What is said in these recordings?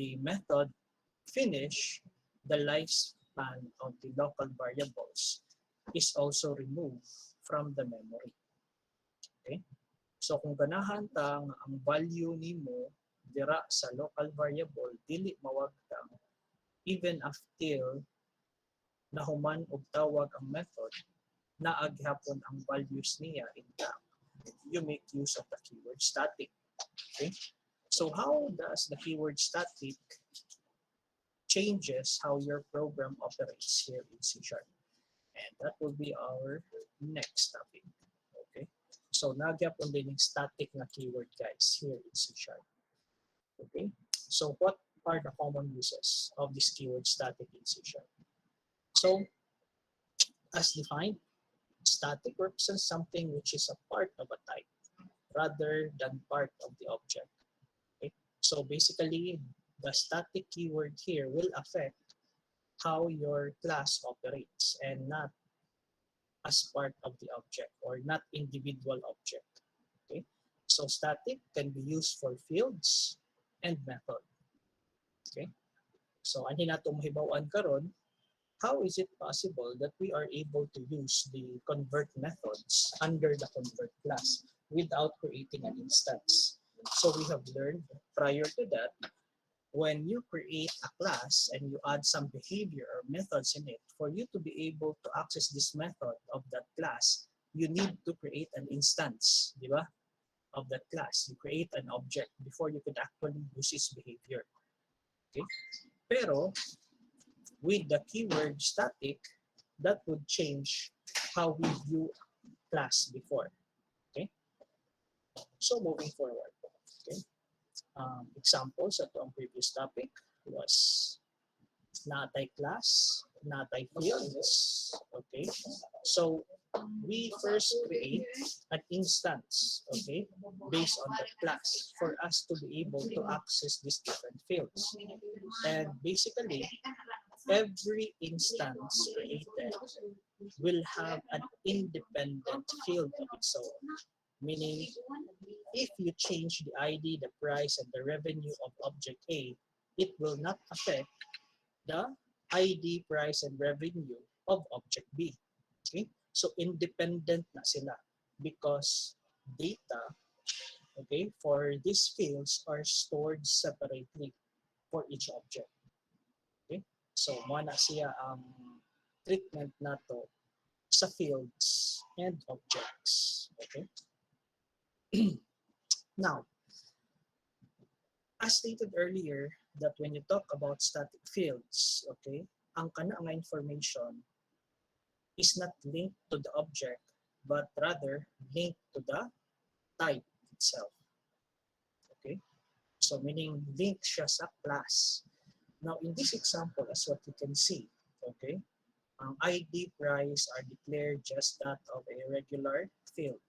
the method finish, the lifespan of the local variables is also removed from the memory. Okay? So kung ganahan ta nga ang value nimo dira sa local variable dili mawagtang even after nahuman og tawag ang method, naaghapon ang values niya intact. You make use of the keyword static. Okay? So how does the keyword static changes how your program operates here in C#? And that will be our next topic. Okay? So nagyapon din yung static na keyword guys here in C#. Okay? So what are the common uses of this keyword static in C#? So as defined, static represents something which is a part of a type rather than part of the object. Okay? So basically, the static keyword here will affect how your class operates and not as part of the object or not individual object. Okay? So static can be used for fields and method. Okay? So ani nato mahibaw-an karon, how is it possible that we are able to use the convert methods under the convert class without creating an instance? So we have learned prior to that, when you create a class and you add some behavior or methods in it, for you to be able to access this method of that class, you need to create an instance, di ba, of that class. You create an object before you could actually use its behavior. Okay? Pero with the keyword static, that would change how we view class before. Okay? So moving forward. Okay? Examples at ang previous topic was natay class, natay fields. Okay? So we first create an instance, okay, based on the class for us to be able to access these different fields. And basically, every instance created will have an independent field of its own. Meaning, if you change the ID, the price, and the revenue of object A, it will not affect the ID, price, and revenue of object B. Okay? So independent na sila because data, okay, for these fields are stored separately for each object. Okay? So mo na siya ang treatment nato sa fields and objects. Okay? Now, as stated earlier, that when you talk about static fields, okay, ang kana nga information is not linked to the object, but rather linked to the type itself. Okay? So meaning linked siya sa class. Now, in this example, as what you can see, okay, ang ID, price are declared just that of a regular field.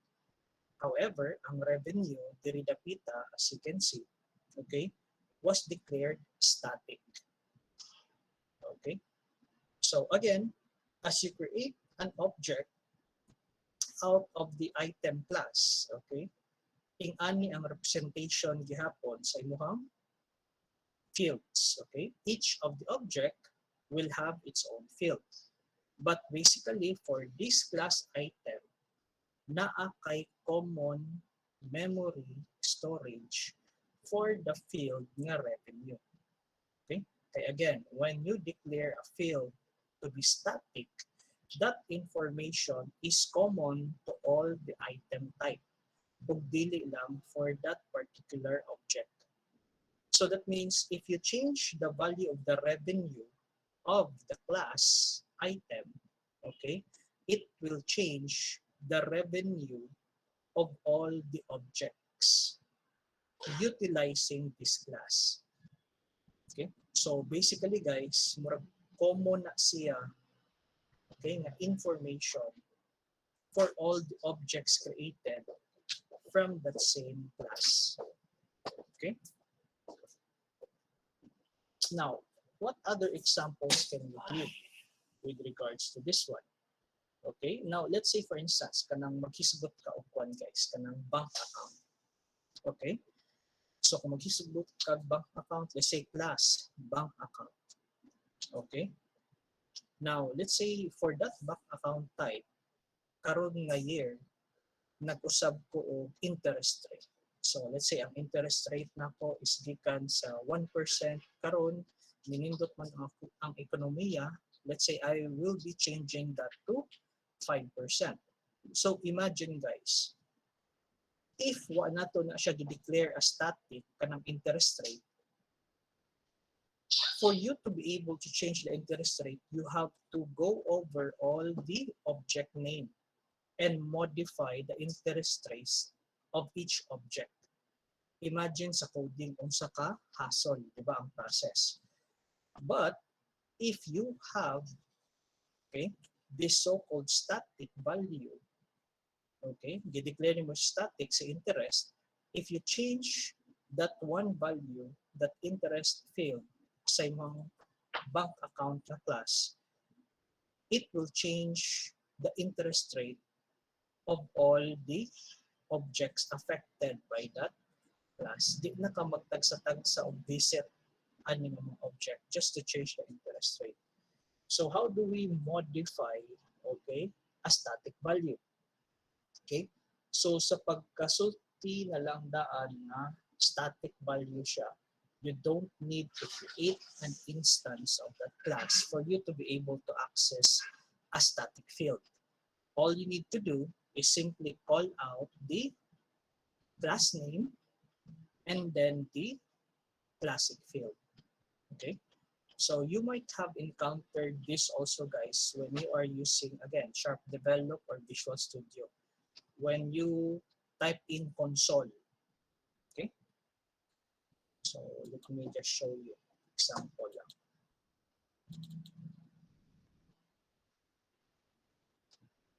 However, ang revenue, diri dapita, as you can see, okay, was declared static. Okay? So again, as you create an object out of the item class, okay, ing-ani ang representation gihapon sa imuhang fields. Okay? Each of the object will have its own field. But basically, for this class item, naa kay common memory storage for the field nga revenue. Okay? Kaya again, when you declare a field to be static, that information is common to all the item type, kung dili lang for that particular object. So that means if you change the value of the revenue of the class item, okay, it will change the revenue of all the objects utilizing this class. Okay? So basically guys, murag common na siya, okay, nga information for all the objects created from that same class. Okay? Now, what other examples can we give with regards to this one? Okay, now let's say for instance, kanang maghisgot ka og kwan guys, kanang bank account. Okay, So kung maghisugod ka bank account, let's say class bank account. Okay? Now, let's say for that bank account type, karon nga year, nag-usab ko og interest rate. So let's say ang interest rate nako is gikan sa 1% karon minindot man ang ekonomiya, let's say I will be changing that to 5%. So imagine guys, if wa nato na siya gi-declare as static kanang interest rate, for you to be able to change the interest rate, you have to go over all the object name and modify the interest rates of each object. Imagine sa coding unsa ka hassle, di ba, ang process. But if you have, okay, this so-called static value, okay, i-declare mo static sa interest, if you change that one value, that interest field sa imong bank account na class, it will change the interest rate of all the objects affected by that class. Di na ka magtagsa-tagsa o visit ani mga object just to change the interest rate. So how do we modify, okay, a static value? Okay? So sa pagkasulti na lang daan na static value siya, you don't need to create an instance of that class for you to be able to access a static field. All you need to do is simply call out the class name and then the classic field. Okay, so you might have encountered this also guys when you are using again Sharp Develop or Visual Studio, when you type in console. Okay, so let me just show you example lang.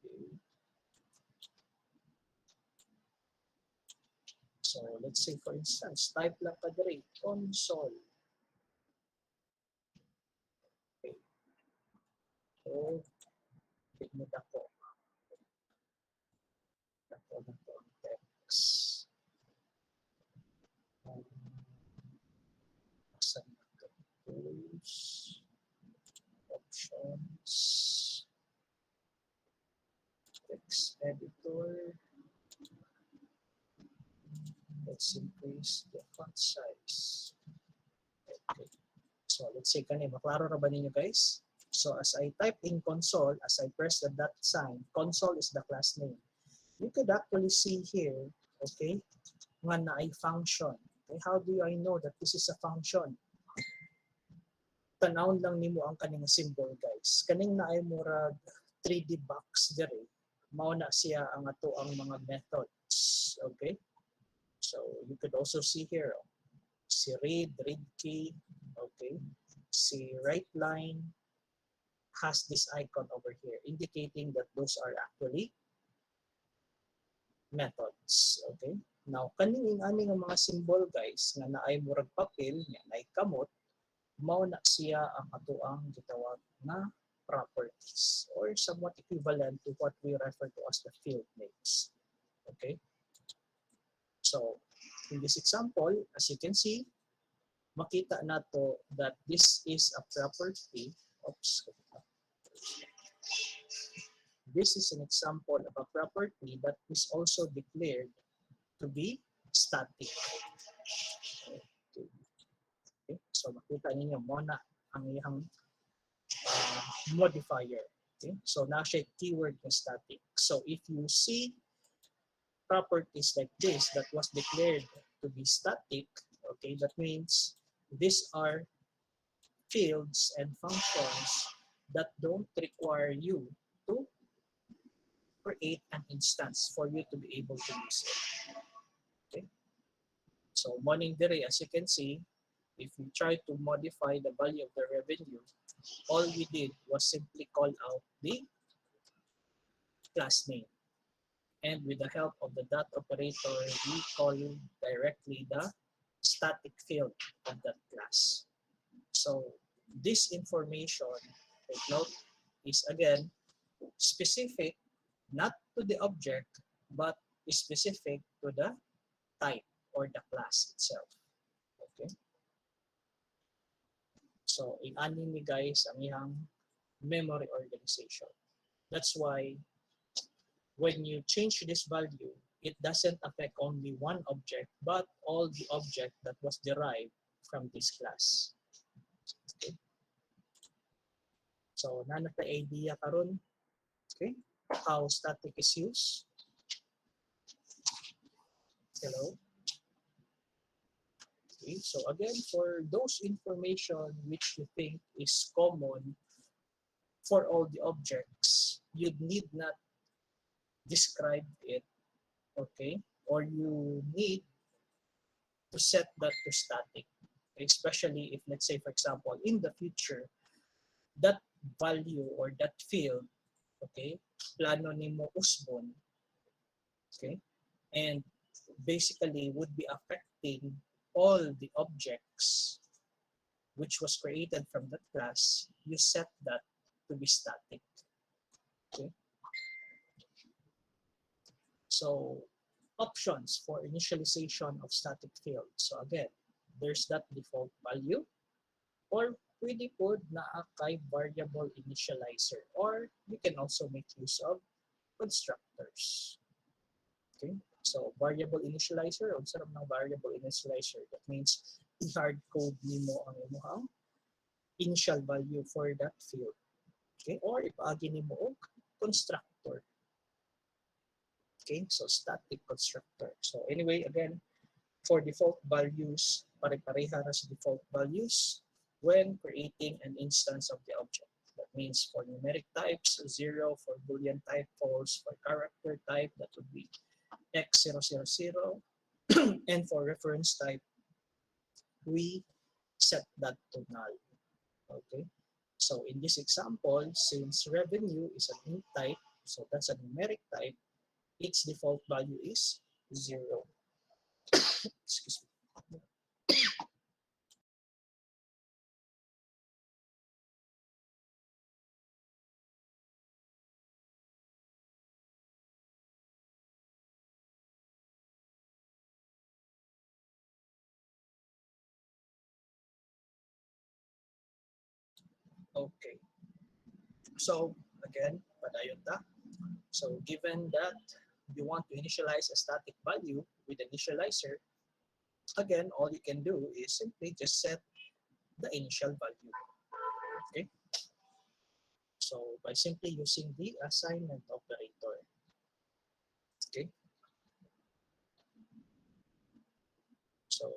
Okay. So let's say for instance, type lang ka diri console. Okay. So tignan ako. Ako na to ang text. Saan na ito? Tools. Options. Text editor. Let's increase the font size. Okay. So let's say kanina, maklaro na ba ninyo guys? So as I type in console, as I press the dot sign, console is the class name. You could actually see here, okay, nga na ay function. Okay, how do I know that this is a function? Tanawon lang nimo ang kaning symbol guys. Kaning na ay murag 3D box dire. Mao na siya ang ato ang mga methods. Okay? So you could also see here, si read key, okay? Si right line has this icon over here indicating that those are actually methods, okay? Now, kaning aning mga symbol guys nga naay murag papel, nga naay kamot, mao na siya ang atoang gitawag na properties or somewhat equivalent to what we refer to as the field names. Okay? So, in this example, as you can see, makita nato that this is a property. Oops. This is an example of a property that is also declared to be static. Okay. So, makita ninyo muna ang iyang modifier. Okay. So, na siya keyword na static. So, if you see properties like this that was declared to be static, okay, that means these are fields and functions that don't require you to create an instance for you to be able to use it. Okay, so morning dire, as you can see, if we try to modify the value of the revenue, all we did was simply call out the class name. And with the help of the dot operator, we call directly the static field of that class. So this information, take note, is again specific not to the object, but is specific to the type or the class itself. So in anime guys, ang iyang memory organization. That's why when you change this value, it doesn't affect only one object, but all the object that was derived from this class. Okay? So, nanata idea karon, okay? How static is used. Hello. Okay, so again, for those information which you think is common for all the objects, you need not describe it, okay? Or you need to set that to static, especially if, let's say, for example, in the future, that value or that field, okay, plano nimo usbon, okay, and basically would be affecting all the objects which was created from that class, you set that to be static. Okay. So options for initialization of static field. So again, there's that default value, or pwede po na kay variable initializer, or you can also make use of constructors. Okay, so variable initializer, unsa ng variable initializer? That means i-hard code nimo ang imong initial value for that field. Okay, or ipaagi nimo og constructor. Okay, so static constructor. So anyway, again, for default values, pare-pareha na sa default values when creating an instance of the object. That means for numeric types, 0, for Boolean type, false, for character type, that would be x000, and for reference type, we set that to null. Okay, so in this example, since revenue is an int type, so that's a numeric type, its default value is 0. Excuse me. Okay, so again, padayon ta. So given that you want to initialize a static value with initializer, again, all you can do is simply just set the initial value. Okay. So by simply using the assignment operator. Okay. So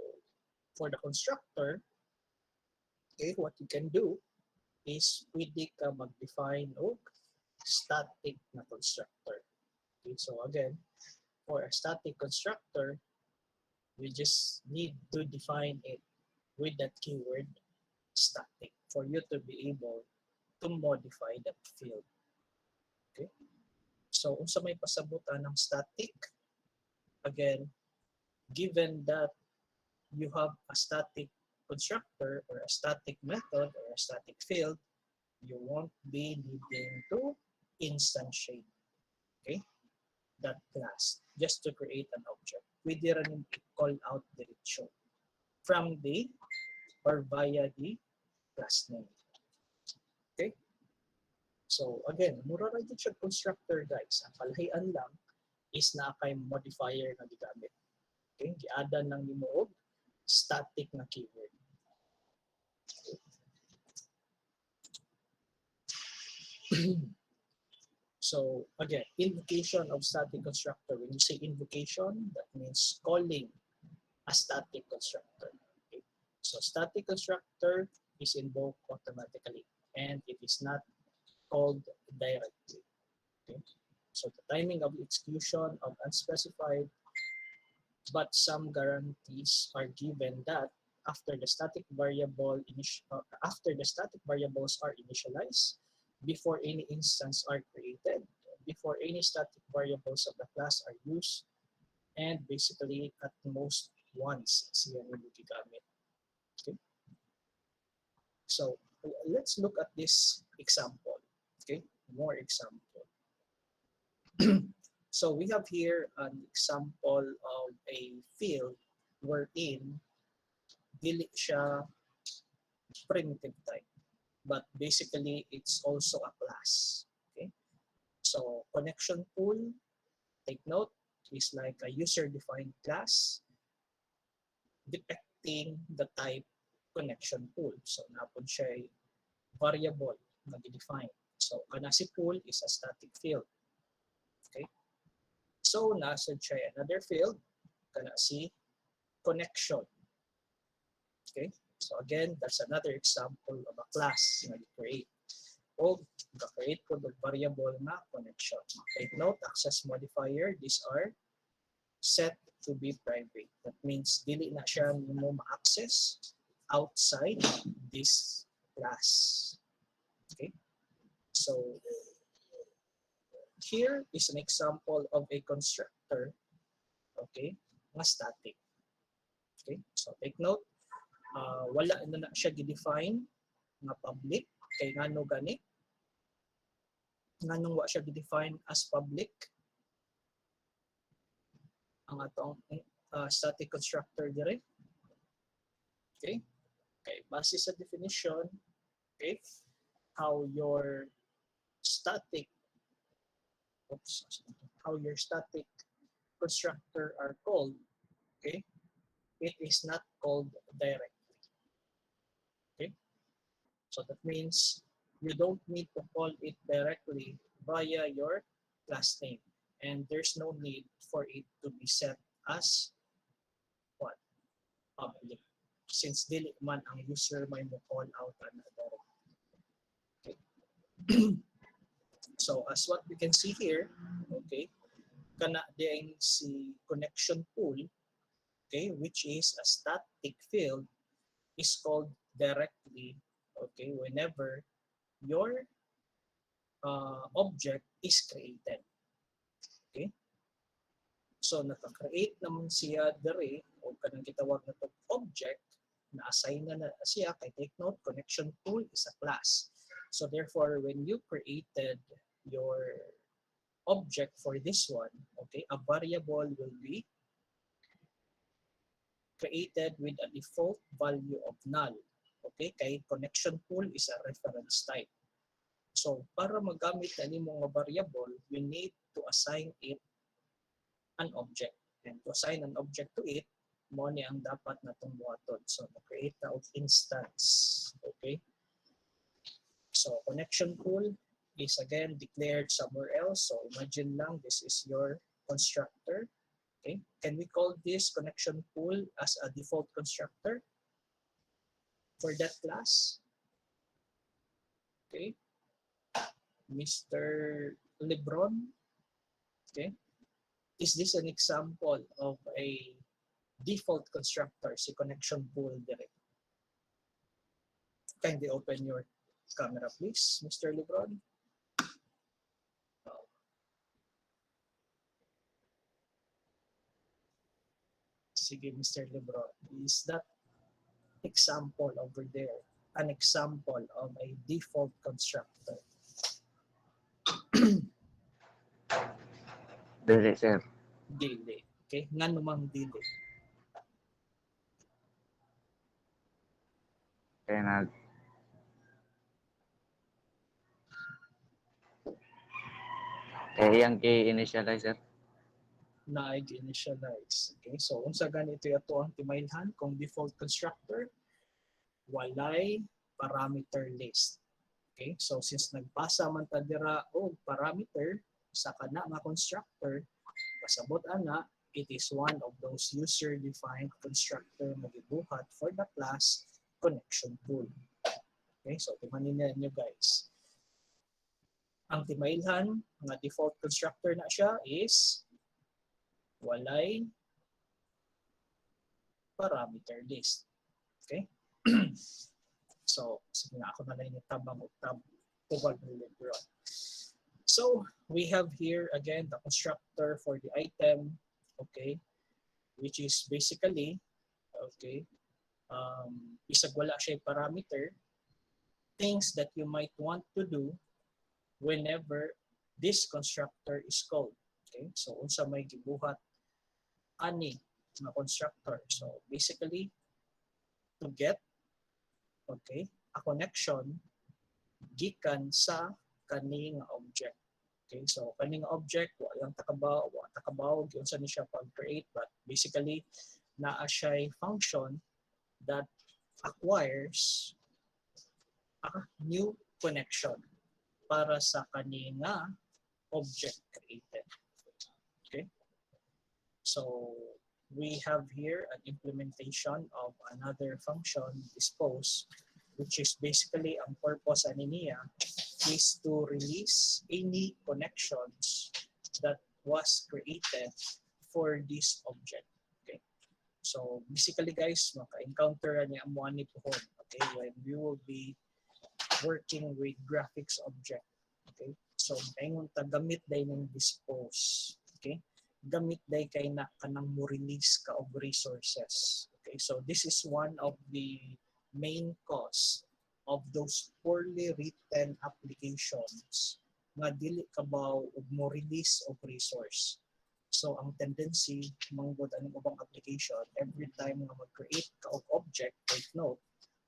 for the constructor, okay, what you can do is pwede ka mag-define og static na constructor. Okay, so again, for a static constructor, we just need to define it with that keyword static for you to be able to modify that field. Okay? So, unsa may pasabutan ng static, again, given that you have a static constructor or a static method or a static field, you won't be needing to instantiate, okay, that class just to create an object. Pwede rin call out diretso from the or via the class name. Okay? So again, mura ra gyud siya constructor guys. Ang kalahian lang is na kay modifier na gigamit. Okay? Gi-addan lang nimo og static na keyword. Okay. So again, invocation of static constructor. When you say invocation, that means calling a static constructor. Okay? So static constructor is invoked automatically and it is not called directly. Okay? So the timing of execution of unspecified, but some guarantees are given that after the static variables are initialized, before any instance are created, before any static variables of the class are used, and basically at most once siya nimo gigamit. Okay? So let's look at this example. Okay, more example. So we have here an example of a field wherein dili siya primitive type, but basically it's also a class. Okay, so connection pool, take note, is like a user-defined class depicting the type connection pool. So napod siya variable na define. So kana si pool is a static field. Okay, so nasa siya another field, kana si connection. Okay, so again, that's another example of a class na i-create. O create ko ng variable na connection. Take note, access modifier, these are set to be private. That means dili na siya mo ma-access outside this class. Okay, so here is an example of a constructor, okay, na static. Okay, so take note, wala na siya gi-define nga public, kay ngano gani, nganong wa siya gi-define as public ang atong static constructor dire. Okay, okay, base sa definition, okay, how your static constructor are called, okay, it is not called directly. Okay, so that means you don't need to call it directly via your class name, and there's no need for it to be set as what, public, since dili man ang user may mo call out na directly. Okay. So as what we can see here, okay, kana diang si connection pool, okay, which is a static field, is called directly, okay, whenever your object is created. Okay, so naka-create naman siya dire o kanang gitawag na to object, na-assign na siya. Kay take note, connection pool is a class. So therefore, when you created your object for this one, okay, a variable will be created with a default value of null. Okay, kay connection pool is a reference type. So para magamit na nimo nga variable, you need to assign it an object. And to assign an object to it, mo ni ang dapat natong buhaton. So create na of instance. Okay, so connection pool is again declared somewhere else. So imagine lang, this is your constructor. Okay, can we call this connection pool as a default constructor for that class? Okay, Mr. Lebron. Okay, is this an example of a default constructor si connection pool direct? Kindly open your camera, please, Mr. Lebron. Sige, Mr. Lebron, is that example over there an example of a default constructor? Dili, sir. Dili. Okay, nga namang dili. Kaya iyang i-initialize, sir. Na initialize. Okay, so unsa ganito ato ang timailhan kung default constructor, walay parameter list. Okay, so since nagpasa man ta dira og parameter sa kana nga constructor, pasabot ana, it is one of those user-defined constructor na gibuhat for the class connection pool. Okay, so timanin niyo guys. Ang timailhan nga default constructor na siya is walay parameter list. Okay? So, sige na ako na lang yung tabang o tab later on. So, we have here again the constructor for the item, okay, which is basically, okay, isag wala siya parameter, things that you might want to do whenever this constructor is called. Okay, so unsa may gibuhat ani na constructor. So basically, to get, okay, a connection gikan sa kaning object. Okay, so kaning object walang takabaw gyud sa ni siya pag-create, but basically naa siya function that acquires a new connection para sa kaninga object created. Okay, so we have here an implementation of another function, dispose, which is basically ang purpose ani niya is to release any connections that was created for this object. Okay, so basically guys, maka-encounter niya ang mga ni pohon, okay, when we will be working with graphics object. Okay, so ingon ta gamit day ng dispose. Okay, gamit day kay na kanang mo release ka of resources. Okay, so this is one of the main cause of those poorly written applications nga dili kabaw og mo release of resource. So ang tendency manggod aning ubang application, every time nga mag-create ka og object, take note,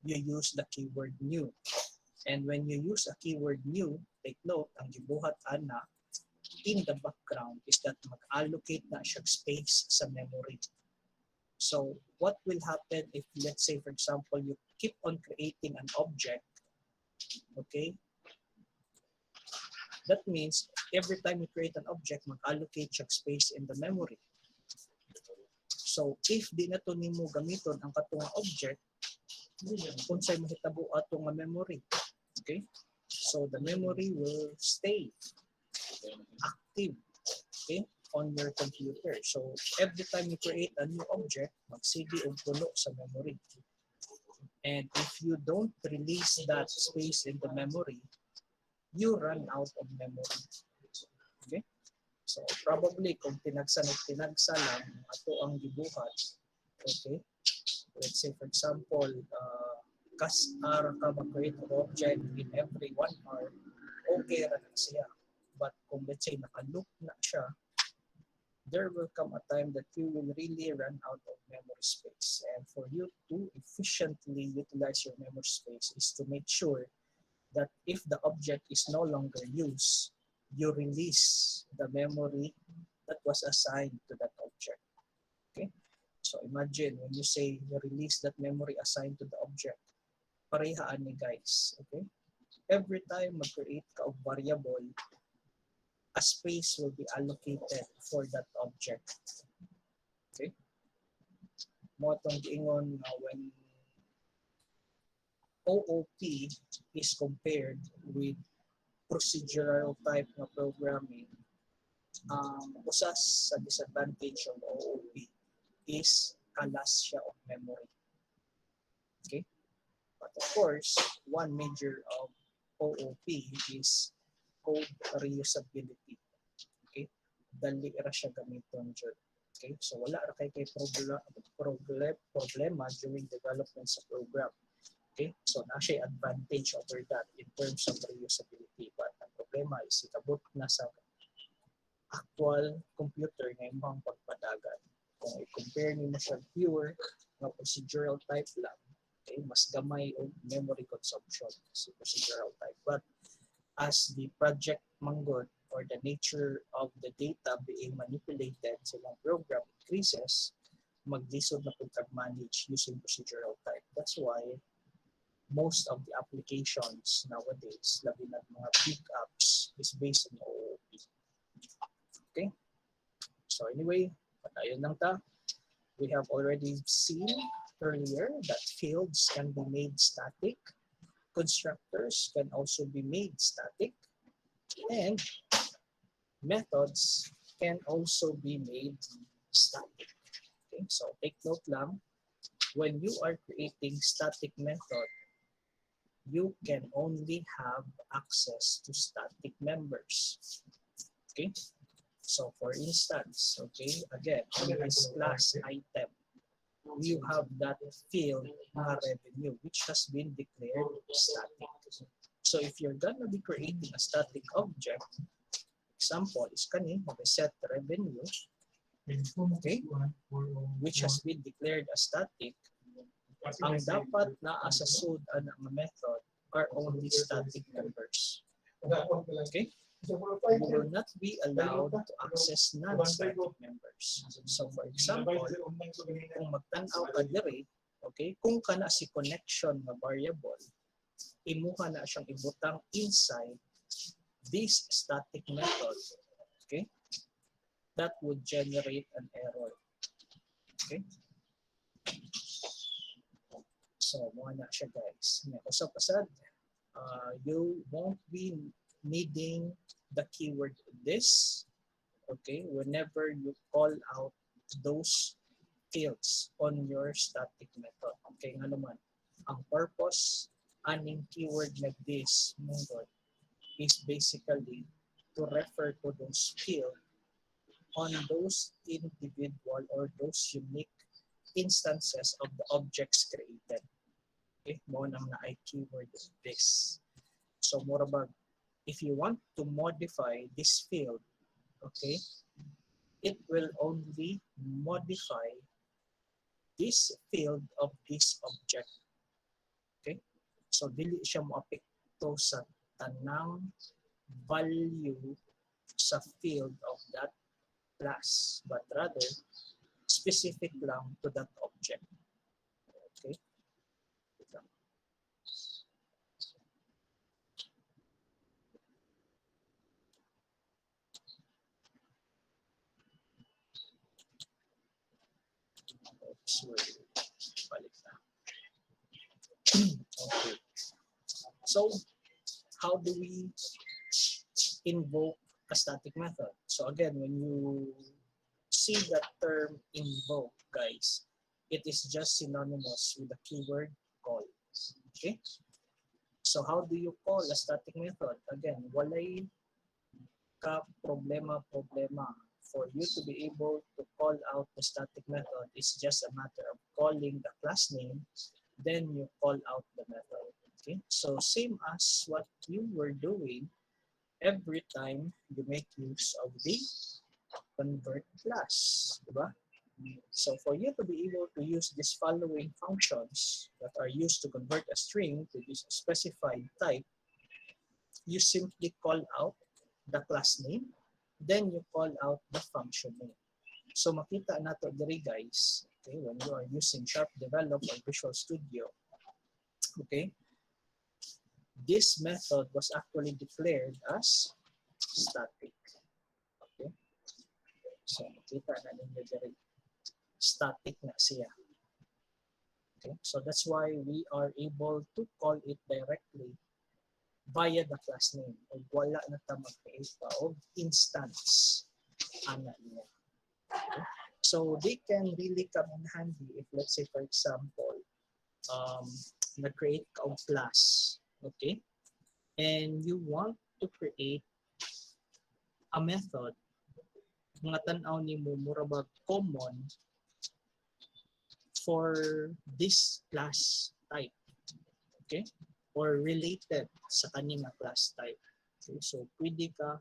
you use the keyword new. And when you use a keyword new, take note, ang gibuhat ana in the background is that mag-allocate na siya space sa memory. So what will happen if, let's say, for example, you keep on creating an object, okay? That means every time you create an object, mag-allocate siya space in the memory. So if di na to nimo gamiton ang katong object, unsay mahitabo ato nga memory. Okay? So the memory will stay active, okay, on your computer. So every time you create a new object, magsige og puno sa memory. And if you don't release that space in the memory, you run out of memory. Okay? So probably kung tinagsa lang ato ang gibuhat, okay? Let's say for example, hour ka mag-create an object in every 1 hour, okay ra na siya. But kung let's say naka-loop na siya, there will come a time that you will really run out of memory space. And for you to efficiently utilize your memory space is to make sure that if the object is no longer used, you release the memory that was assigned to that object. Okay? So imagine when you say you release that memory assigned to the object, parehaan ni guys. Okay? Every time mag-create ka of variable, a space will be allocated for that object. Okay? Mo itong giingon when OOP is compared with procedural type na programming, usas sa disadvantage of OOP is kalas siya of memory. Okay? But of course, one major of OOP is code reusability. Okay? Dali ra siya gamiton jud. Okay? So wala ra kay problema during development sa program. Okay? So na siya advantage over that in terms of reusability. But ang problema is ikabot na sa actual computer na imong pagpadagan. Kung i-compare nimo siya pure na procedural type lang, okay, mas gamay og memory consumption sa procedural type. But as the project manggod or the nature of the data being manipulated sa mga program increases, maglisod na pud kag manage using procedural type. That's why most of the applications nowadays, labi na mga big apps, is based on OOP. Okay? So anyway, patayon lang ta. We have already seen earlier that fields can be made static. Constructors can also be made static, and methods can also be made static. Okay, so take note lang, when you are creating static method, you can only have access to static members. Okay, so for instance, okay, again, on this class item, you have that field na revenue which has been declared static. So if you're gonna be creating a static object, example is kani set revenue, okay, which has been declared as static, ang dapat na asasud ang method are only static members. Okay? You will not be allowed to access non-static members. So for example, kung magtanaw ka diri, okay, kung kana si connection na variable, imuha na siyang ibutang inside this static method, okay, that would generate an error. Okay? So, mga na siya guys. Usap pasad, you won't be needing the keyword this, okay, whenever you call out those fields on your static method. Okay, nga naman, ang purpose aning keyword like this method is basically to refer to those fields on those individual or those unique instances of the objects created. Okay, mo nang na keyword this. So more about if you want to modify this field, okay, it will only modify this field of this object. Okay, so dili siya moapekto sa tanang value sa field of that class, but rather specific lang to that object. Okay. Sorry. Balik na. Okay. So, how do we invoke a static method? So again, when you see that term invoke, guys, it is just synonymous with the keyword call. Okay? So how do you call a static method? Again, walay ka problema. For you to be able to call out the static method, it's just a matter of calling the class name, then you call out the method. Okay? So same as what you were doing every time you make use of the convert class. Diba? So for you to be able to use these following functions that are used to convert a string to this specified type, you simply call out the class name, then you call out the function name. So makita nato diri guys, okay, when you are using Sharp Develop or Visual Studio, okay, this method was actually declared as static. Okay, so makita na ninyo diri, static na siya. Okay, so that's why we are able to call it directly via the class name. O wala na ta mag-create pa o instance ana niya. Okay? So they can really come in handy if, let's say for example, na-create ka og class, okay, and you want to create a method nga tan-aw nimo mura ba common for this class type, okay, or related sa kaning class type. Okay, so pwede ka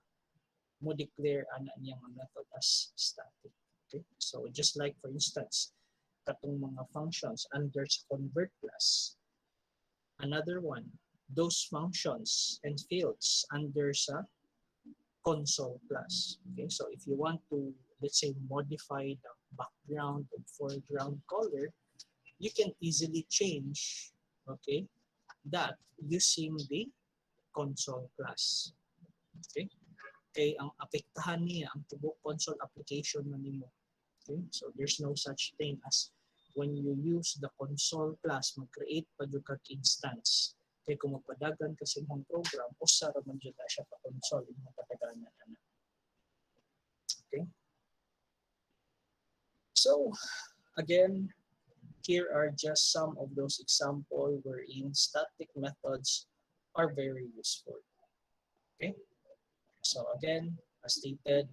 mo declare ana niyang method as static. Okay, so just like for instance katong mga functions under convert class, another one, those functions and fields under sa console class. Okay, so if you want to, let's say, modify the background and foreground color, you can easily change, okay, that using the console class. Okay, kay ang apektahan niya ang tubok console application na nimo. Okay, so there's no such thing as when you use the console class, mag-create pa yung kag instance. Kaya kung magpadagan kasi mong program, usa ra man jud siya pa console imong pataganan ana. Okay? So, again, here are just some of those examples wherein static methods are very useful. Okay? So again, as stated,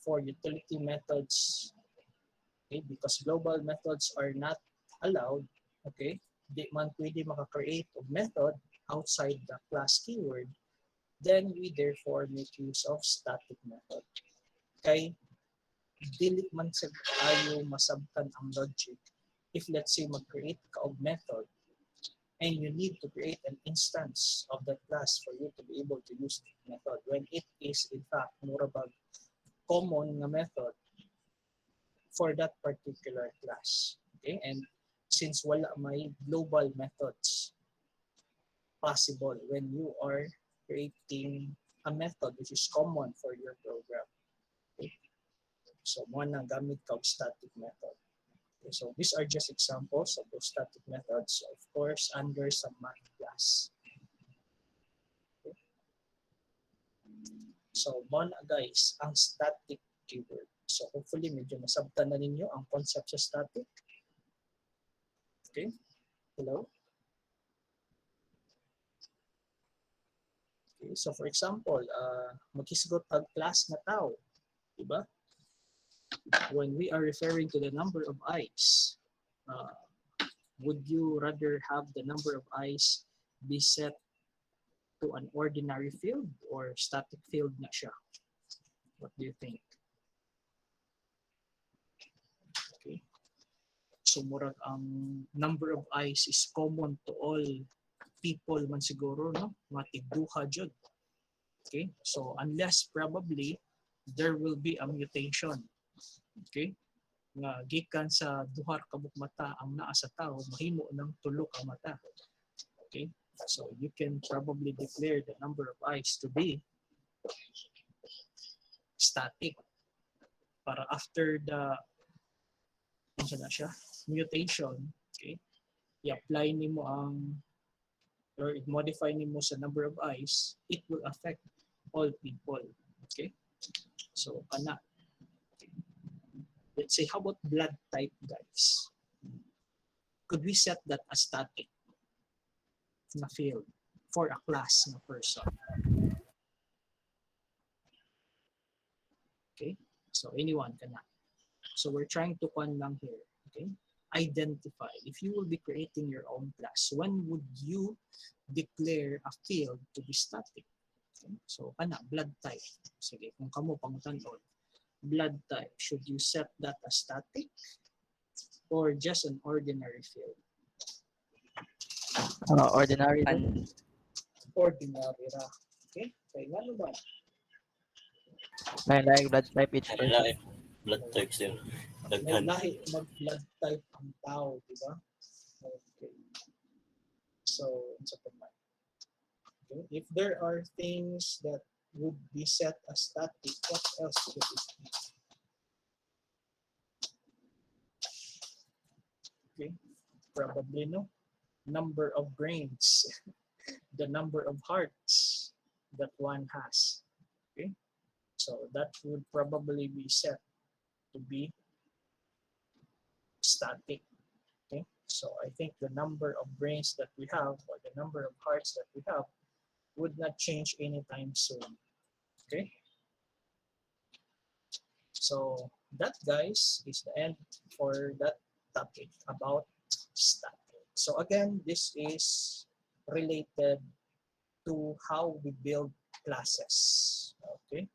for utility methods, okay, because global methods are not allowed, okay, di man pwede maka-create of method outside the class keyword, then we therefore make use of static method. Kay dili man sa ayo masabtan ang logic if let's say mag-create ka of method and you need to create an instance of that class for you to be able to use the method when it is in fact more about common na method for that particular class. Okay, and since wala may global methods possible when you are creating a method which is common for your program. Okay? So mo na gamit ka og static method. Okay, so these are just examples of those static methods, of course, under some math class. Okay. So mo na guys ang static keyword. So hopefully medyo nasabtan na ninyo ang concept sa static. Okay. Hello? Okay. So for example, maghisgot tag class na tao, di ba? When we are referring to the number of eyes, would you rather have the number of eyes be set to an ordinary field or static field na siya? What do you think? Okay. So murag ang number of eyes is common to all people man siguro, no? Mga tigduha jud. Okay? So unless probably there will be a mutation. Okay? Nga gikan sa duha ka mata ang naa sa tao mahimo ng tulo ka mata. Okay? So you can probably declare the number of eyes to be static para after the ano na siya, mutation, okay? I-apply nimo ang or modify nimo sa number of eyes, it will affect all people. Okay? So kana. Okay. Let's say how about blood type, guys? Could we set that as static na field for a class na person? Okay? So anyone kana. So we're trying to con lang here. Okay? Identify. If you will be creating your own class, when would you declare a field to be static? Okay? So kana, blood type. Sige, kung kamo pangutan-on, blood type, should you set that as static or just an ordinary field? Ordinary. Ordinary ra. Okay? Kaya nga ba? May like blood type each Ano person. lang blood type sir. May Daghan. lahi mag-blood type ang tao, di ba? Okay. So, sa pagmay. Okay. If there are things that would be set as static, what else should it be? Okay. Probably no. Number of brains, the number of hearts that one has. Okay. So that would probably be set to be static. Okay, so I think the number of brains that we have or the number of hearts that we have would not change anytime soon. Okay, so that, guys, is the end for that topic about static. So again, this is related to how we build classes. Okay.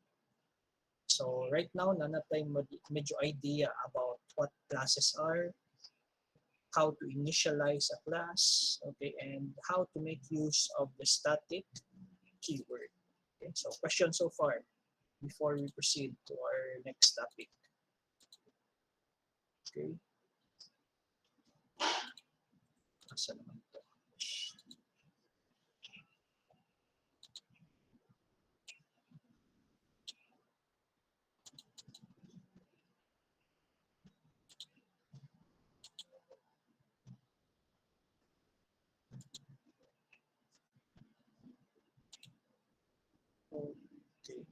So right now, nanatay medyo idea about what classes are, how to initialize a class, okay, and how to make use of the static keyword. Okay, so question so far before we proceed to our next topic. Okay. Asa naman to? Okay.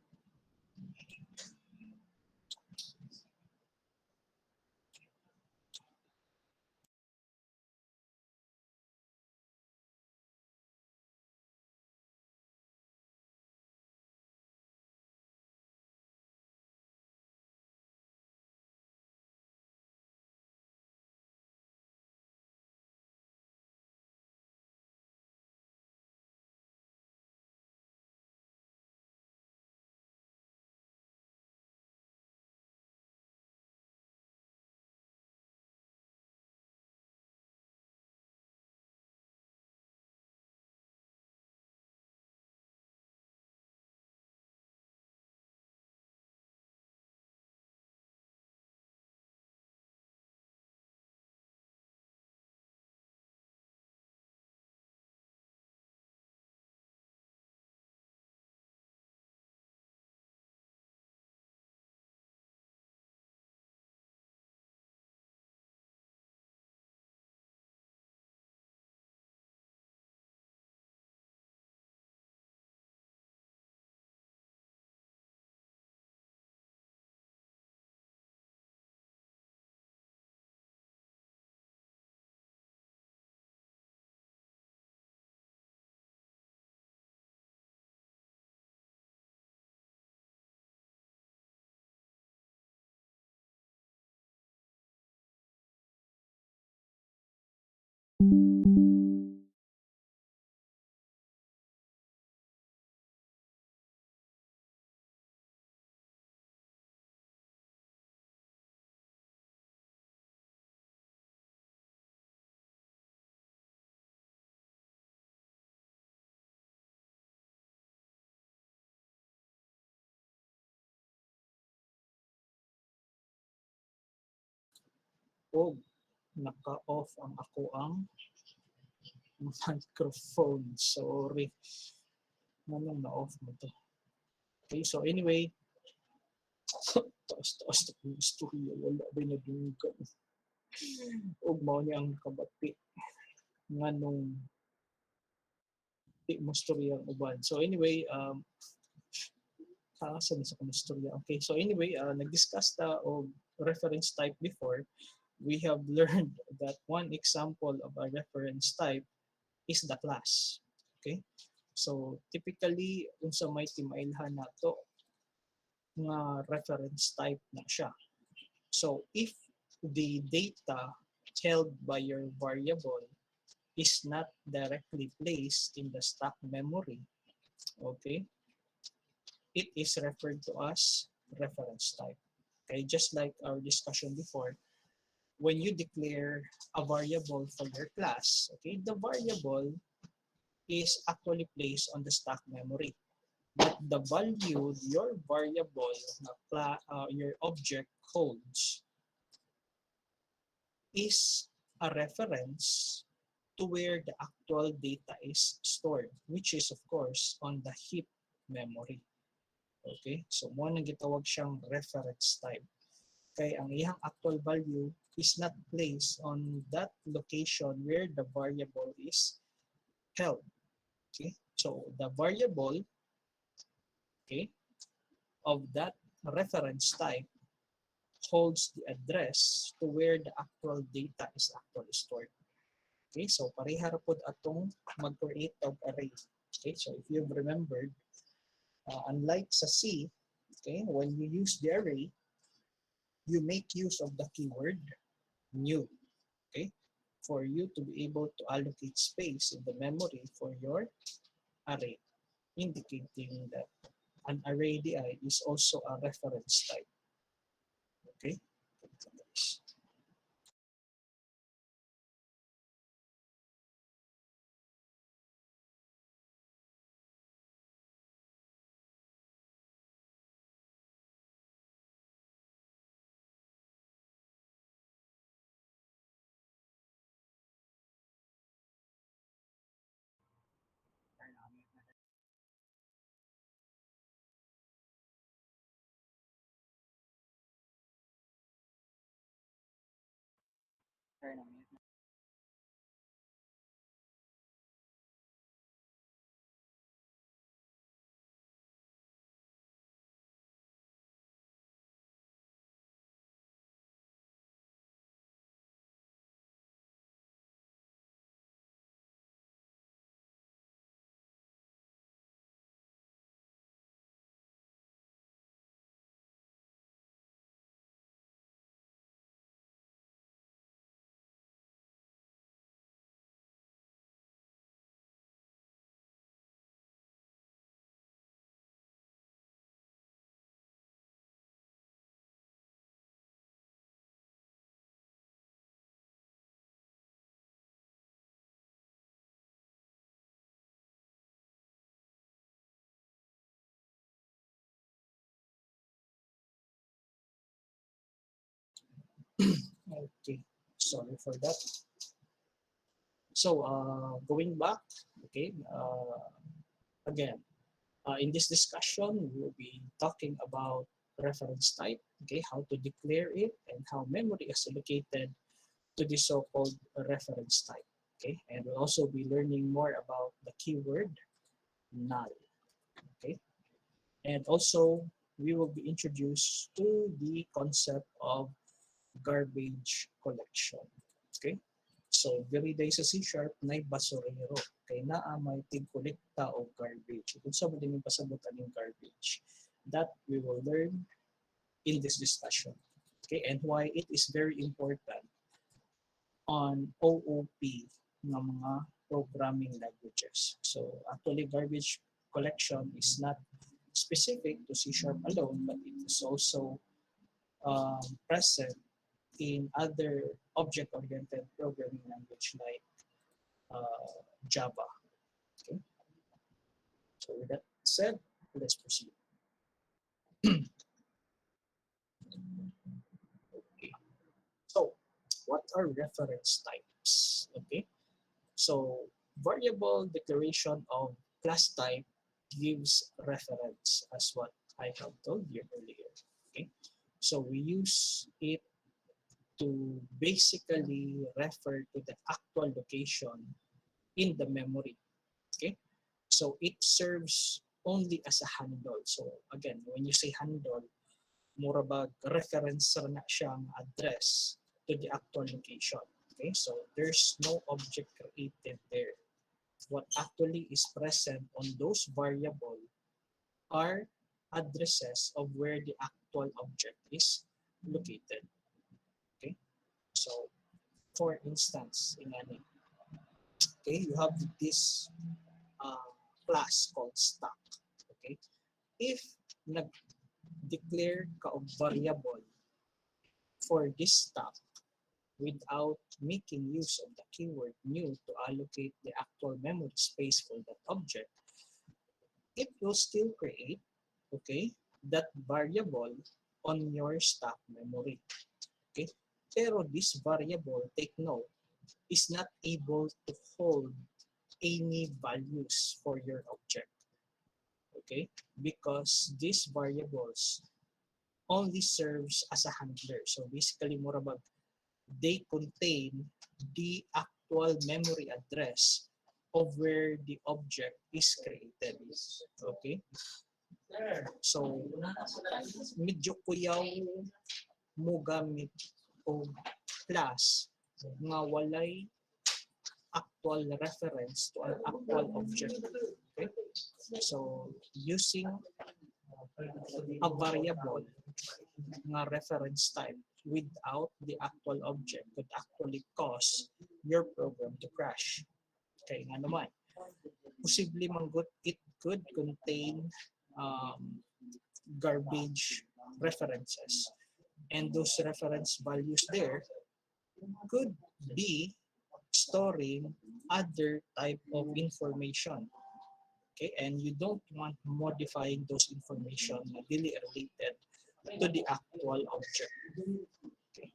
Oh, naka-off ang ako ang microphone. Sorry. Anong na-off mo to? Okay, so anyway, taas-taas na kong istorya. Wala ba na dungan? Huwag mo niya ang kabati. Nga nung di mo storya ang uban. So anyway, saan sa kong istorya? Okay, so anyway, nag-discuss ta o reference type before. We have learned that one example of a reference type is the class. Okay? So typically, unsa may timailhan nato nga reference type na siya. So if the data held by your variable is not directly placed in the stack memory, okay, it is referred to as reference type. Okay, just like our discussion before, when you declare a variable for your class, okay, the variable is actually placed on the stack memory. But the value your variable, your object holds is a reference to where the actual data is stored, which is of course on the heap memory. Okay, so mo nang gitawag siyang reference type. Kay ang iyang actual value is not placed on that location where the variable is held. Okay, so the variable, okay, of that reference type holds the address to where the actual data is actually stored. Okay, so pareha ra pod atong mag-create of array. Okay, so if you've remembered, unlike sa C, okay, when you use the array, you make use of the keyword new, okay, for you to be able to allocate space in the memory for your array, indicating that an array di is also a reference type. Okay. Okay, sorry for that. So going back, okay, again, in this discussion, we will be talking about reference type, okay, how to declare it, and how memory is allocated to the so-called reference type, okay, and we'll also be learning more about the keyword null, okay, and also we will be introduced to the concept of garbage collection, okay. So, diri day sa C# na basurero. Kay naa may tig-kolekta o garbage. Kung sa mo din pasabutan ng garbage, that we will learn in this discussion. Okay, and why it is very important on OOP ng mga programming languages. So actually, garbage collection is not specific to C# alone, but it is also present in other object-oriented programming language like Java. Okay. So with that said, let's proceed. Okay. So what are reference types? Okay. So variable declaration of class type gives reference as what I have told you earlier. Okay. So we use it to basically refer to the actual location in the memory. Okay. So it serves only as a handle. So again, when you say handle, more about reference na siyang address to the actual location. Okay, so there's no object created there. What actually is present on those variables are addresses of where the actual object is located. Okay, so for instance, in any, okay, you have this class called stack. Okay, if nag-declare ka of variable for this stack without making use of the keyword new to allocate the actual memory space for that object, it will still create, okay, that variable on your stack memory. Okay, pero this variable, take note, is not able to hold any values for your object. Okay, because these variables only serves as a handler. So basically, more about they contain the actual memory address of where the object is created. Okay? So, medyo kuyaw mo gamit o class nga walay actual reference to an actual object. Okay? So, using a variable nga reference type without the actual object could actually cause your program to crash. Okay, nga naman, posible manggut it could contain garbage references, and those reference values there could be storing other type of information. Okay, and you don't want modifying those information na really related to the actual object. Okay.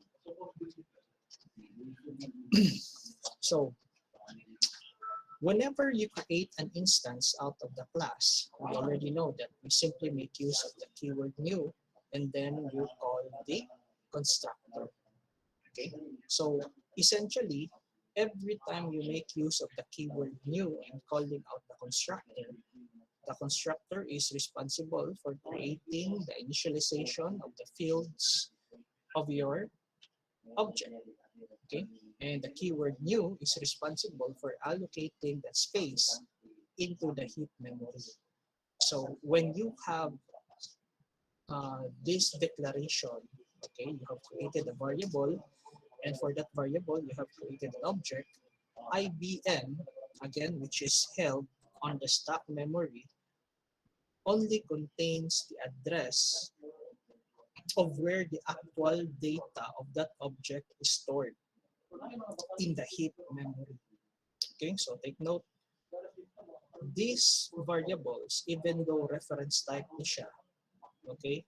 So, whenever you create an instance out of the class, we already know that we simply make use of the keyword new, and then you call the constructor. Okay, so essentially, every time you make use of the keyword new and calling out the constructor is responsible for creating the initialization of the fields of your object. Okay, and the keyword new is responsible for allocating that space into the heap memory. So when you have this declaration, okay, you have created a variable, and for that variable you have created an object. IBM, again, which is held on the stack memory, only contains the address of where the actual data of that object is stored in the heap memory. Okay, so take note, these variables, even though reference type ni siya, okay,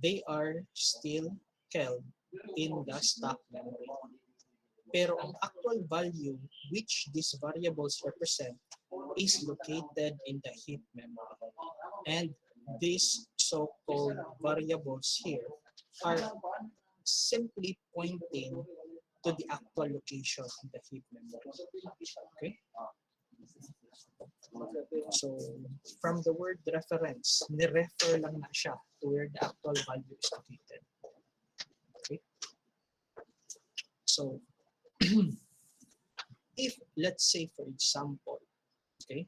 they are still held in the stack memory. Pero ang actual value which these variables represent is located in the heap memory. And these so-called variables here are simply pointing to the actual location in the heap memory. Okay? So, from the word reference, ni-refer lang na siya to where the actual value is located. Okay? So, if, let's say, for example, okay,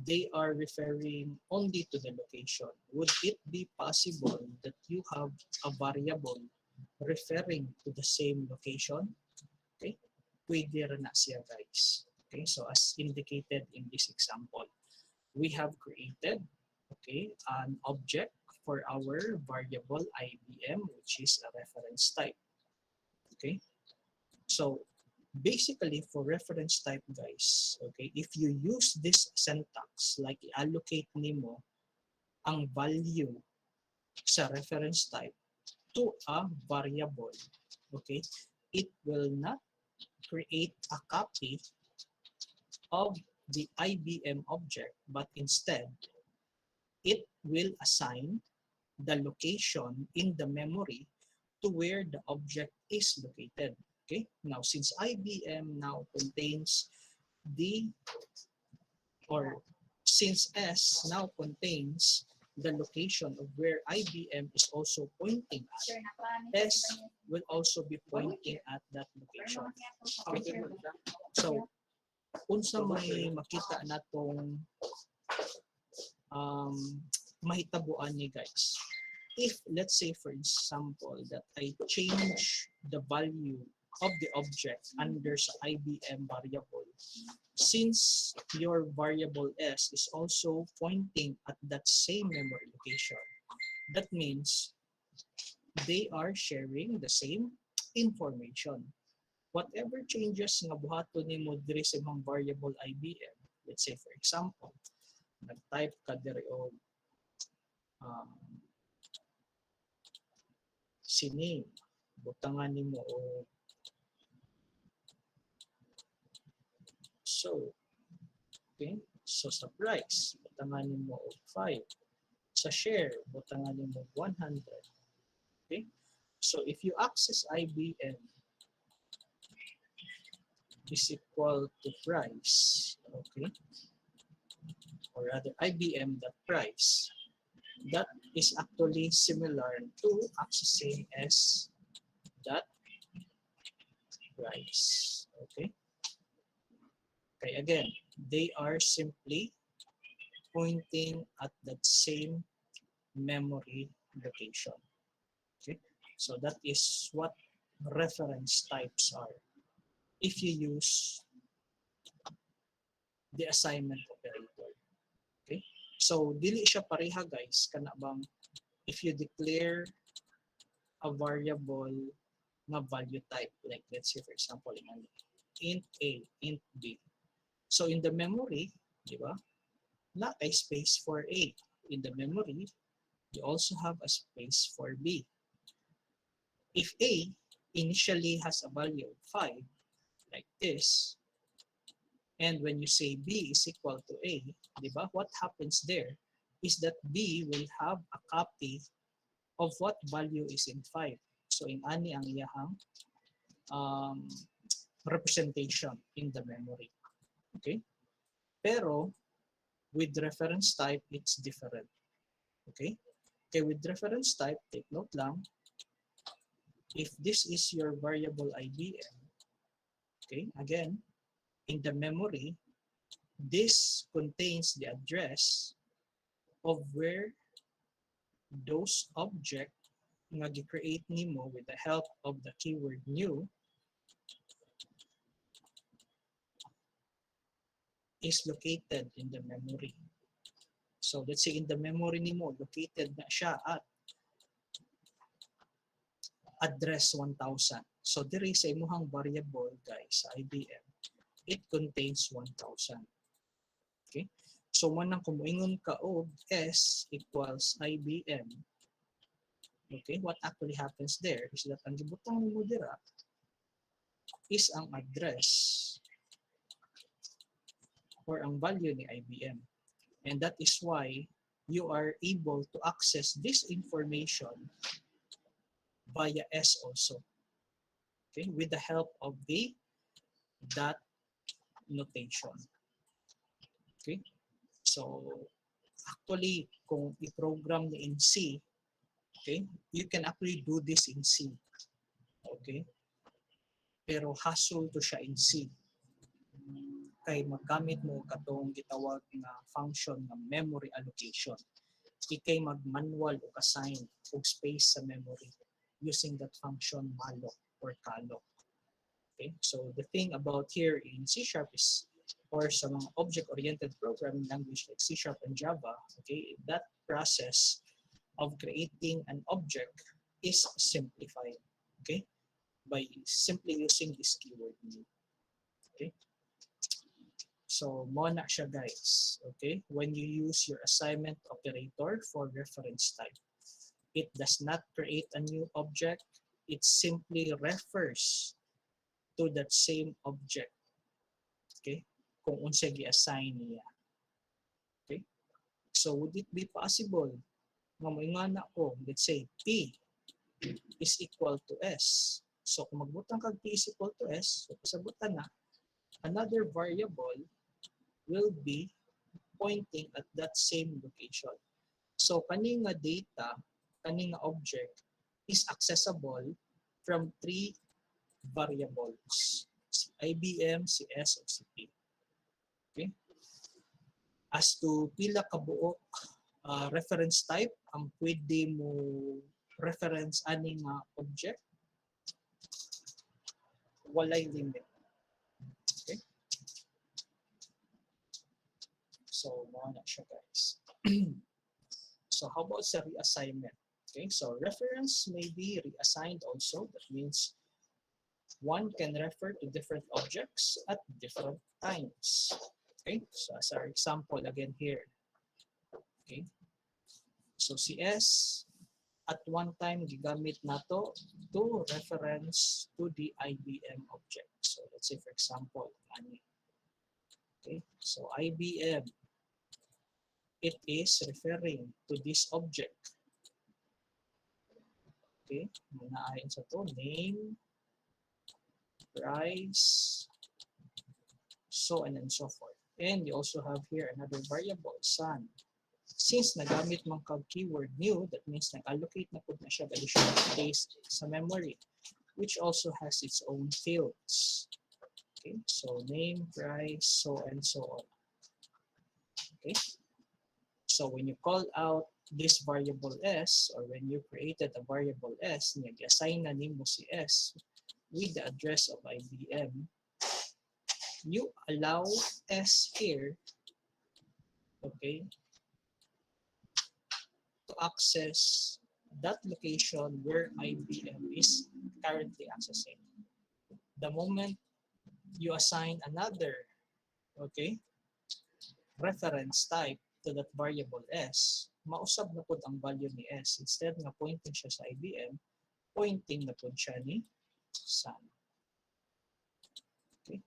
they are referring only to the location, would it be possible that you have a variable referring to the same location? Okay, pwede rin na siya guys. Okay, so as indicated in this example, we have created, okay, an object for our variable IBM, which is a reference type. Okay, so basically for reference type guys, okay, if you use this syntax like allocate nimo ang value sa reference type to a variable, okay, it will not create a copy of the IBM object, but instead it will assign the location in the memory to where the object is located. Okay, now since IBM now contains the, or since S now contains the location of where IBM is also pointing at, S will also be pointing at that location. Okay. So, unsa may makita natong mahitabuan ni guys. If let's say for example that I change the value of the object under sa IBM variable, since your variable S is also pointing at that same memory location, that means they are sharing the same information. Whatever changes nga buhaton nimo diri sa imong variable IBM, let's say for example, nag-type ka diri og si name, butangan nimo og so, okay, so sa price, butangan nimo og 5. Sa share, butangan nimo 100. Okay, so if you access IBM is equal to price, okay, or rather IBM.price, that is actually similar to accessing S.price. Okay. Okay, again, they are simply pointing at that same memory location. Okay, so that is what reference types are if you use the assignment operator. Okay, so dili siya pareha guys kana bang if you declare a variable na value type, like let's say for example int A, int B. So in the memory, di ba, na a space for A. In the memory, you also have a space for B. If A initially has a value of 5, like this, and when you say B is equal to A, di ba, what happens there is that B will have a copy of what value is in 5. So in ani ang iyahang representation in the memory. Okay? Pero with reference type, it's different. Okay? Okay, with reference type, take note lang, if this is your variable IBM, okay, again, in the memory, this contains the address of where those objects nga gi-create nimo with the help of the keyword new is located in the memory. So let's say in the memory nimo, located na siya at address 1000. So diri sa imuhang variable guys sa IBM, it contains 1000. Okay? So manang kumuingon ka og S equals IBM. Okay, what actually happens there is that ang gibutang mo dira is ang address or ang value ni IBM. And that is why you are able to access this information via S also. Okay, with the help of the dot notation. Okay, so actually kung i-program ni in C, okay, you can actually do this in C. Okay, pero hassle to siya in C. Kay magamit mo katong gitawag nga function ng memory allocation. Ikay mag-manual o assign og space sa memory using that function malloc or calloc. Okay, so the thing about here in C# is, or sa mga object-oriented programming language like C# and Java, okay, that process of creating an object is simplified, okay, by simply using this keyword new. Okay, so mo na siya guys. Okay, when you use your assignment operator for reference type, it does not create a new object, it simply refers to that same object. Okay, kung unsa gi-assign niya. Okay, so would it be possible nga moingana ko, let's say P is equal to S. So kung magbutang kag P is equal to S, so pasabutan na, another variable will be pointing at that same location. So kani nga data, kani nga object is accessible from 3 variables. Si IBM, si S, o si P. Okay? As to pila ka buok reference type ang pwede mo reference ani nga object, walay limit. Okay? So, mo na siya guys. So, how about sa reassignment? Okay, so reference may be reassigned also. That means one can refer to different objects at different times. Okay, so as our example again here. Okay, so CS at one time gigamit nato to reference to the IBM object. So let's say for example, ani. Okay, so IBM, it is referring to this object. Okay, naayon sa to, name, price, so on and so forth. And you also have here another variable, sun. Since nagamit mong kag keyword new, that means nag-allocate na po na siya additional space sa memory, which also has its own fields. Okay, so name, price, so and so on. Okay, so when you call out this variable S, or when you created a variable S, nag-assign na nimo si S with the address of IBM, you allow S here, okay, to access that location where IBM is currently accessing. The moment you assign another, okay, reference type to that variable S, mausab na po ang value ni S. Instead na pointing siya sa IBM, pointing na po siya ni sun. Okay?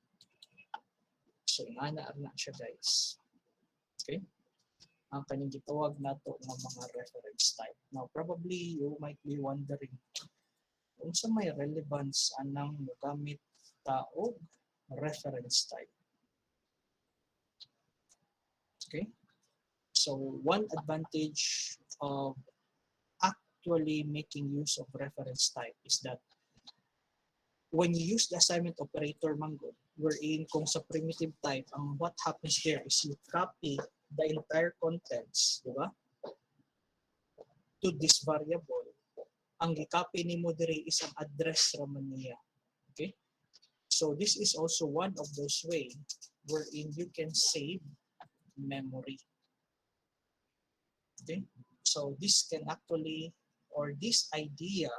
So, ingana na siya guys. Okay? Ang kaning gitawag nato ng mga reference type. Now, probably you might be wondering kung sa may relevance anang magamit taog reference type. Okay? So, one advantage of actually making use of reference type is that when you use the assignment operator mango, wherein kung sa primitive type, ang what happens there is you copy the entire contents, di ba? To this variable. Ang i-copy nimo dire is ang address raman niya. Okay? So this is also one of those ways wherein you can save memory. Okay? So this can actually, or this idea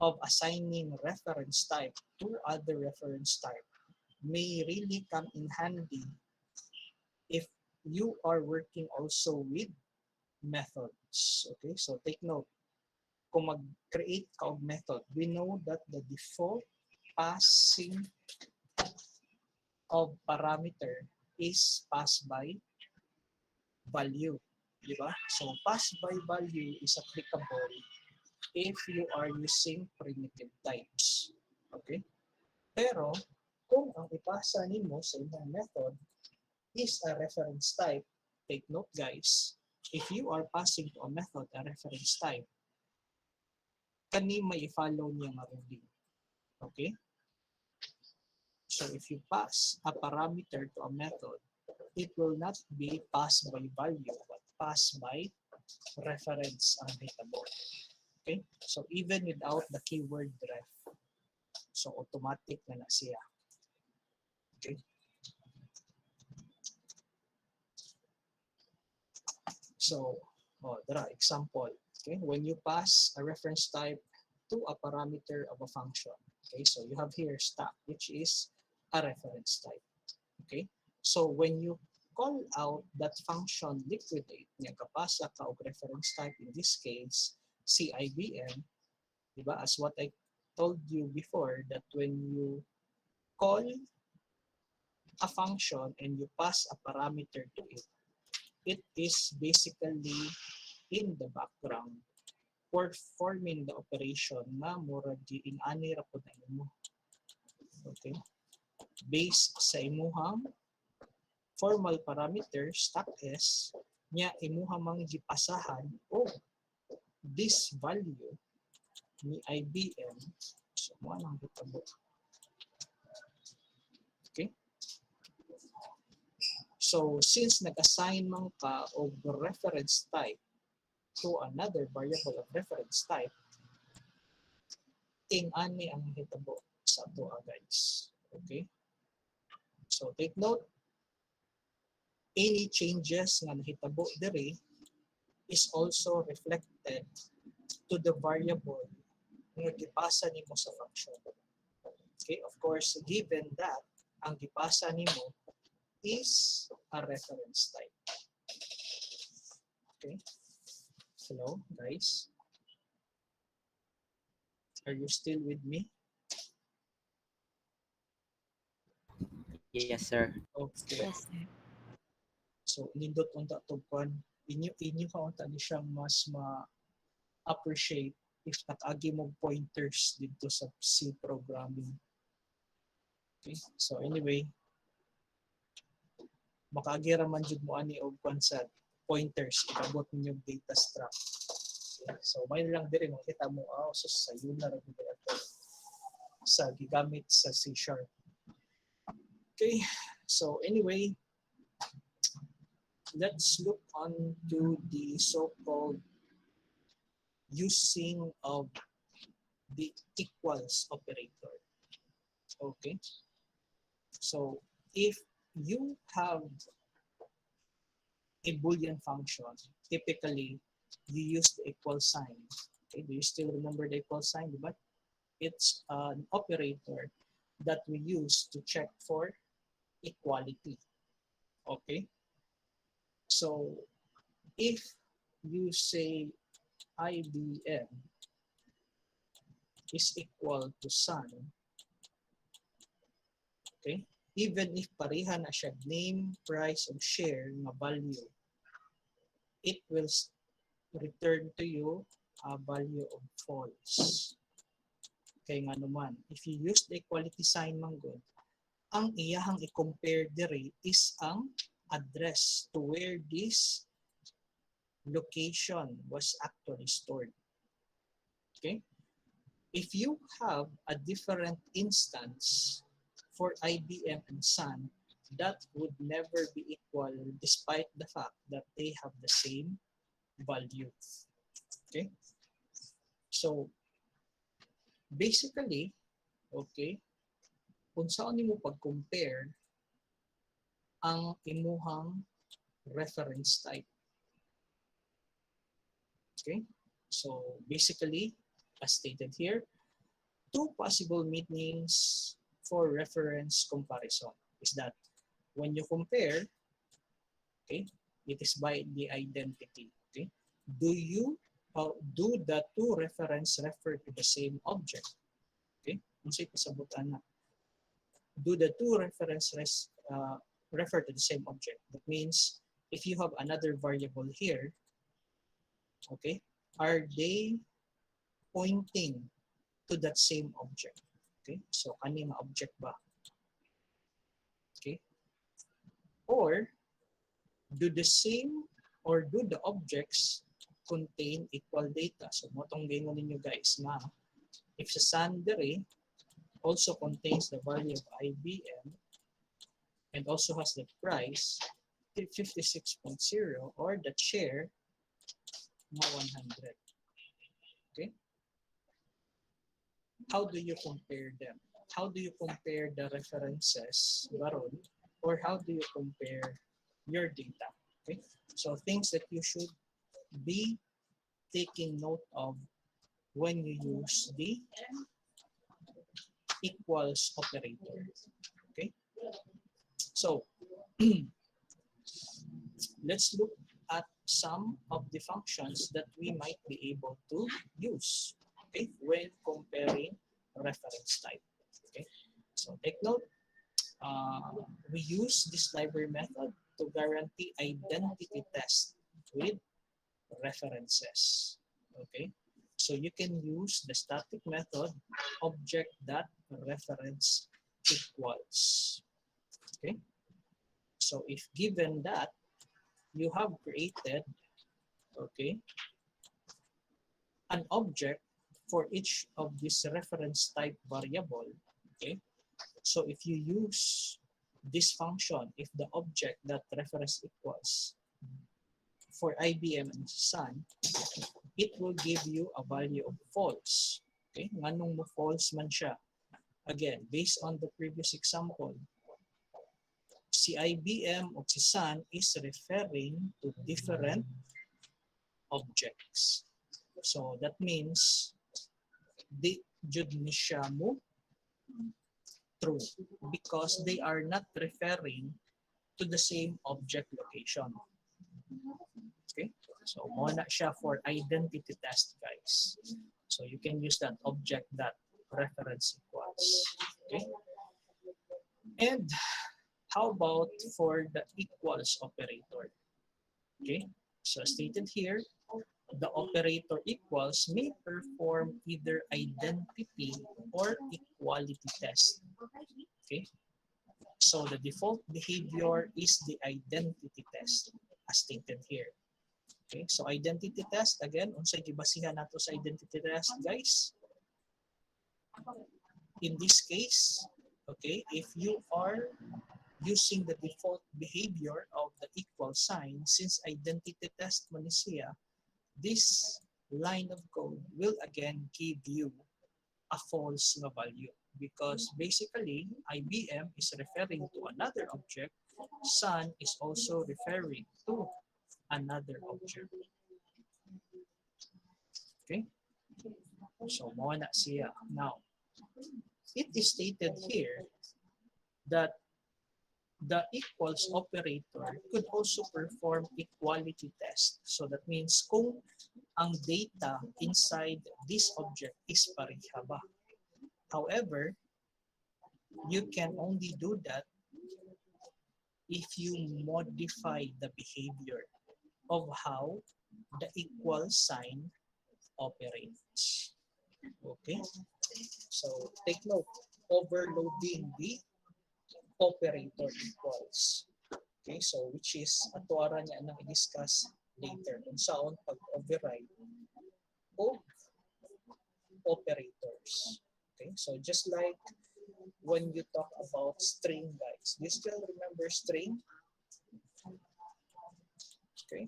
of assigning reference type to other reference type may really come in handy if you are working also with methods. Okay, so take note. Kung mag-create ka of method, we know that the default passing of parameter is pass by value. Diba? So pass by value is applicable if you are using primitive types. Okay? Pero kung ang ipasa nimo sa ibang method is a reference type, take note guys, if you are passing to a method a reference type, kani may i-follow niya nga ruling. Okay? So if you pass a parameter to a method, it will not be passed by value, but passed by reference ang hitabo. Okay? So even without the keyword ref. So automatic na siya. Okay? So, there are example. Okay, when you pass a reference type to a parameter of a function. Okay, so you have here stack, which is a reference type. Okay, so when you call out that function liquidate, nga kapasa ka og reference type, in this case, CIBM, diba? As what I told you before, that when you call a function and you pass a parameter to it, it is basically in the background performing the operation na murag giing-ani ra pud na imo. Okay? Based sa imuhang formal parameter stack S nya imuha mang gipasahan o this value ni IBM. So mo nang gitabo. Okay? So since nag-assign man ka og reference type to another variable of reference type, ing-ani ang hitabo sa ato guys. Okay? So take note, any changes nga nahitabo diri is also reflected to the variable nga gipasa nimo sa function. Okay, of course, given that ang gipasa nimo is a reference type. Okay. Hello, guys. Are you still with me? Yes, sir. Okay. Yes, sir. So nindot unta tugpan, inyo ka unta ni siyang mas ma-appreciate if nakagi mo pointers dito sa C programming. Okay. So anyway, makaagi ra man jud mo ani og kwan sa pointers ikabot ninyo data struct. Okay. So may lang diri makita mo so sa yuna ra gid ato sa gigamit sa C#. Okay. So anyway, let's look on to the so-called using of the equals operator. Okay. So if you have a Boolean function, typically you use the equal sign. Okay. Do you still remember the equal sign? But it's an operator that we use to check for equality. Okay. So if you say IBM is equal to sun, okay, even if pareha na siya name, price, or share na value, it will return to you a value of false. Kaya nga naman, if you use the equality sign man good, ang iyahang i-compare dire is ang address to where this location was actually stored. Okay? If you have a different instance for IBM and Sun, that would never be equal despite the fact that they have the same value. Okay? So, basically, okay, kung saan nimo pag-compare ang imuhang reference type. Okay? So, basically, as stated here, two possible meanings for reference comparison is that when you compare, okay, it is by the identity. Okay, do the two reference refer to the same object? Okay, unsay pasabutan na? Do the two reference refer to the same object? That means if you have another variable here, okay, are they pointing to that same object? Okay, so kani nga object ba? Okay, or do the objects contain equal data? So motong gingon ninyo guys na if sa Sandere also contains the value of IBM and also has the price 56.0 or the share na 100. Okay? how do you compare them? How do you compare the references, baron, or how do you compare your data? Okay, so things that you should be taking note of when you use the equals operator. Okay, so let's look at some of the functions that we might be able to use, okay, when comparing reference type. Okay, so take note. We use this library method to guarantee identity test with references. Okay, so you can use the static method object.reference equals. Okay, so if given that you have created, okay, an object for each of this reference type variable, okay, so if you use this function, if the object that reference equals for IBM and Sun, it will give you a value of false. Okay, nganong mo false man siya? Again, based on the previous example, si IBM o si Sun is referring to different objects. So that means di jud ni siya mo true because they are not referring to the same object location. Okay, so muna siya for identity test, guys. So you can use that object that reference equals. Okay, and how about for the equals operator? Okay, so stated here, the operator equals may perform either identity or equality test. Okay, so the default behavior is the identity test as stated here. Okay, so identity test, again, unsay gibasihan nato sa identity test, guys? In this case, okay, if you are using the default behavior of the equal sign, since identity test mo ni siya, this line of code will again give you a false value because basically IBM is referring to another object, Sun is also referring to another object. Okay, so mo na siya. Now, it is stated here that the equals operator could also perform equality test. So that means kung ang data inside this object is pareha ba. However, you can only do that if you modify the behavior of how the equal sign operates. Okay, so take note, overloading the operator equals. Okay, so which is atuara niya nang i-discuss later kung saan pag-override of operators. Okay, so just like when you talk about string, guys, do you still remember string? Okay,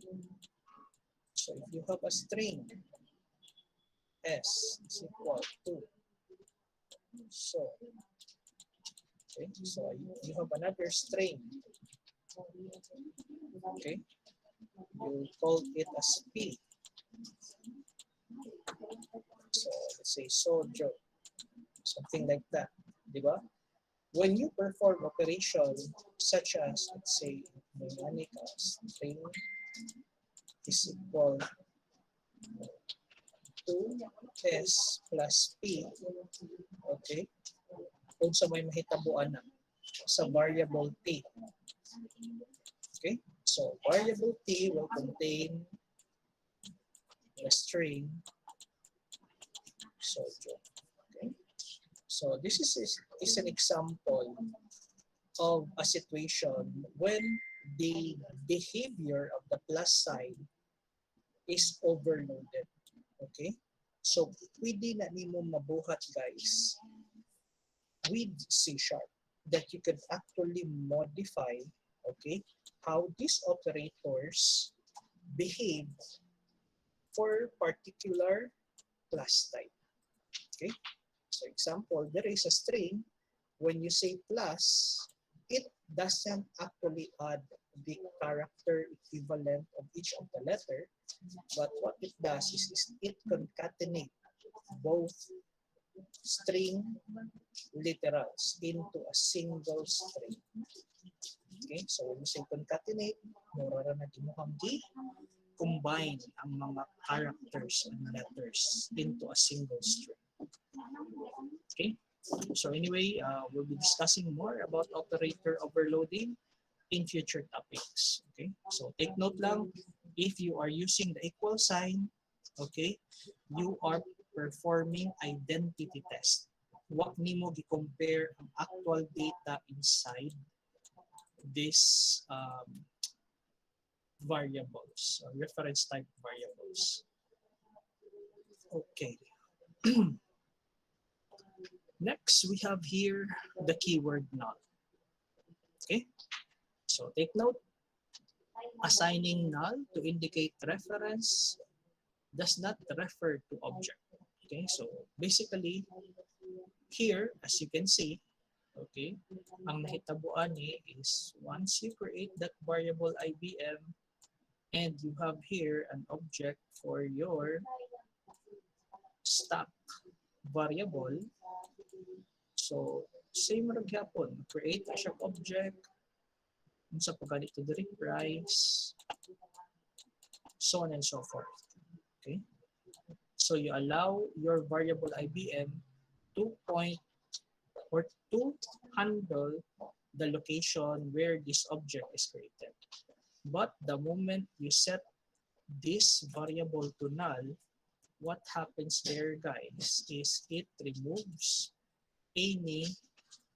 so if you have a string S is equal to so, okay, so you have another string, okay, you call it as P. So let's say sojo, something like that, di ba? When you perform operation such as, let's say, mnemonic string is equal to S plus P, okay, kung sa may mahitabuan na sa variable T. Okay, so variable T will contain the string sojo. Okay, so this is an example of a situation when the behavior of the plus sign is overloaded. Okay, so pwede na nimo mabuhat, guys, with C# that you could actually modify, okay, how these operators behave for particular plus type. Okay, So example, there is a string. When you say plus, it doesn't actually add the character equivalent of each of the letter, but what it does is it concatenates both string literals into a single string. Okay, so when you say concatenate, mura na gimuhang combine ang mga characters and letters into a single string. Okay, so anyway, we'll be discussing more about operator overloading in future topics. Okay, so take note lang, if you are using the equal sign, okay, you are performing identity test. Huwag nimo gi-compare ang actual data inside this variables, reference type variables. Okay. Next, we have here the keyword null. Okay. So take note, assigning null to indicate reference does not refer to object. Okay, so basically here, as you can see, okay, ang nahitabuan ni is once you create that variable IBM and you have here an object for your stack variable, so same ra gyapon, create a siya object unsa pa ganito diri price, so on and so forth. Okay, so you allow your variable IBM to point or to handle the location where this object is created. But the moment you set this variable to null, what happens there, guys, is it removes any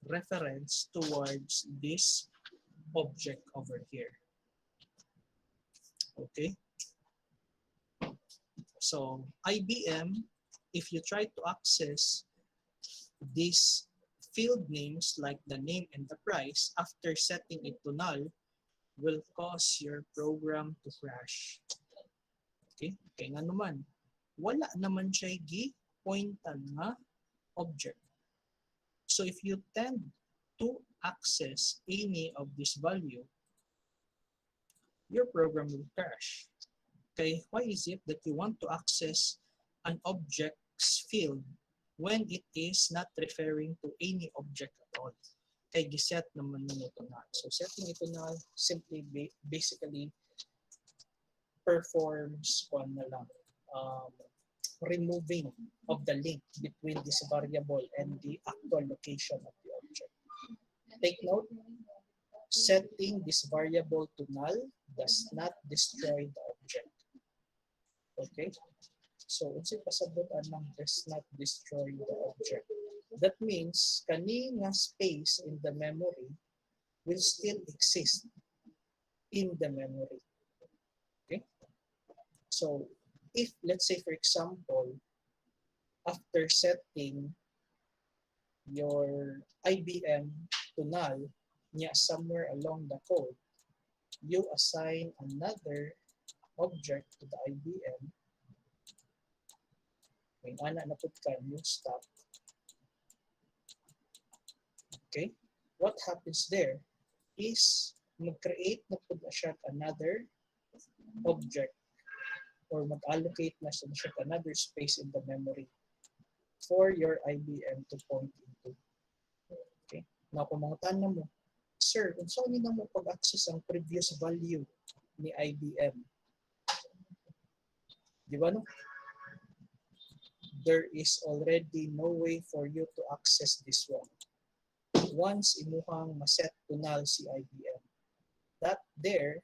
reference towards this object over here. Okay. So IBM, if you try to access these field names like the name and the price after setting it to null, will cause your program to crash. Okay? Kaya nga naman, wala naman siya gi-pointan nga object. So if you tend to access any of this value, your program will crash. Okay, why is it that you want to access an object's field when it is not referring to any object at all? Kay giset naman nyo ito null. So setting ito null simply basically performs na lang, removing of the link between this variable and the actual location of the object. Take note, setting this variable to null does not destroy the object. Okay? So, unsay pasabutan ng does not destroy the object. That means, kani nga space in the memory will still exist in the memory. Okay? So, if, let's say, for example, after setting your IBM to null, somewhere along the code, you assign another object to the IBM. May ana na pud ka new stop. Okay? What happens there is mag-create na pud na siya another object or mag-allocate na siya another space in the memory for your IBM to point into. Okay? Now, kung mga tanong mo, sir, kung saan nila mo pag-access ang previous value ni IBM? Di ba no? There is already no way for you to access this one. Once imuhang maset to null si IBM, that there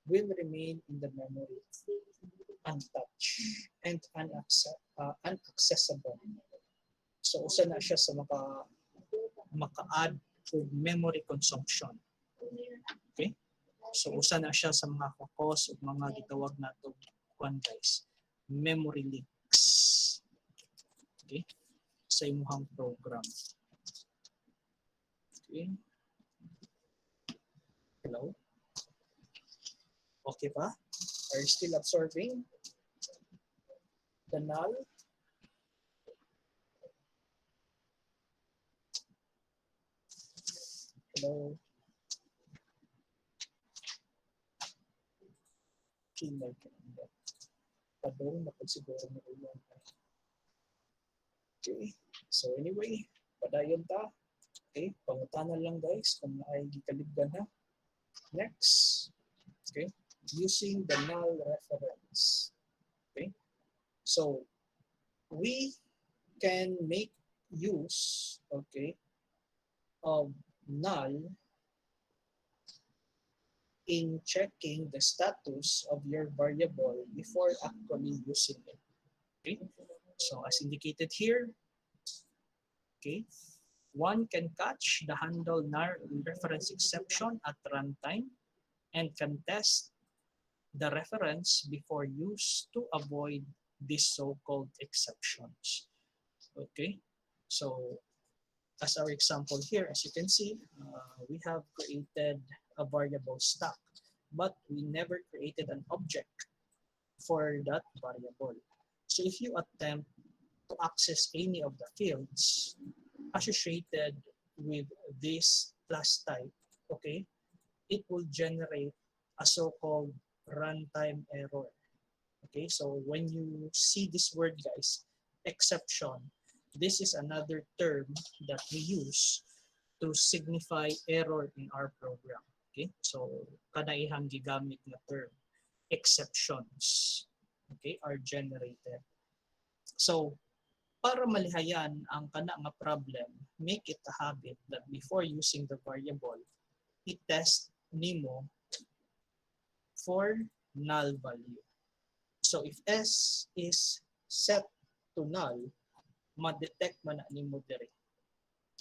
will remain in the memory untouched and unaccessible. So, usa na siya sa maka-add to memory consumption. Okay? So, usa na siya sa mga cause o mga gitawag na ito, guys, memory leaks. Okay? Sa imuhang program. Okay? Hello? Okay pa? Are you still absorbing the null? Hello. Kingay ka na. Padong na pagsiguro mo ulan. Okay. So anyway, padayon ta. Okay, pangutanan lang guys kung ay gikalibgan na. Next. Okay. Using the null reference. Okay. So we can make use, okay, of null in checking the status of your variable before actually using it. Okay. So as indicated here, okay, one can catch the handle null reference exception at runtime and can test the reference before use to avoid these so-called exceptions. Okay, so as our example here, as you can see, we have created a variable stack, but we never created an object for that variable. So if you attempt to access any of the fields associated with this class type, okay, it will generate a so-called runtime error. Okay, so when you see this word, guys, exception, this is another term that we use to signify error in our program. Okay, so kanaihang gigamit na term, exceptions, okay, are generated. So para malihayan ang kana nga problem, make it a habit that before using the variable, i-test nimo for null value. So if S is set to null, ma-detect man na nimo dire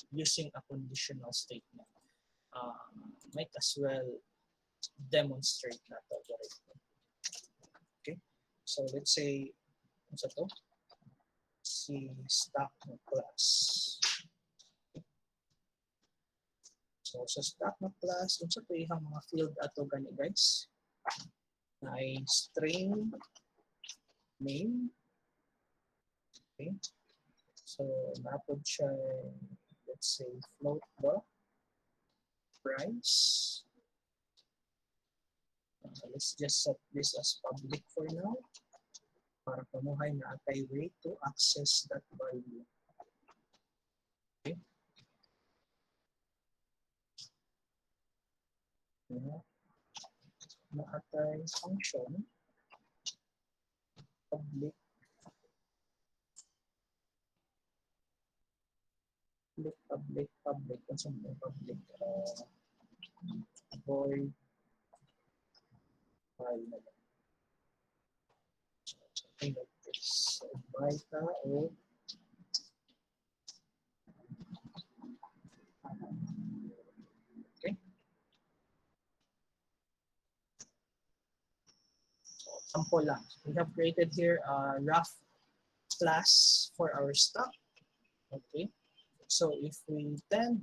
using a conditional statement. Might as well demonstrate na to directly. Okay, so let's say, ano sa to? Si stack na class. So sa stack na class, kung sa to ihang mga field ato gani guys, ay string name. Okay, so napod siya, let's say float ba price. Let's just set this as public for now para pamuhay na atay way to access that value. Okay. Na atay function public public kung saan may public void file na lang. Something like this. So, bita o okay. So, sample lang. We have created here a rough class for our stock. Okay. So if we tend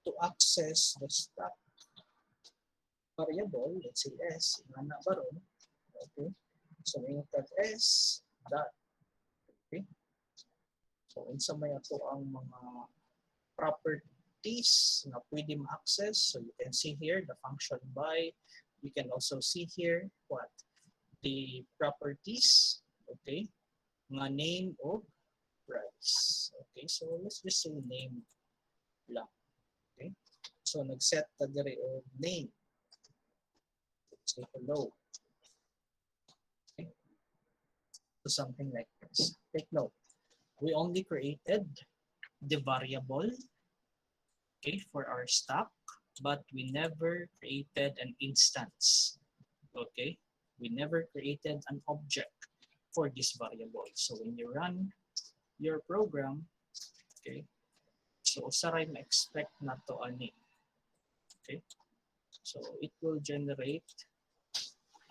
to access the stock variable, let's say S, ingana baron, okay. So may tag S dot, okay. So unsa may ato ang mga properties na pwede ma-access. So you can see here the function by. You can also see here what the properties, okay, nga name of price. Okay, so let's just say name lang. Okay, so nag-set ta dire of name. Let's say hello. Okay, so something like this. Take note, we only created the variable, okay, for our stock, but we never created an instance. Okay, we never created an object for this variable. So when you run your program, okay, so usaray ma-expect na to ani. Okay, so it will generate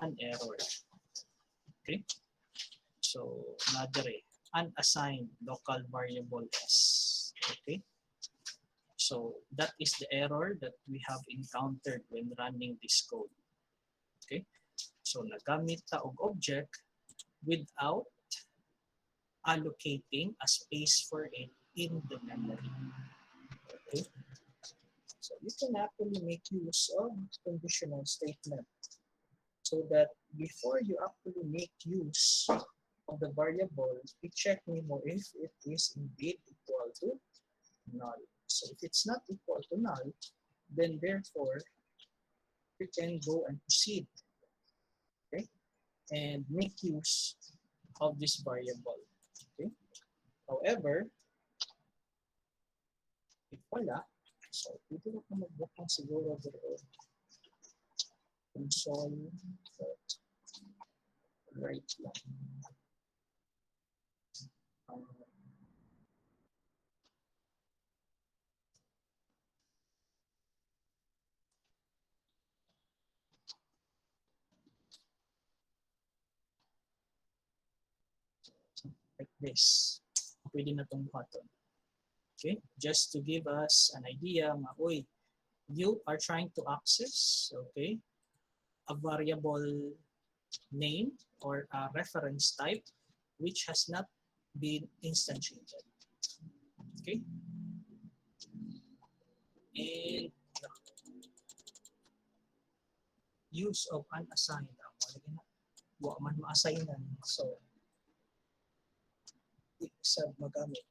an error. Okay, so nadire unassigned local variable s. Okay, so that is the error that we have encountered when running this code. Okay, so nagamit ta og object without allocating a space for it in the memory. you can actually make use of conditional statement so that before you actually make use of the variable, we check nemo if it is indeed equal to null. So if it's not equal to null, then therefore we can go and proceed, okay, and make use of this variable. Okay. However, if wala, so pwede na ka magbukang siguro doon console right lang. Like this. Pwede na itong button. Okay, just to give us an idea, uy, you are trying to access, okay, a variable name or a reference type which has not been instantiated. Okay, and use of unassigned. Wa man ma-assignan, so isa magamit.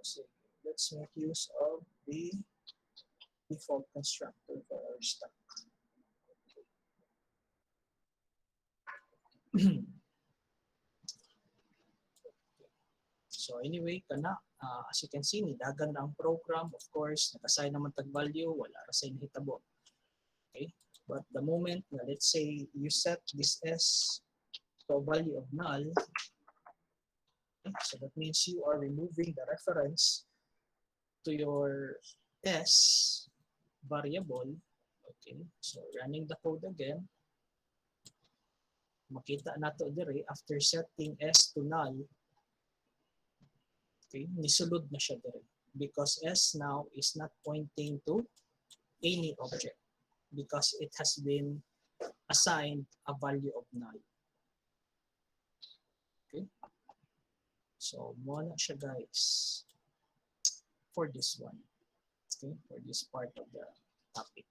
So let's make use of the default constructor for our stack. So anyway, kana, as you can see, nidagan na ang program. Of course, nag-assign naman tag value, wala ra sa inhitabo. Okay? But the moment na let's say you set this S to a value of null, okay, so that means you are removing the reference to your S variable. Okay, so running the code again, makita nato dire after setting S to null, okay, nisulod na siya dire because S now is not pointing to any object because it has been assigned a value of null. Okay, so mo na siya guys for this one, okay, for this part of the topic.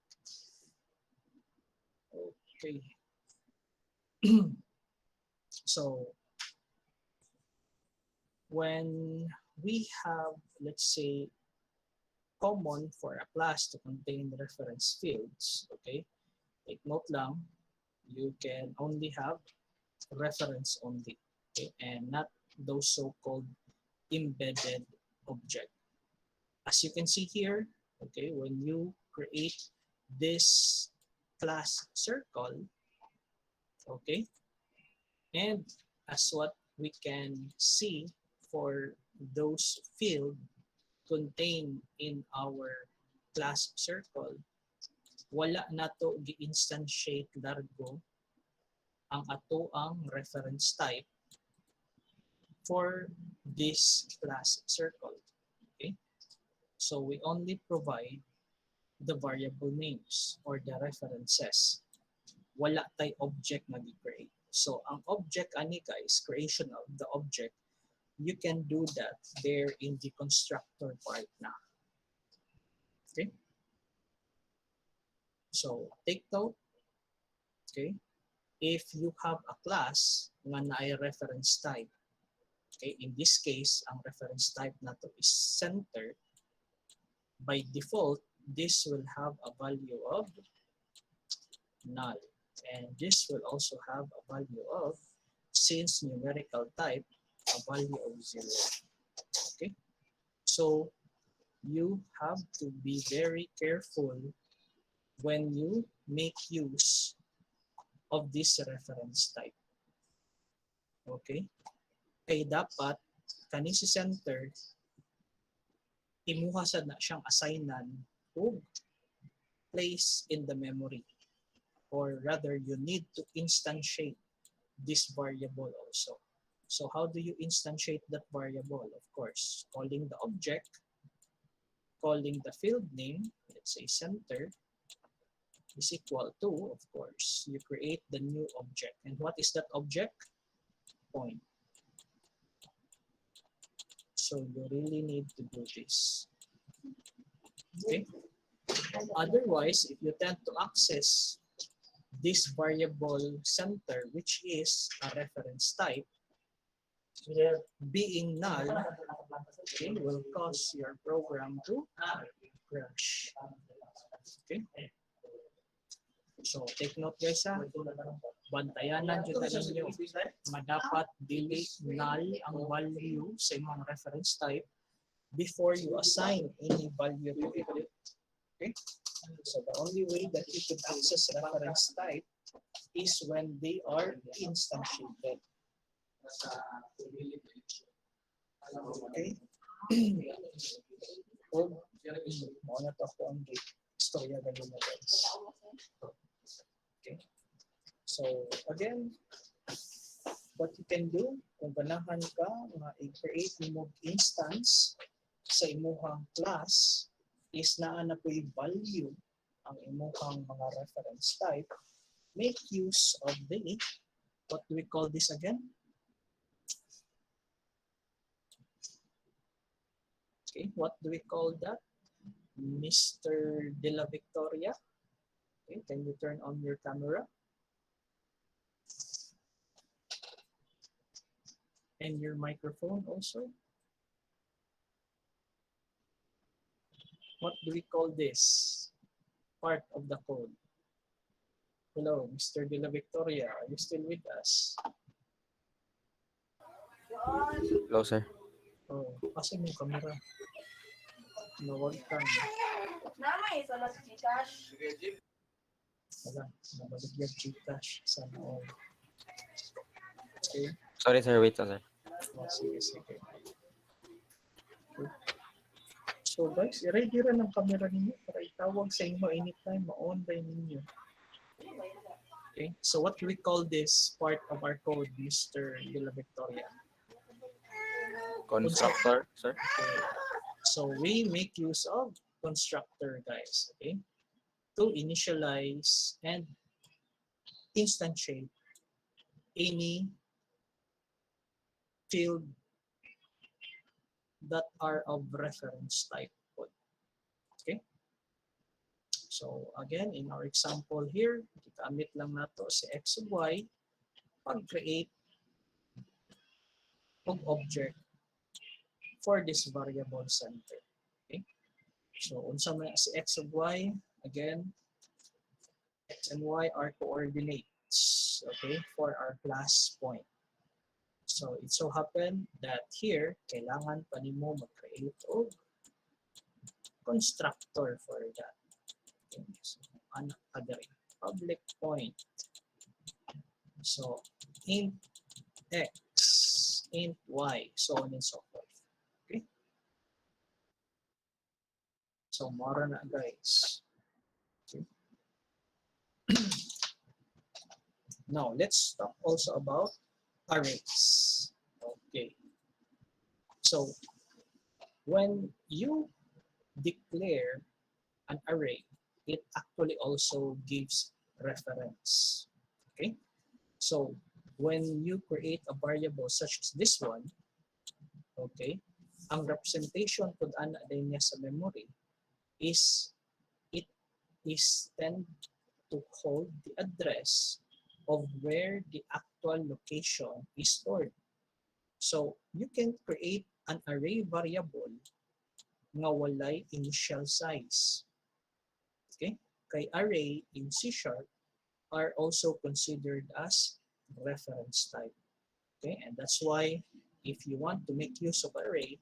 Okay. So when we have, let's say, common for a class to contain reference fields, okay, take note lang, you can only have reference only, okay, and not those so-called embedded object. As you can see here, okay, when you create this class circle, okay, and as what we can see for those fields contained in our class circle, wala na to gi-instantiate largo ang ato ang reference type for this class circle. Okay? So we only provide the variable names or the references. Wala tay object na gi-create. So ang object ani guys, creation of the object, you can do that there in the constructor part na. Okay? So take note, okay? If you have a class nga naay reference type, okay, in this case, ang reference type na to is center, by default, this will have a value of null. And this will also have a value of, since numerical type, a value of 0. Okay? So you have to be very careful when you make use of this reference type. Okay? Kaya dapat, kani si center, imuha sad na siyang assignan o place in the memory. Or rather, you need to instantiate this variable also. So how do you instantiate that variable? Of course, calling the object, calling the field name, let's say center, is equal to, of course, you create the new object. And what is that object? Point. So you really need to do this. Okay. Otherwise, if you tend to access this variable center, which is a reference type, being null, okay, will cause your program to crash. Okay. So take note guys ha, bantayanan dyan na ninyo nga dapat dili null ang value sa imong reference type before you assign any value to it. Okay? So the only way that you could access reference type is when they are instantiated. Okay? O, mo na to ako ang istorya ganun na guys. Okay? So again, what you can do, kung ganahan ka nga i-create mo instance sa imuhang class, is naa na po value ang imuhang mga reference type, make use of the, what do we call this again? Okay, what do we call that? Mr. De La Victoria. Okay, can you turn on your camera? And your microphone also. What do we call this part of the code? Hello, Mr. De La Victoria, are you still with us? Hello, sir. Oh, kasi mo camera. Nawag ka. Wala, nabalik yung Gcash. Sana all. Okay. Sorry, sir. Wait, sir. Oh, sige, sige. Okay. So guys, i-ready rin ang camera ninyo para itawag sa inyo anytime, ma-on rin ninyo. Okay, so what do we call this part of our code, Mr. De La Victoria? Constructor, sir. Okay. So we make use of constructor, guys, okay, to initialize and instantiate any field that are of reference type code. Okay. So again, in our example here, gigamit lang nato si x sub y pag-create of object for this variable center. Okay. So unsa man si x sub y, again, x and y are coordinates, okay, for our class point. So it so happened that here, kailangan pa nimo mag-create of constructor for that. Okay. So, anak ka diri, public point. So int x, int y, so on and so forth. Okay. So mara na guys. Okay. Now let's talk also about arrays. Okay. So when you declare an array, it actually also gives reference. Okay. So when you create a variable such as this one, okay, ang representation kung ana din niya sa memory is it is tend to hold the address of where the actual location is stored. So you can create an array variable nga walay initial size. Okay? Kay array in C# are also considered as reference type. Okay? And that's why if you want to make use of array,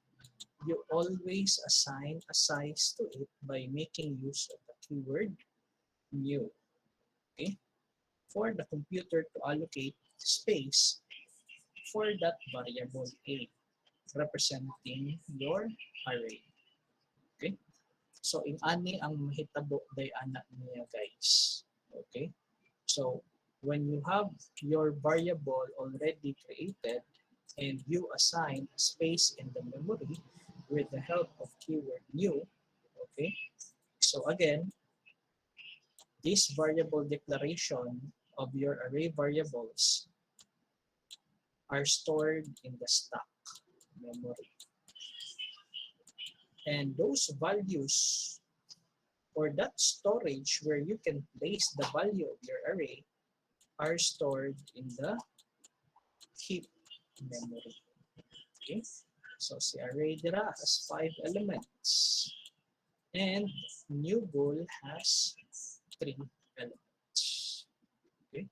you always assign a size to it by making use of the keyword new. Okay? For the computer to allocate space for that variable A representing your array. Okay? So in ani ang mahitabo day anak niya guys. Okay? So when you have your variable already created and you assign a space in the memory with the help of keyword new, okay? So again, this variable declaration of your array variables are stored in the stack memory. And those values or that storage where you can place the value of your array are stored in the heap memory. Okay? So si array dira has 5 elements and new goal has 3 elements. Okay?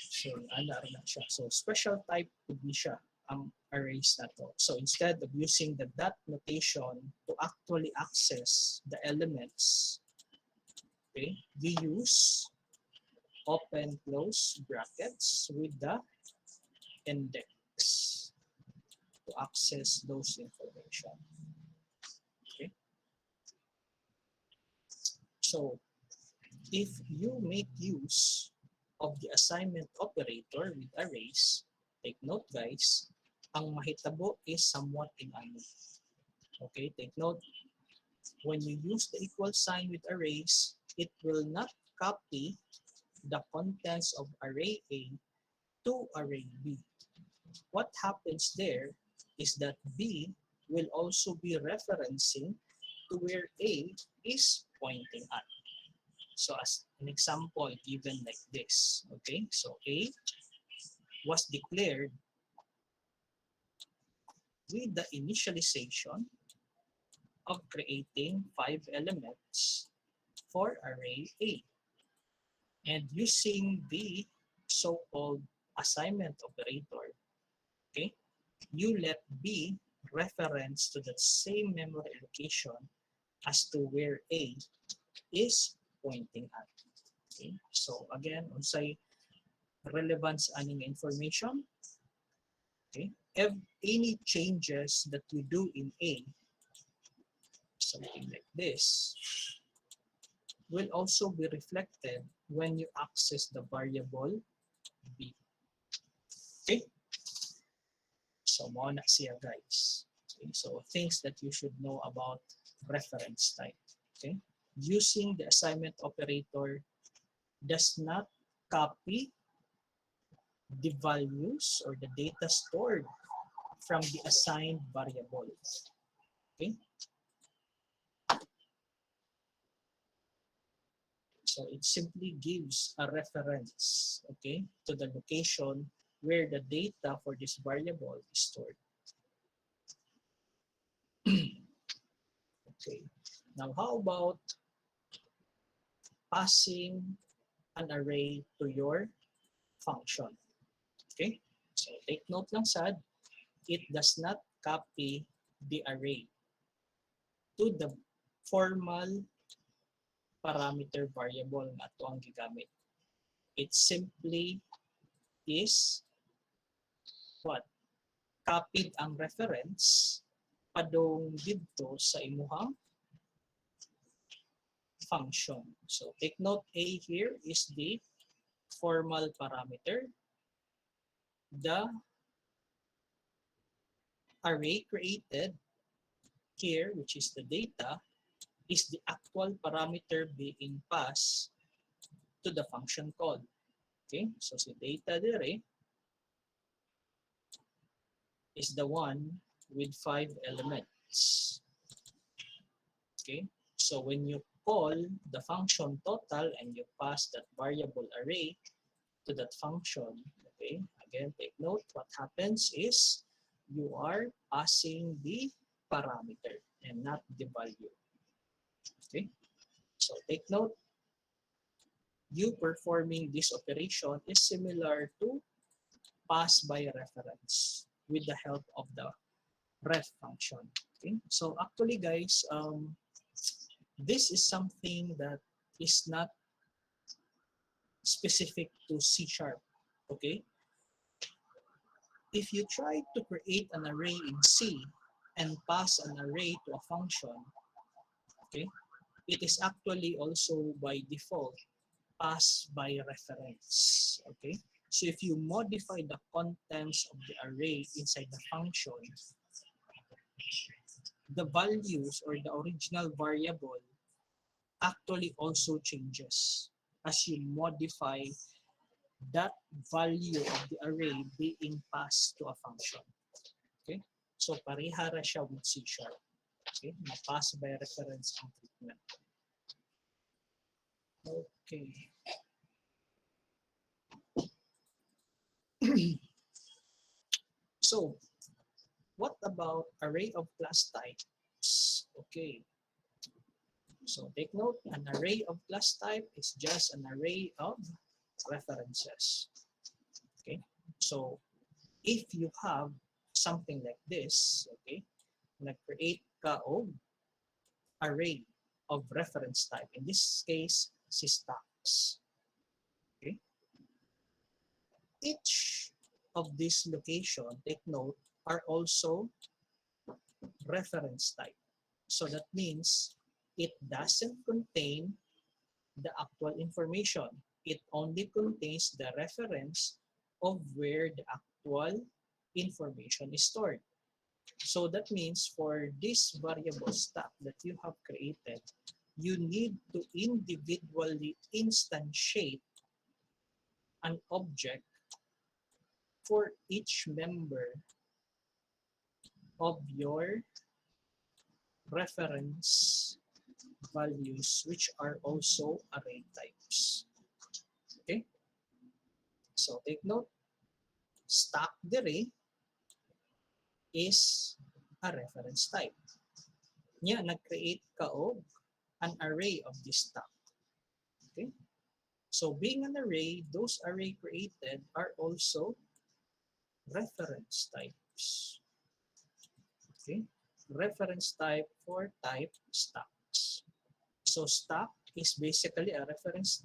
So ana na siya. So special type would be siya ang arrays na to. So instead of using the dot notation to actually access the elements, okay, we use open close brackets with the index to access those information. Okay. So if you make use of the assignment operator with arrays, take note guys, ang mahitabo is somewhat inano. Okay, take note, when you use the equal sign with arrays, it will not copy the contents of array A to array B. What happens there is that B will also be referencing to where A is pointing at. So as an example given like this, okay? So A was declared with the initialization of creating 5 elements for array A. And using the so-called assignment operator, okay, you let B reference to the same memory allocation as to where A is pointing at. Okay, so again, unsay relevance aning information. Okay, if any changes that you do in A, something like this, will also be reflected when you access the variable B. Okay, so mo na siya guys. Okay, so things that you should know about reference type. Okay, using the assignment operator does not copy the values or the data stored from the assigned variables. Okay, so it simply gives a reference, okay, to the location where the data for this variable is stored. Okay, now how about passing an array to your function? Okay, so take note lang sad, it does not copy the array to the formal parameter variable nga ito ang gigamit. It simply is what? Copied ang reference padong dito sa imuhang function. So take note, A here is the formal parameter. The array created here, which is the data, is the actual parameter being passed to the function call. Okay, so si data dire is the one with 5 elements. Okay, so when you call the function total and you pass that variable array to that function, okay, again take note, what happens is you are passing the parameter and not the value. Okay, so take note, you performing this operation is similar to pass by reference with the help of the ref function. Okay, so actually guys, this is something that is not specific to C#. Okay, if you try to create an array in C and pass an array to a function, okay, it is actually also by default pass by reference. Okay, so if you modify the contents of the array inside the function, the values or the original variable actually also changes as you modify that value of the array being passed to a function. Okay, so parehara siya with C#. Okay, ma-pass by reference ang treatment. Okay. So, what about array of class types? Okay. So take note, an array of class type is just an array of references. Okay. So if you have something like this, okay, nag-create ka og array of reference type. In this case, si stocks. Okay. Each of these location, take note, are also reference type. So that means it doesn't contain the actual information. It only contains the reference of where the actual information is stored. So that means for this variable stock that you have created, you need to individually instantiate an object for each member of your reference values, which are also array types. Okay? So take note, stock array is a reference type. Nya, nag-create ka og an array of this stock. Okay? So being an array, those array created are also reference types. Okay? Reference type for type stocks. So stock is basically a reference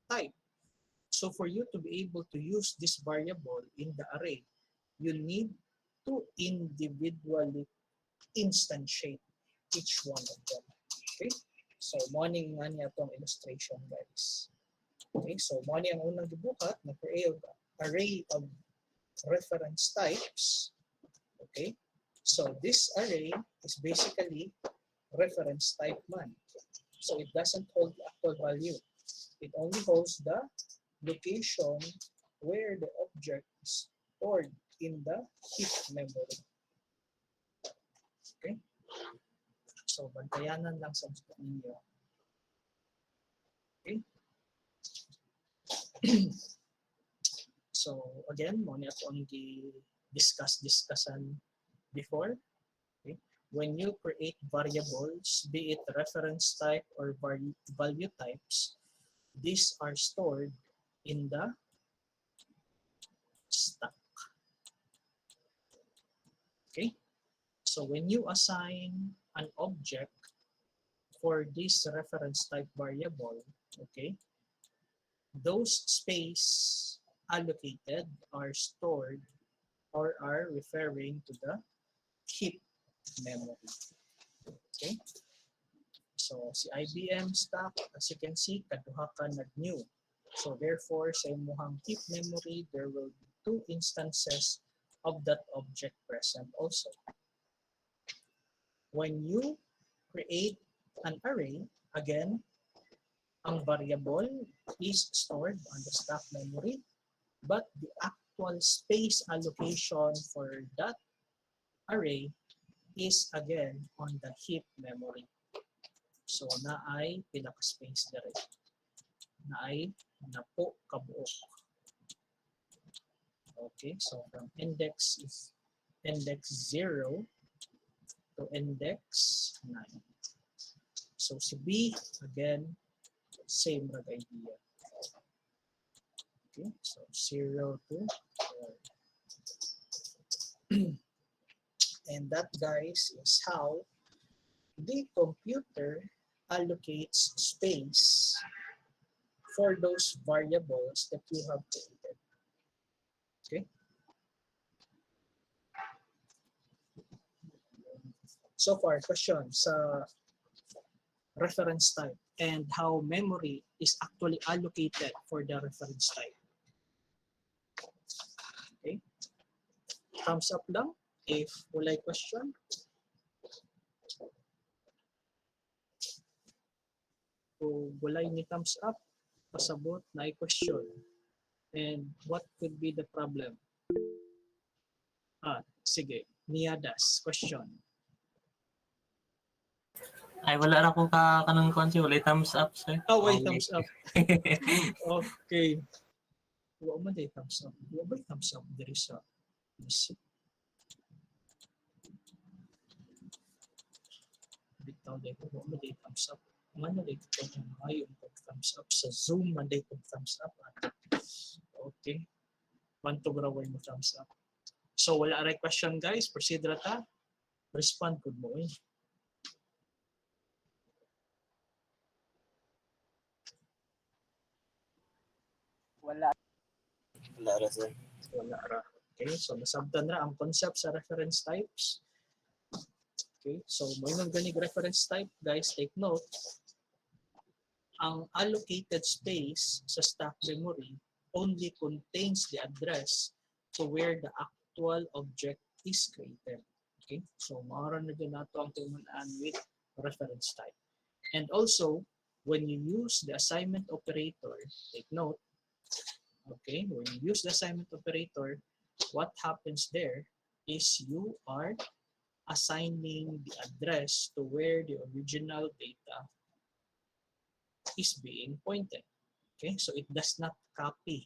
type. So for you to be able to use this variable in the array, you need to individually instantiate each one of them. Okay? So morning nga niya itong illustration, guys. Okay, so morning ang unang gibuhat, nag-create array of reference types. Okay, so this array is basically reference type man. So it doesn't hold the actual value. It only holds the location where the object is stored in the heap memory. Okay? So bantayanan lang sa gusto ninyo. Okay? So again, mo niya ang discussan before. Okay? When you create variables, be it reference type or value types, these are stored in the stock. Okay? So when you assign an object for this reference type variable, okay, those space allocated are stored or are referring to the heap memory. Okay? So si IBM stock, as you can see, kaduha ka nag-new. So therefore, sa imuhang heap memory, there will be 2 instances of that object present also. When you create an array, again, ang variable is stored on the stock memory, but the actual space allocation for that array is again on the heap memory. So naay pila ka space dire. Naay napo kabuok. Okay, so from index 0 to index 9. So si B, again, same rag idea. Okay, so 0 to 4. And that, guys, is how the computer allocates space for those variables that you have created. Okay? So far, question sa reference type and how memory is actually allocated for the reference type. Okay? Thumbs up lang if walay question. Kung walay ni thumbs up, pasabot na ay question. And what could be the problem? Sige, Niadas, question. Ay, wala ra ko kanang konsi, wala thumbs up, sir. Oh, wait, thumbs up. Okay. Wa man day thumbs up. Wa ba thumbs up there is a bitaw day ko wa man day thumbs up. Ano day ko yung thumbs up sa Zoom man day ko thumbs up. Okay. Want to grow mo thumbs up. So wala ray question guys, proceed ra ta. Respond pud mo eh. Wala. Wala ra sir. Wala ra. Okay, so nasabtan ra ang concept sa reference types. Okay, so may nang ganig reference type, guys, take note. Ang allocated space sa stack memory only contains the address to where the actual object is created. Okay, so maaron na din nato ang tinunan with reference type. And also, when you use the assignment operator, take note, okay, when you use the assignment operator, what happens there is you are assigning the address to where the original data is being pointed. Okay, so it does not copy,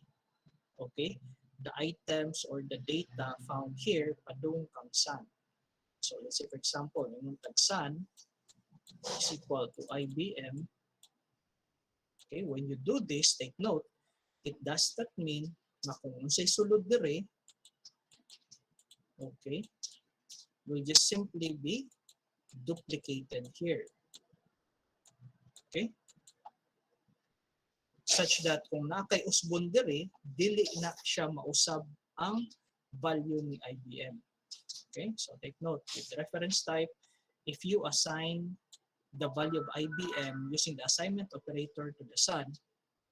okay, the items or the data found here padung kang sun. So let's say for example, yung tag sun is equal to IBM. Okay, when you do this, take note, it does not mean na kung unsay sulod dire, okay, will just simply be duplicated here. Okay? Such that kung nakay usbon dire, dili na siya mausab ang value ni IBM. Okay? So take note, with the reference type, if you assign the value of IBM using the assignment operator to the sun,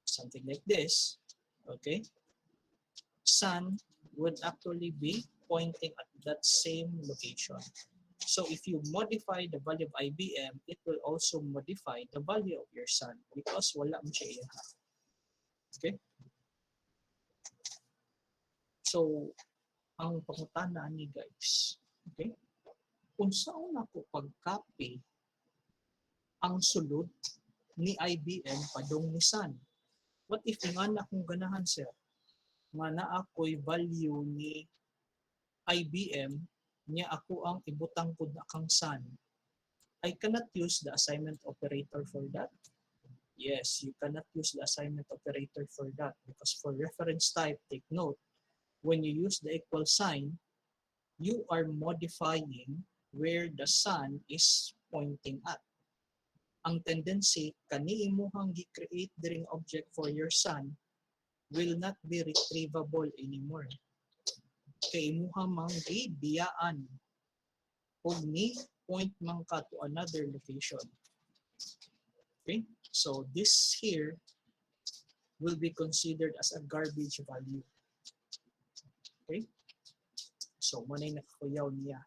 something like this, okay? Sun would actually be pointing at that same location. So if you modify the value of IBM, it will also modify the value of your sun because wala mo siya iya. Okay? So, ang pangutana ni guys, okay? Kung saan ako pag-copy ang sulod ni IBM padong ni sun? What if nga na akong ganahan sir? Nga na ako'y value ni IBM niya ako ang ibutang pud na kang sun. I cannot use the assignment operator for that. Yes, you cannot use the assignment operator for that because for reference type, take note, when you use the equal sign, you are modifying where the sun is pointing at. Ang tendency, kani imuhang gi-create diring object for your sun will not be retrievable anymore. Kay imuhang manggi biyaan o ni point man ka to another location. Okay, so this here will be considered as a garbage value. Okay, so manay nakakuyaw niya.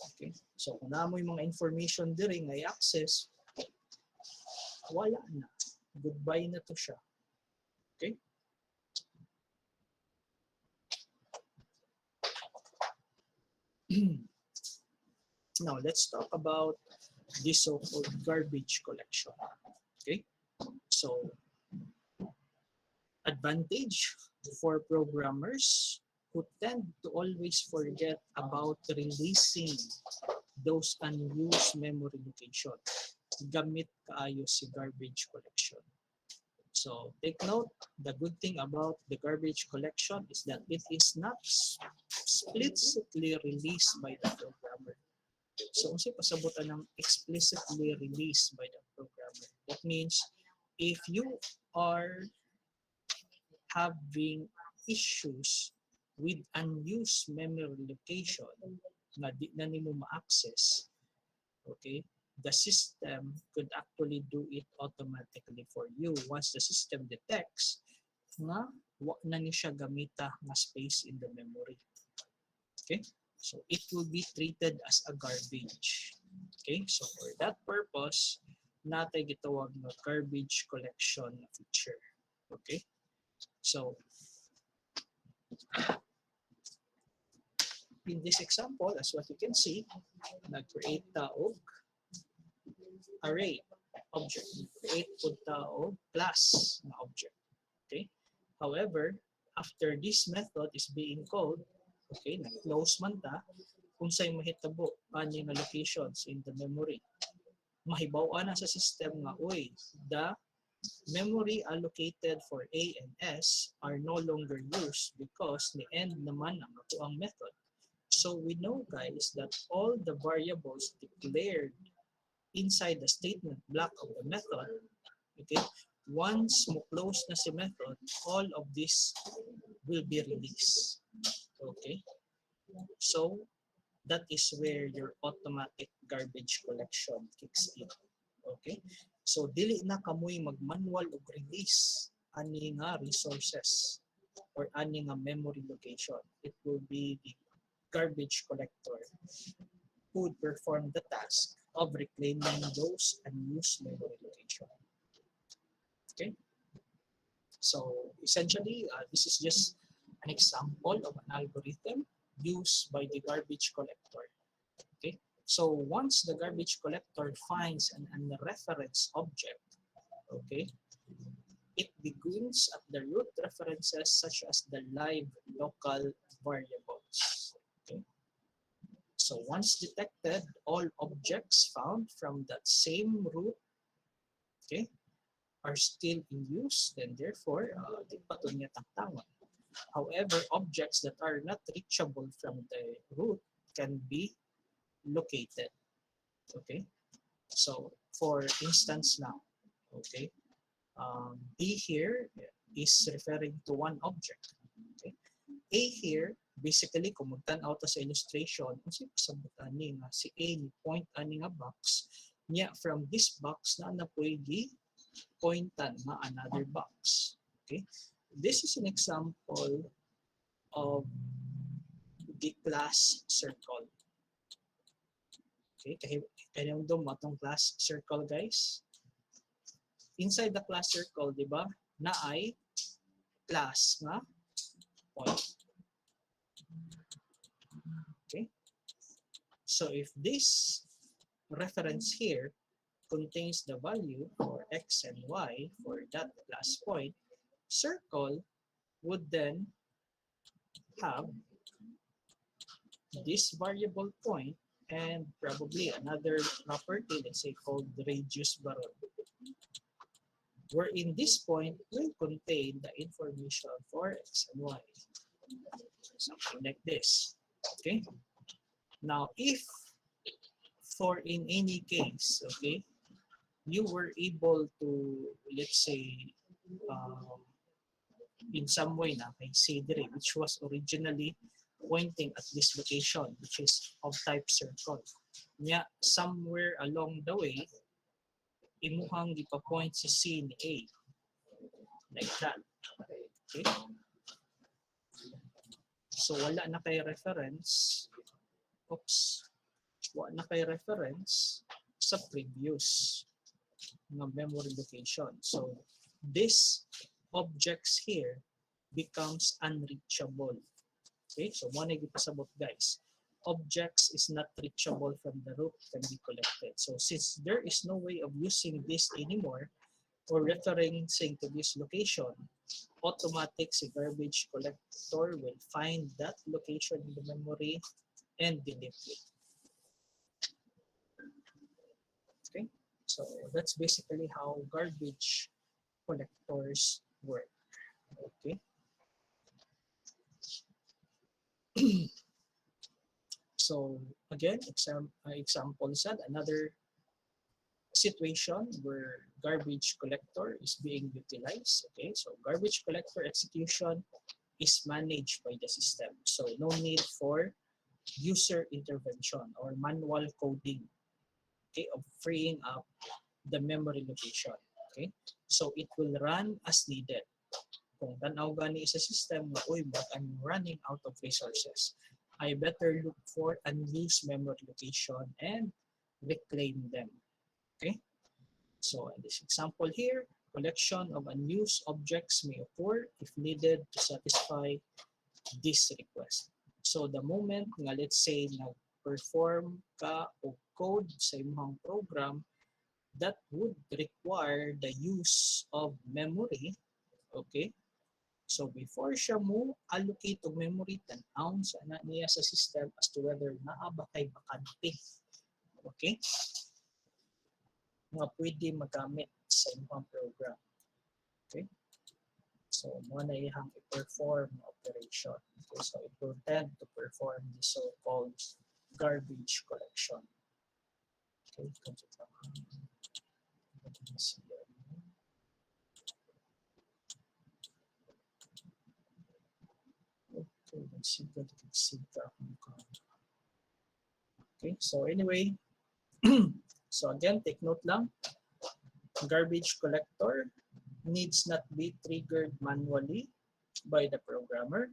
Okay, so kung namoy mga information diri nga i-access, wala na. Goodbye na to siya. Okay? Now, let's talk about this so-called garbage collection. Okay? So, advantage for programmers who tend to always forget about releasing those unused memory location. Gamit kaayo si garbage collection. So take note, the good thing about the garbage collection is that it is not explicitly released by the programmer. So unsay pasabutan ng explicitly released by the programmer? That means if you are having issues with unused memory location na di na nimo ma-access, okay, the system could actually do it automatically for you once the system detects nga wa na ni siya gamita nga space in the memory. Okay, so it will be treated as a garbage. Okay, so for that purpose natay gitawag na garbage collection feature. Okay, so in this example, as what you can see, nag-create ta og array object. Create pud ta og class na object. Okay? However, after this method is being called, okay, na-close man ta, unsay mahitabo ani nga locations in the memory. Mahibaw-an na sa system nga, uy, the memory allocated for A and S are no longer used because ni-end naman ang ang method. So we know, guys, that all the variables declared inside the statement block of the method, okay, once mo close na si method, all of this will be released. Okay? So that is where your automatic garbage collection kicks in. Okay? So dili na kamoy mag-manual og release ani nga resources or ani nga memory location. It will be the garbage collector who would perform the task of reclaiming those unused memory location. Okay? So essentially, this is just an example of an algorithm used by the garbage collector. Okay? So once the garbage collector finds an unreferenced object, okay, it begins at the root references such as the live local variables. Okay? So once detected, all objects found from that same root, okay, are still in use, then therefore, di pa to niya tangtangan. However, objects that are not reachable from the root can be located. Okay, so for instance now, okay, B here is referring to one object. Okay, A here basically kung magtan-aw ta sa illustration, kasi pasabot ani nga si A ni point ani nga box niya, from this box na pwede pointan na another box. Okay, this is an example of the class circle. Okay, kaya dom matong class circle, guys. Inside the class circle, di ba, na ay class nga point. Okay, so if this reference here contains the value for x and y for that class point, circle would then have this variable point and probably another property, let's say called radius baron, wherein this point will contain the information for x and y. Something like this. Okay. Now, if for in any case, okay, you were able to, let's say, in some way na kay Cedre, which was originally pointing at this location, which is of type circle. Nya, somewhere along the way, imuhang gipa-point si C ni A. Like that. Okay? So, wala na kay reference. Oops. Wala na kay reference sa previous na memory location. So, this objects here becomes unreachable. Okay, so mo na gipasabot, guys. Objects is not reachable from the root can be collected. So since there is no way of using this anymore or referencing to this location, automatic si garbage collector will find that location in the memory and delete it. Okay, so that's basically how garbage collectors work. Okay. So again, example said another situation where garbage collector is being utilized. Okay, so garbage collector execution is managed by the system. So no need for user intervention or manual coding, okay, of freeing up the memory location. Okay, so it will run as needed. Kung tanaw gani sa system na, uy, but I'm running out of resources, I better look for unused memory location and reclaim them. Okay, so in this example here, collection of unused objects may occur if needed to satisfy this request. So the moment nga let's say nag-perform ka o code sa imong program that would require the use of memory. Okay? So before siya mo allocate og memory, tan-aw sa ana niya sa system as to whether naa ba kay bakante. Okay? Nga pwede magamit sa imong program. Okay? So mo na iyang i-perform operation. Okay? So it will tend to perform the so-called garbage collection. Okay? Okay, so anyway, so again, take note lang, garbage collector needs not be triggered manually by the programmer.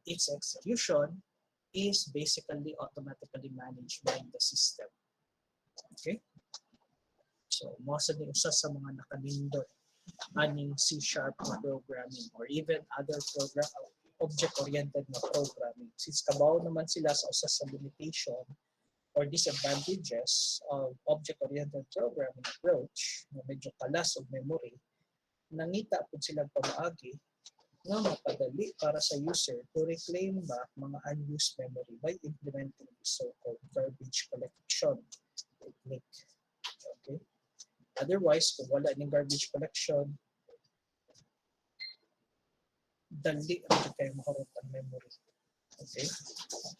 Its execution is basically automatically managed by the system. Okay? So, most of the usa sa mga nakalindot aning C# programming or even other program object-oriented na programming. Since kabaw naman sila sa usa sa limitation or disadvantages of object-oriented programming approach na medyo kalas og memory, nangita po silang pamaagi na mapadali para sa user to reclaim back mga unused memory by implementing the so-called garbage collection technique. Okay? Otherwise, kung wala ng garbage collection, dali ang kayo makaroon ng memory. Okay?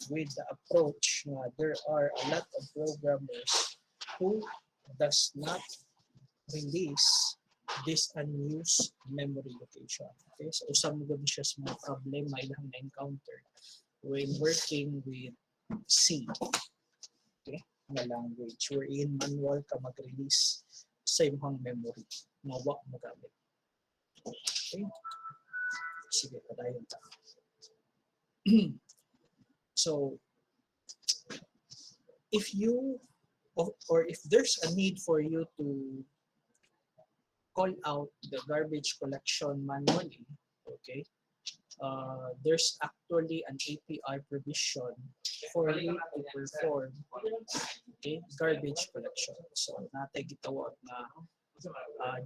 With the approach na there are a lot of programmers who does not release this unused memory location. Okay? So, usang mo gawin siya sa mga problema ilang na-encounter when working with C. Okay? Na language wherein manual ka mag-release sa imong memory na wag mo gamit. Okay? Sige, padayon ta. So, if you or if there's a need for you to call out the garbage collection manually, okay, there's actually an API provision for you to perform, okay, garbage collection. So, natay gitawag na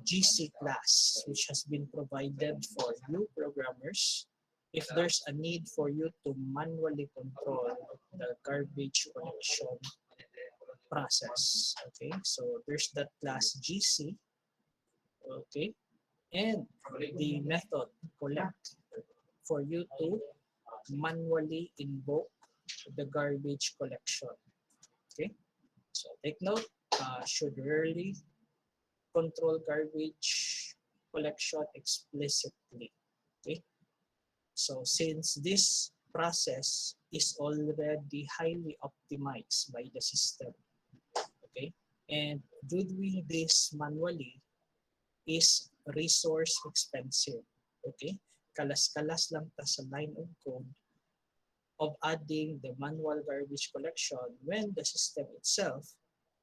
GC class, which has been provided for new programmers if there's a need for you to manually control the garbage collection process. Okay, so there's that class GC. Okay, and the method collect for you to manually invoke the garbage collection. Okay, so take note, should rarely control garbage collection explicitly. Okay, so since this process is already highly optimized by the system, okay, and doing this manually is resource expensive. Okay, kalas-kalas lang ta sa line of code of adding the manual garbage collection when the system itself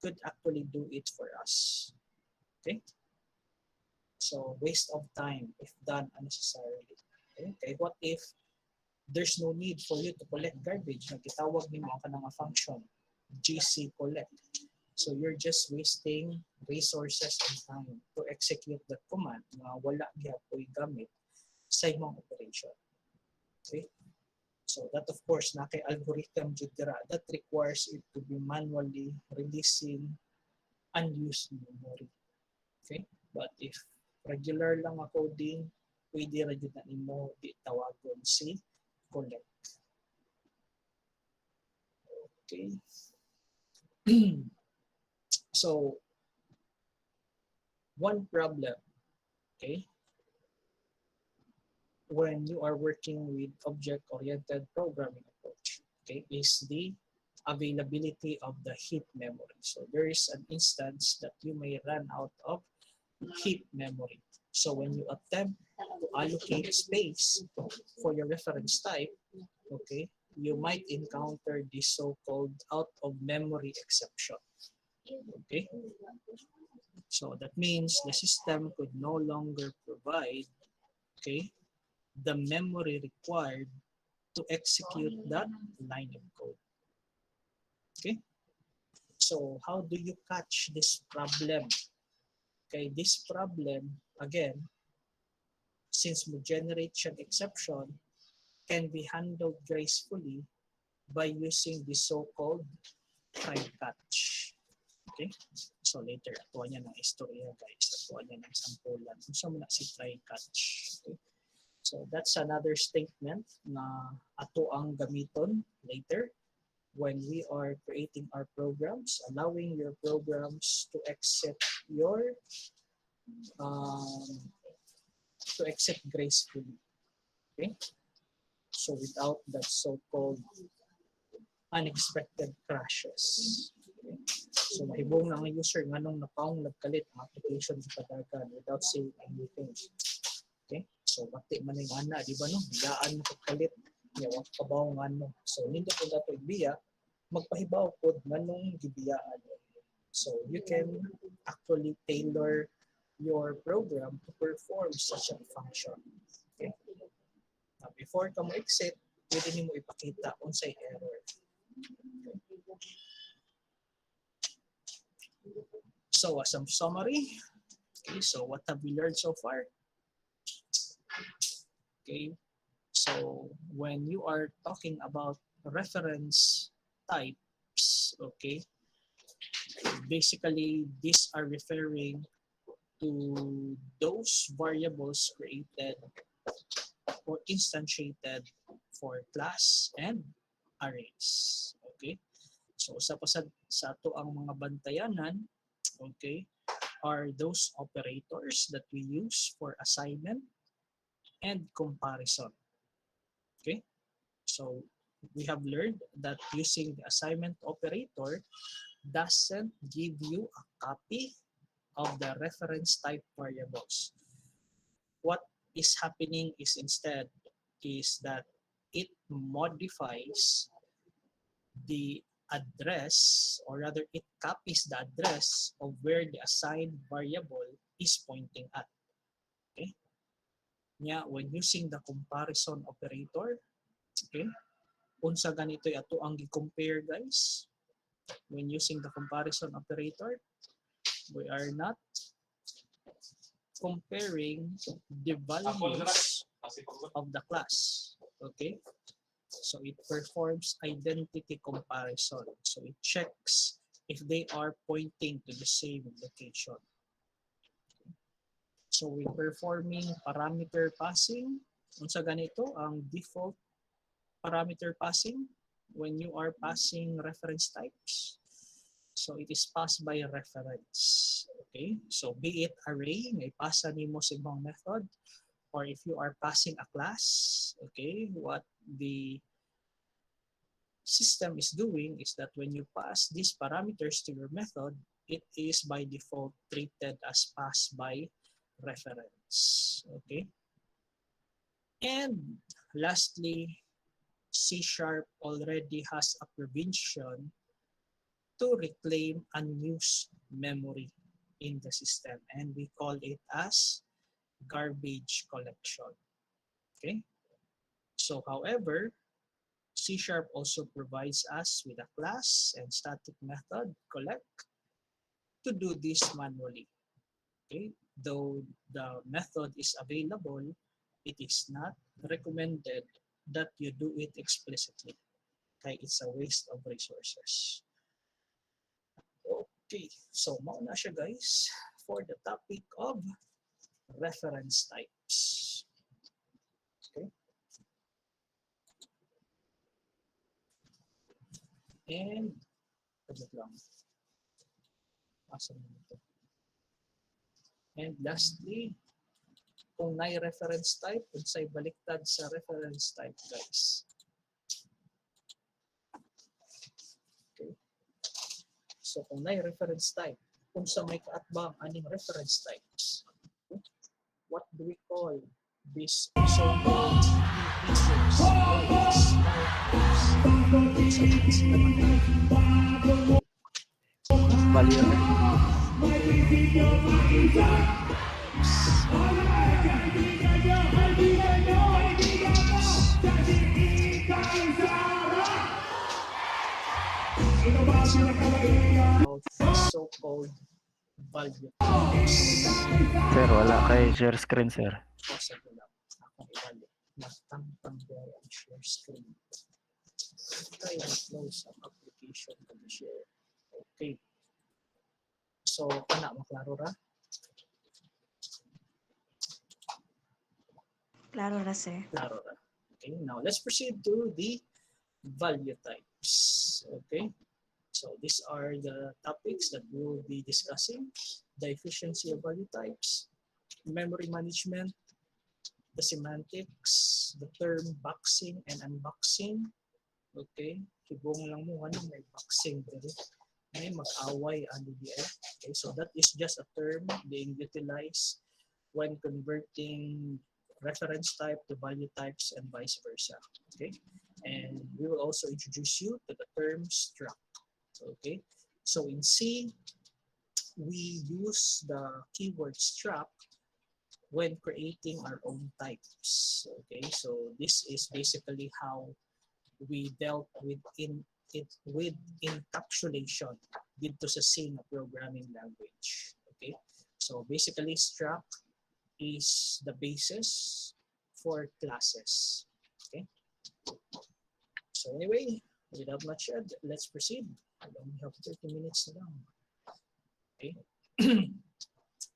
could actually do it for us. Okay, so waste of time if done unnecessarily. Okay, what if there's no need for you to collect garbage? Nagitawag ni mo ka ng function, GC collect. So you're just wasting resources and time to execute that command na wala gyapon gamit sa imong operation. Okay? So that of course na kay algorithm jud dira that requires it to be manually releasing unused memory. Okay? But if regular lang ang coding, pwede ra jud na nimo di tawagon si collect. Okay. So, one problem, okay, when you are working with object-oriented programming approach, okay, is the availability of the heap memory. So, there is an instance that you may run out of heap memory. So, when you attempt to allocate space for your reference type, okay, you might encounter this so-called out-of-memory exception. Okay, so that means the system could no longer provide, okay, the memory required to execute that line of code. Okay, So how do you catch this problem? Okay, this problem, again, since mo generate siyang exception, can be handled gracefully by using the so-called try catch. Okay? So later, atuwa niya ng istorya guys. Atuwa niya ng sampulan. Kung saan mo na si try catch. Okay? So that's another statement na ato ang gamiton later when we are creating our programs, allowing your programs to exit your to exit gracefully. Okay? So without that so-called unexpected crashes. Okay? So mahibong na ang user nganong napaong nagkalit ang application sa padagan without saying anything. Okay? So pati man yung ana, di ba no? Biyaan na pagkalit. Yawa kabaw nga no. So hindi po dato ibiya, magpahibaw po nganong gibiyaan. So you can actually tailor your program to perform such a function. Okay? Now, before ka mo exit, pwede mo ipakita unsay error. Okay? So as a summary, okay, so what have we learned so far? Okay, so when you are talking about reference types, okay, basically these are referring to those variables created or instantiated for class and arrays. Okay, so sa ato ang mga bantayanan, okay, are those operators that we use for assignment and comparison. Okay, so we have learned that using the assignment operator doesn't give you a copy of the reference type variables. What is happening is instead is that it modifies the address, or rather it copies the address of where the assigned variable is pointing at. Okay? Yeah, when using the comparison operator, okay, unsa ganito ato ang gi-compare guys. When using the comparison operator, we are not comparing the values of the class. Okay? So it performs identity comparison. So it checks if they are pointing to the same location. So we're performing parameter passing. Unsa ganito ang default parameter passing when you are passing reference types. So it is passed by reference. Okay? So be it array, may pasa nimo sa ibang method, or if you are passing a class, okay, what the system is doing is that when you pass these parameters to your method, it is by default treated as passed by reference. Okay? And lastly, C# already has a provision to reclaim unused memory in the system, and we call it as garbage collection. Okay? So however, C# also provides us with a class and static method collect to do this manually. Okay? Though the method is available, it is not recommended that you do it explicitly. Okay? It's a waste of resources. Okay, so mauna siya guys for the topic of reference types. Okay. And and lastly, kung may reference type, kung sa'y baliktad sa reference type guys. So kung may reference type, kung sa may kaatbang aning reference types, what do we call this so-called Inovasi na kabayan. value types. Sir, wala kay share screen, sir. Pause ko lang. Akong ibalik. Nagtangtang dahil ang share screen. Try and close ang application to the share. Okay. So, kana maklaro ra? Klaro na, sir. Klaro ra. Okay, now let's proceed to the value types. Okay, so these are the topics that we will be discussing: the efficiency of value types, memory management, the semantics, the term boxing and unboxing. Okay, kibong lang mo ano may boxing pero may mag-away ano di ay. Okay, so that is just a term being utilized when converting reference type to value types and vice versa. Okay, and we will also introduce you to the term struct. Okay, so in C, we use the keyword struct when creating our own types. Okay, so this is basically how we dealt with with encapsulation dito sa C na programming language. Okay, so basically struct is the basis for classes. Okay. So anyway, without much ado, let's proceed. I only have 30 minutes now. Okay.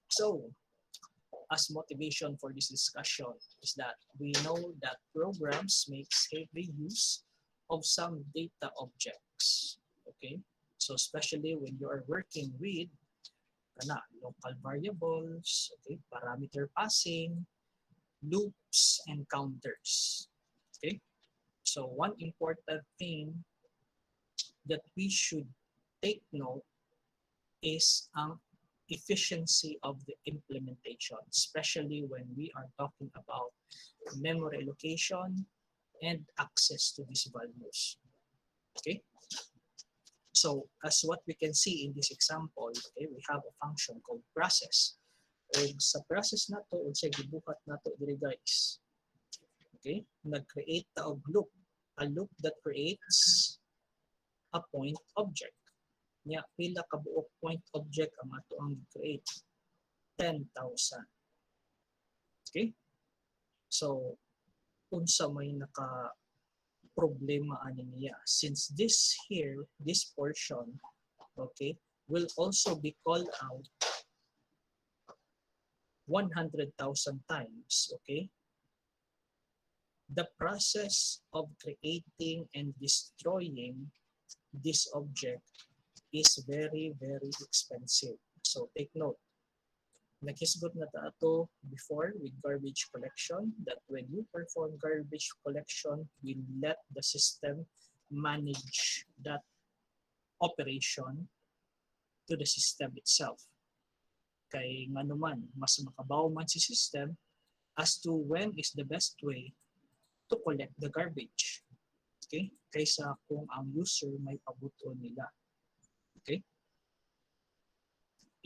So, as motivation for this discussion is that we know that programs makes heavy use of some data objects. Okay. So especially when you are working with local variables, okay, parameter passing, loops, and counters. Okay, so one important thing that we should take note is ang efficiency of the implementation, especially when we are talking about memory allocation and access to these values. Okay. So as what we can see in this example, okay, we have a function called process. O sa process na to, unsay gibuhat na to diri guys. Okay, nag-create ta og loop, a loop that creates a point object. Nya pila ka buok point object ang ato ang create? 10,000. Okay? So unsa may naka problema ani niya, since this here, this portion, okay, will also be called out 100,000 times. Okay, the process of creating and destroying this object is very expensive. So take note. Nakisgot na ta ato before with garbage collection that when you perform garbage collection, we let the system manage that operation to the system itself. Kay nga naman, mas makabaw man si system as to when is the best way to collect the garbage. Okay? Kaysa kung ang user may pabuto nila. Okay?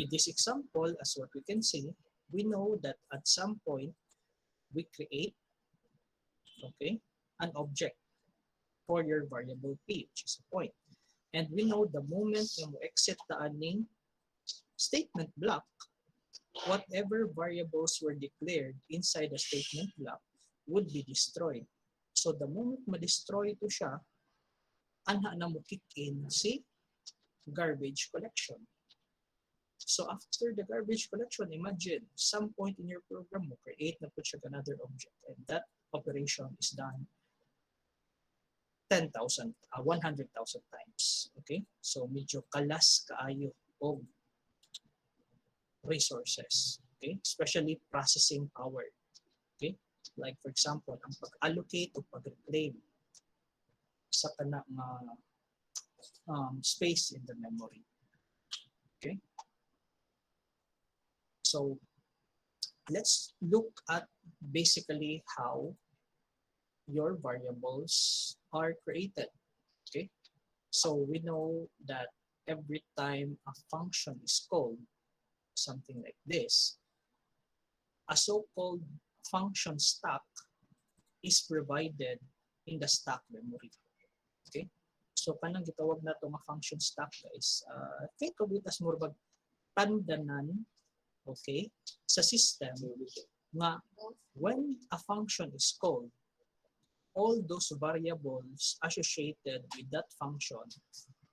In this example, as what we can see, we know that at some point, we create, okay, an object for your variable p, which is a point. And we know the moment na mo exit the aning statement block, whatever variables were declared inside the statement block would be destroyed. So the moment ma-destroy ito siya, anha na mo kick in si garbage collection. So after the garbage collection, imagine some point in your program mo create na po siya another object, and that operation is done 100,000 times. Okay? So medyo kalas kaayo og resources. Okay? Especially processing power. Okay? Like for example, ang pag-allocate o pag-reclaim sa kana nga space in the memory. Okay? So let's look at basically how your variables are created. Okay, so we know that every time a function is called, something like this, a so-called function stack is provided in the stack memory. Okay, so kanang gitawag na ito nga function stack guys, think of it as more tandanan, okay, sa system nga when a function is called, all those variables associated with that function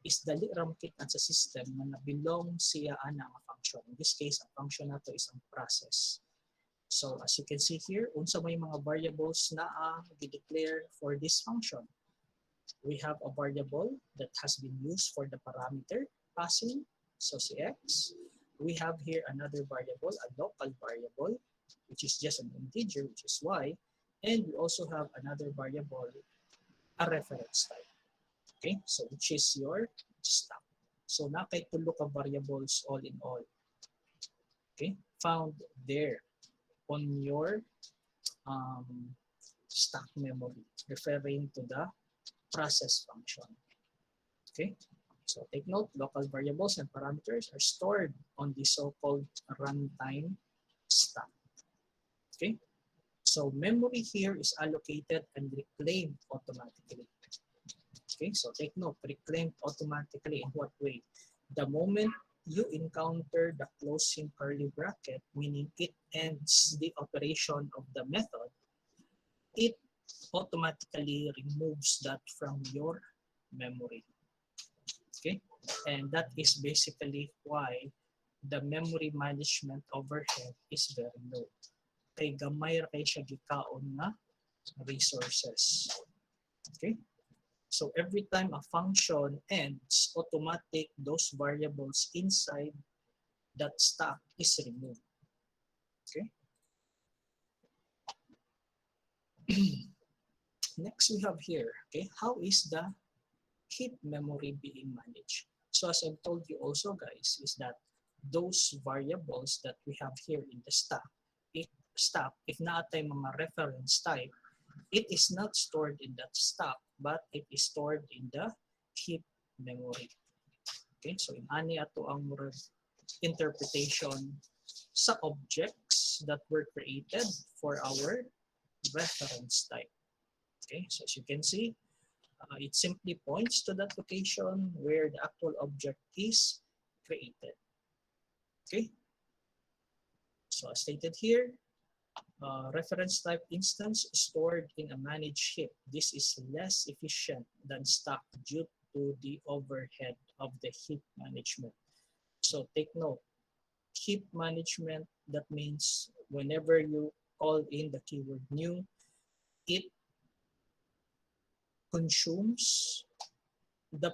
is dali ramkit sa system na belong siya ana nga function. In this case, ang function nato is ang process. So as you can see here, unsa may mga variables na i-declare for this function. We have a variable that has been used for the parameter passing, so si x. We have here another variable, a local variable, which is just an integer, which is y. And we also have another variable, a reference type. Okay, so which is your stock. So na kay tulo ka variables all in all. Okay, found there on your stock memory, referring to the process function. Okay, so take note, local variables and parameters are stored on the so-called runtime stack. Okay, so memory here is allocated and reclaimed automatically. Okay, so take note, reclaimed automatically in what way? The moment you encounter the closing curly bracket, meaning it ends the operation of the method, it automatically removes that from your memory. Okay, and that is basically why the memory management overhead is very low. Kay gamay ra kay siya gikaon nga resources. Okay, so every time a function ends, automatic those variables inside that stack is removed. Okay. Next we have here, okay, how is the heap memory being managed? So as I've told you also, guys, is that those variables that we have here in the stack, if naatay mga reference type, it is not stored in that stack, but it is stored in the heap memory. Okay, so in ani ato ang interpretation sa objects that were created for our reference type. Okay, so as you can see, it simply points to that location where the actual object is created. Okay, so as stated here, reference type instance stored in a managed heap. This is less efficient than stack due to the overhead of the heap management. So take note, heap management, that means whenever you call in the keyword new, it consumes the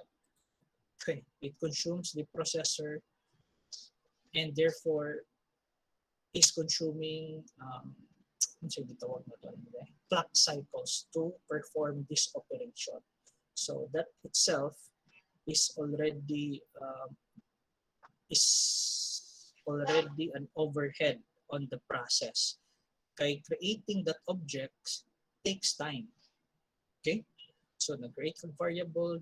processor, and therefore is consuming clock cycles to perform this operation. So that itself is already an overhead on the process. Kay creating that object takes time. Okay? So nag-create kag variable,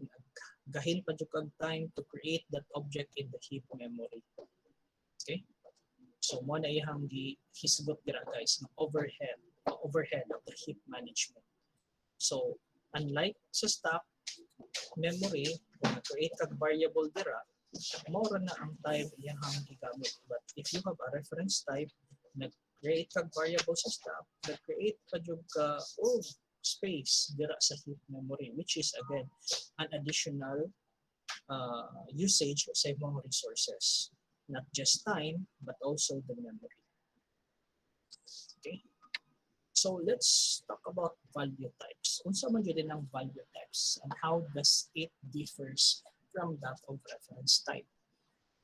gahin pa jud kag time to create that object in the heap memory. Okay? So mo na ihang gihisgot dira guys ng overhead of the heap management. So unlike sa stack memory, kung nag-create kag variable dira, more na ang time iyang gigamit. But if you have a reference type, nag-create kag variable sa stack, nag-create pa jud ka space dira sa heap memory, which is again an additional usage sa imong resources, not just time but also the memory. Okay, so let's talk about value types. Unsa man gyud ang value types and how does it differs from that of reference type?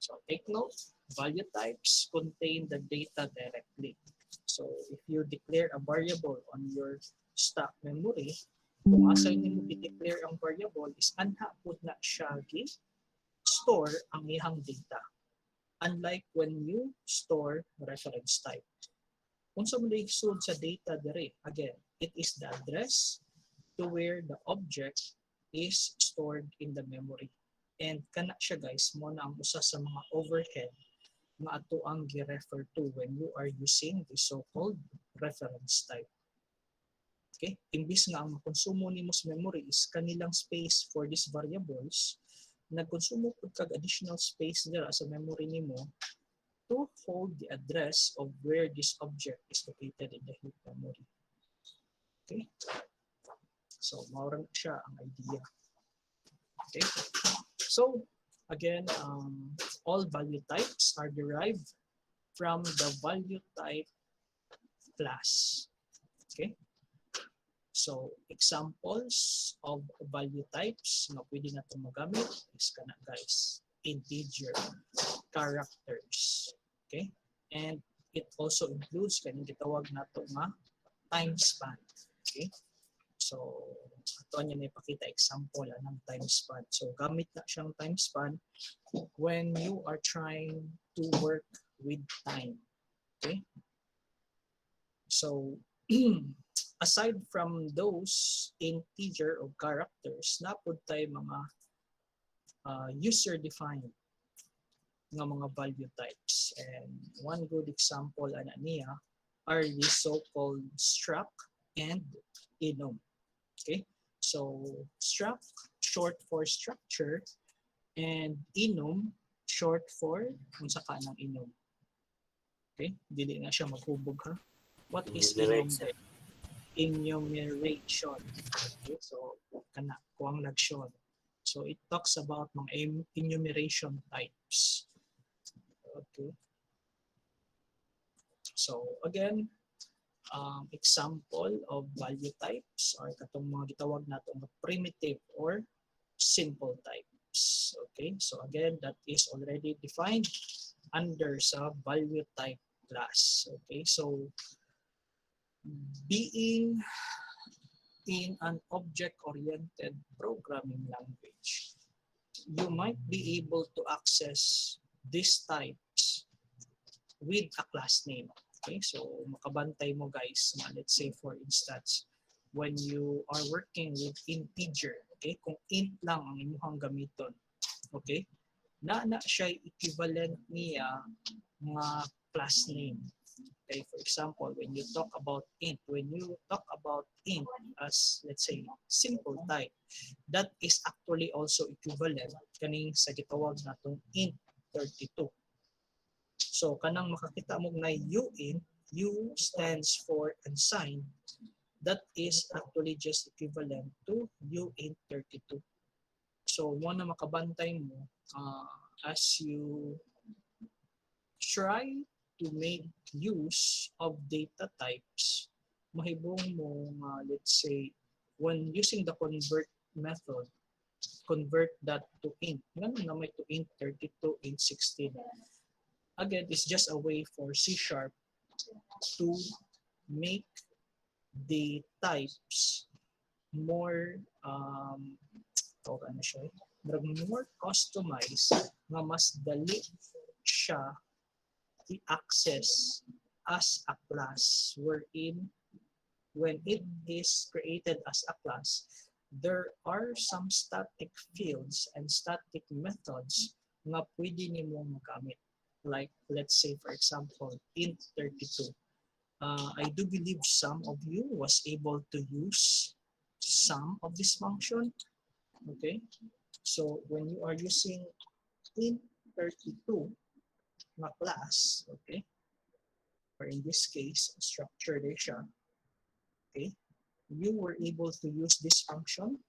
So take note, value types contain the data directly. So if you declare a variable on your stack memory, kung asa nimo i-declare ang variable is anha pud na siya store ang iyang data. Unlike when you store reference type. Kung sa muli isud sa data dire, again, it is the address to where the object is stored in the memory. And kana siya guys, mo na ang usa sa mga overhead nga ato ang gi-refer to when you are using the so-called reference type. Okay? Imbis nga ang makonsumo nimo sa memory is kanilang space for these variables, nagkonsumo pud kag additional space dira sa memory nimo to hold the address of where this object is located in the heap memory. Okay? So, maura na siya ang idea. Okay? So, again, all value types are derived from the value type class. Okay? So, examples of value types na pwede na itong magamit is kana guys, integer, characters. Okay? And it also includes kaning gitawag nato nga time span. Okay? So, ito niya na ipakita example ng time span. So, gamit na siyang time span when you are trying to work with time. Okay? So, aside from those integer or characters, napod tayo mga user-defined nga mga value types. And one good example ana niya are the so-called struct and enum. Okay? So, struct, short for structure, and enum, short for kung sa kanang enum. Okay? Dili na siya maghubog ha. What is enum? Enumeration. Okay? So, kana, kuang lagsyon. So, it talks about mga enumeration types. Okay. So, again, example of value types are katong mga gitawag nato nga primitive or simple types. Okay, so again, that is already defined under sa value type class. Okay, so being in an object-oriented programming language, you might be able to access these types with a class name. Okay, so makabantay mo guys, let's say for instance, when you are working with integer, okay, kung int lang ang inyong gamiton, okay, na siya equivalent niya mga class name. Okay, for example, when you talk about int as, let's say, simple type, that is actually also equivalent kaning sa gitawag natong int 32. So, kanang makakita mo na uint, U stands for unsigned. That is actually just equivalent to uint 32. So, mo na makabantay mo as you try to make use of data types, mahibong mo, let's say, when using the convert method, convert that to int. Ganun na may to int 32, int 16. Again, it's just a way for C# to make the types more more customized nga mas dali siya i-access as a class, wherein when it is created as a class, there are some static fields and static methods nga pwede nimo magamit. Like, let's say, for example, int 32. I do believe some of you was able to use some of this function. Okay, so when you are using int 32 na class, okay, or in this case, structure siya, okay, you were able to use this function,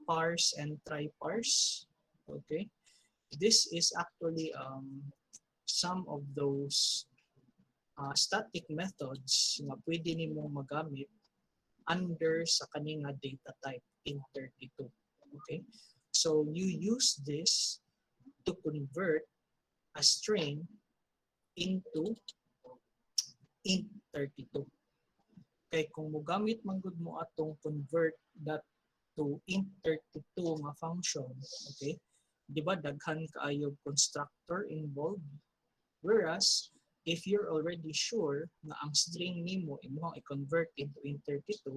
parse and try parse. Okay, this is actually some of those static methods na pwede nimo magamit under sa kaninga data type in 32. Okay, so you use this to convert a string into int 32. Okay, kung mogamit man gud mo atong convert that to int 32 nga function, okay, di ba daghan kaayo constructor involved? Whereas, if you're already sure na ang string nimo imong i-convert into int 32,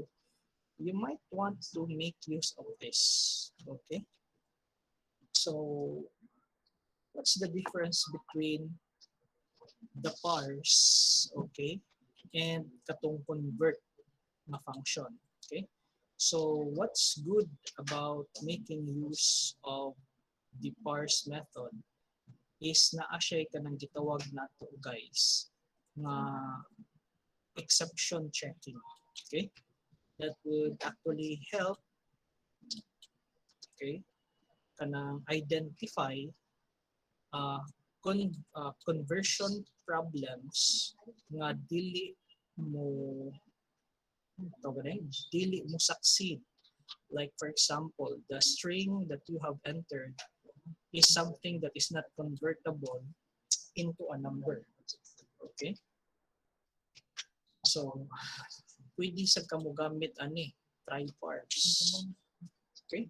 you might want to make use of this. Okay? So, what's the difference between the parse, okay, and katong convert na function? Okay? So, what's good about making use of the parse method is naa siya kanang gitawag nato guys nga exception checking. Okay? That would actually help, okay, kanang identify conversion problems nga dili mo dili mo succeed. Like for example, the string that you have entered is something that is not convertible into a number. Okay? So, pwede sa kamo gamit ani, try parse. Okay?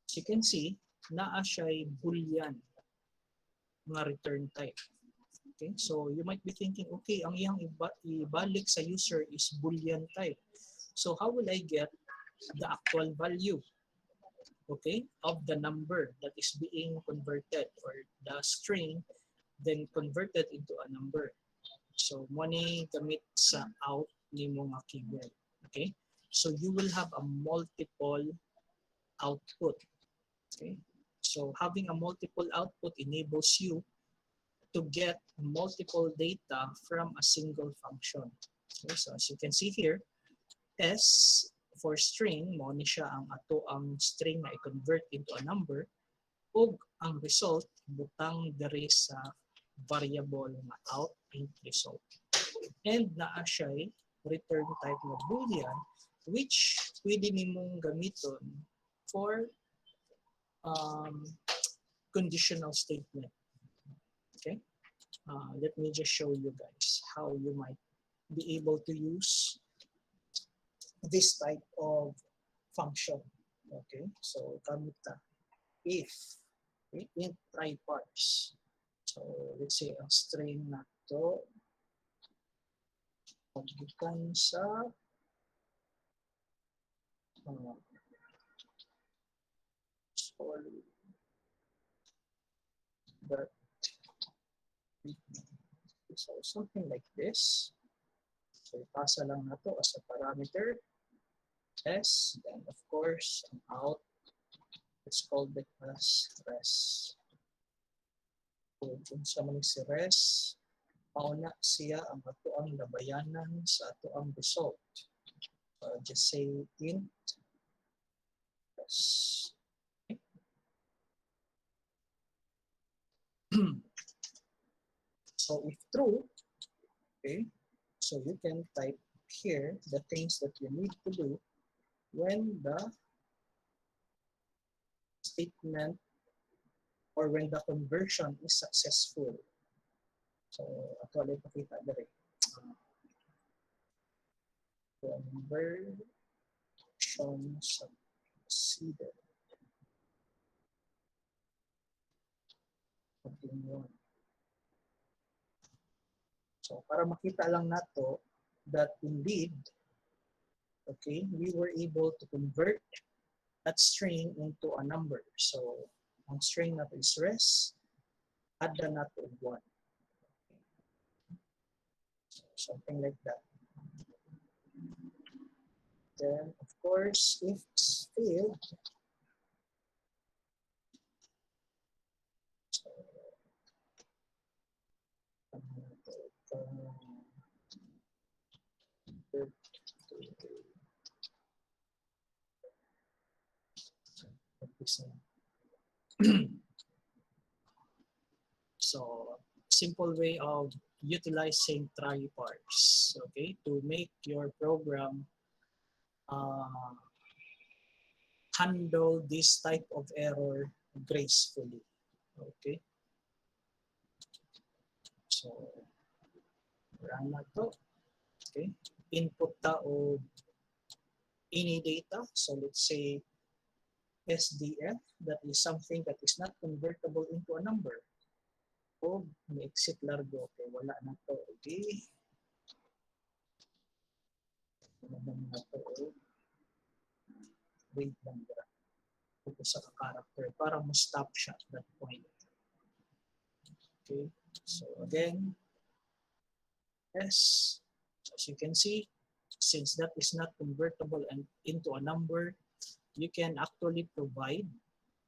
As you can see, naa siya'y boolean nga return type. Okay? So, you might be thinking, okay, ang iyang ibalik sa user is boolean type. So, how will I get the actual value, okay, of the number that is being converted, or the string then converted into a number? So, money gamit sa out ni mga keyword. Okay? So, you will have a multiple output. Okay? So, having a multiple output enables you to get multiple data from a single function. Okay? So, as you can see here, S for string, mo ni siya ang ato ang string na i-convert into a number, ug ang result butang diri sa variable nga out int result. And naa siya'y return type na boolean, which pwede nimong gamiton for conditional statement. Okay? Let me just show you guys how you might be able to use this type of function. Okay? So, gamit ta if, okay, int try parse. So, let's say ang string na to pagbukan sa sorry, but so something like this. So, ipasa lang na to as a parameter S, then of course ang out, let's call it as res. So, kung sa man si res, mauna siya ang ato ang labayanan sa ato ang result. So, just say int res. Okay. So, if true, okay, so you can type here the things that you need to do when the statement or when the conversion is successful. So, actually, pakita diri. Conversion succeeded. Continue. So, para makita lang nato that indeed, okay, we were able to convert that string into a number. So, ang string nato is res, add na nato 1. So, something like that. Then, of course, if it's failed, so, so, simple way of utilizing try parse, okay, to make your program handle this type of error gracefully. Okay. So, run na to. Okay. Input ta o any data. So, let's say SDF, that is something that is not convertible into a number. O, may exit largo. Okay, wala na to. Okay. Wala na to. Wait lang dira. Focus sa character para mo stop siya at that point. Okay. So, again, S. So, as you can see, since that is not convertible and into a number, you can actually provide,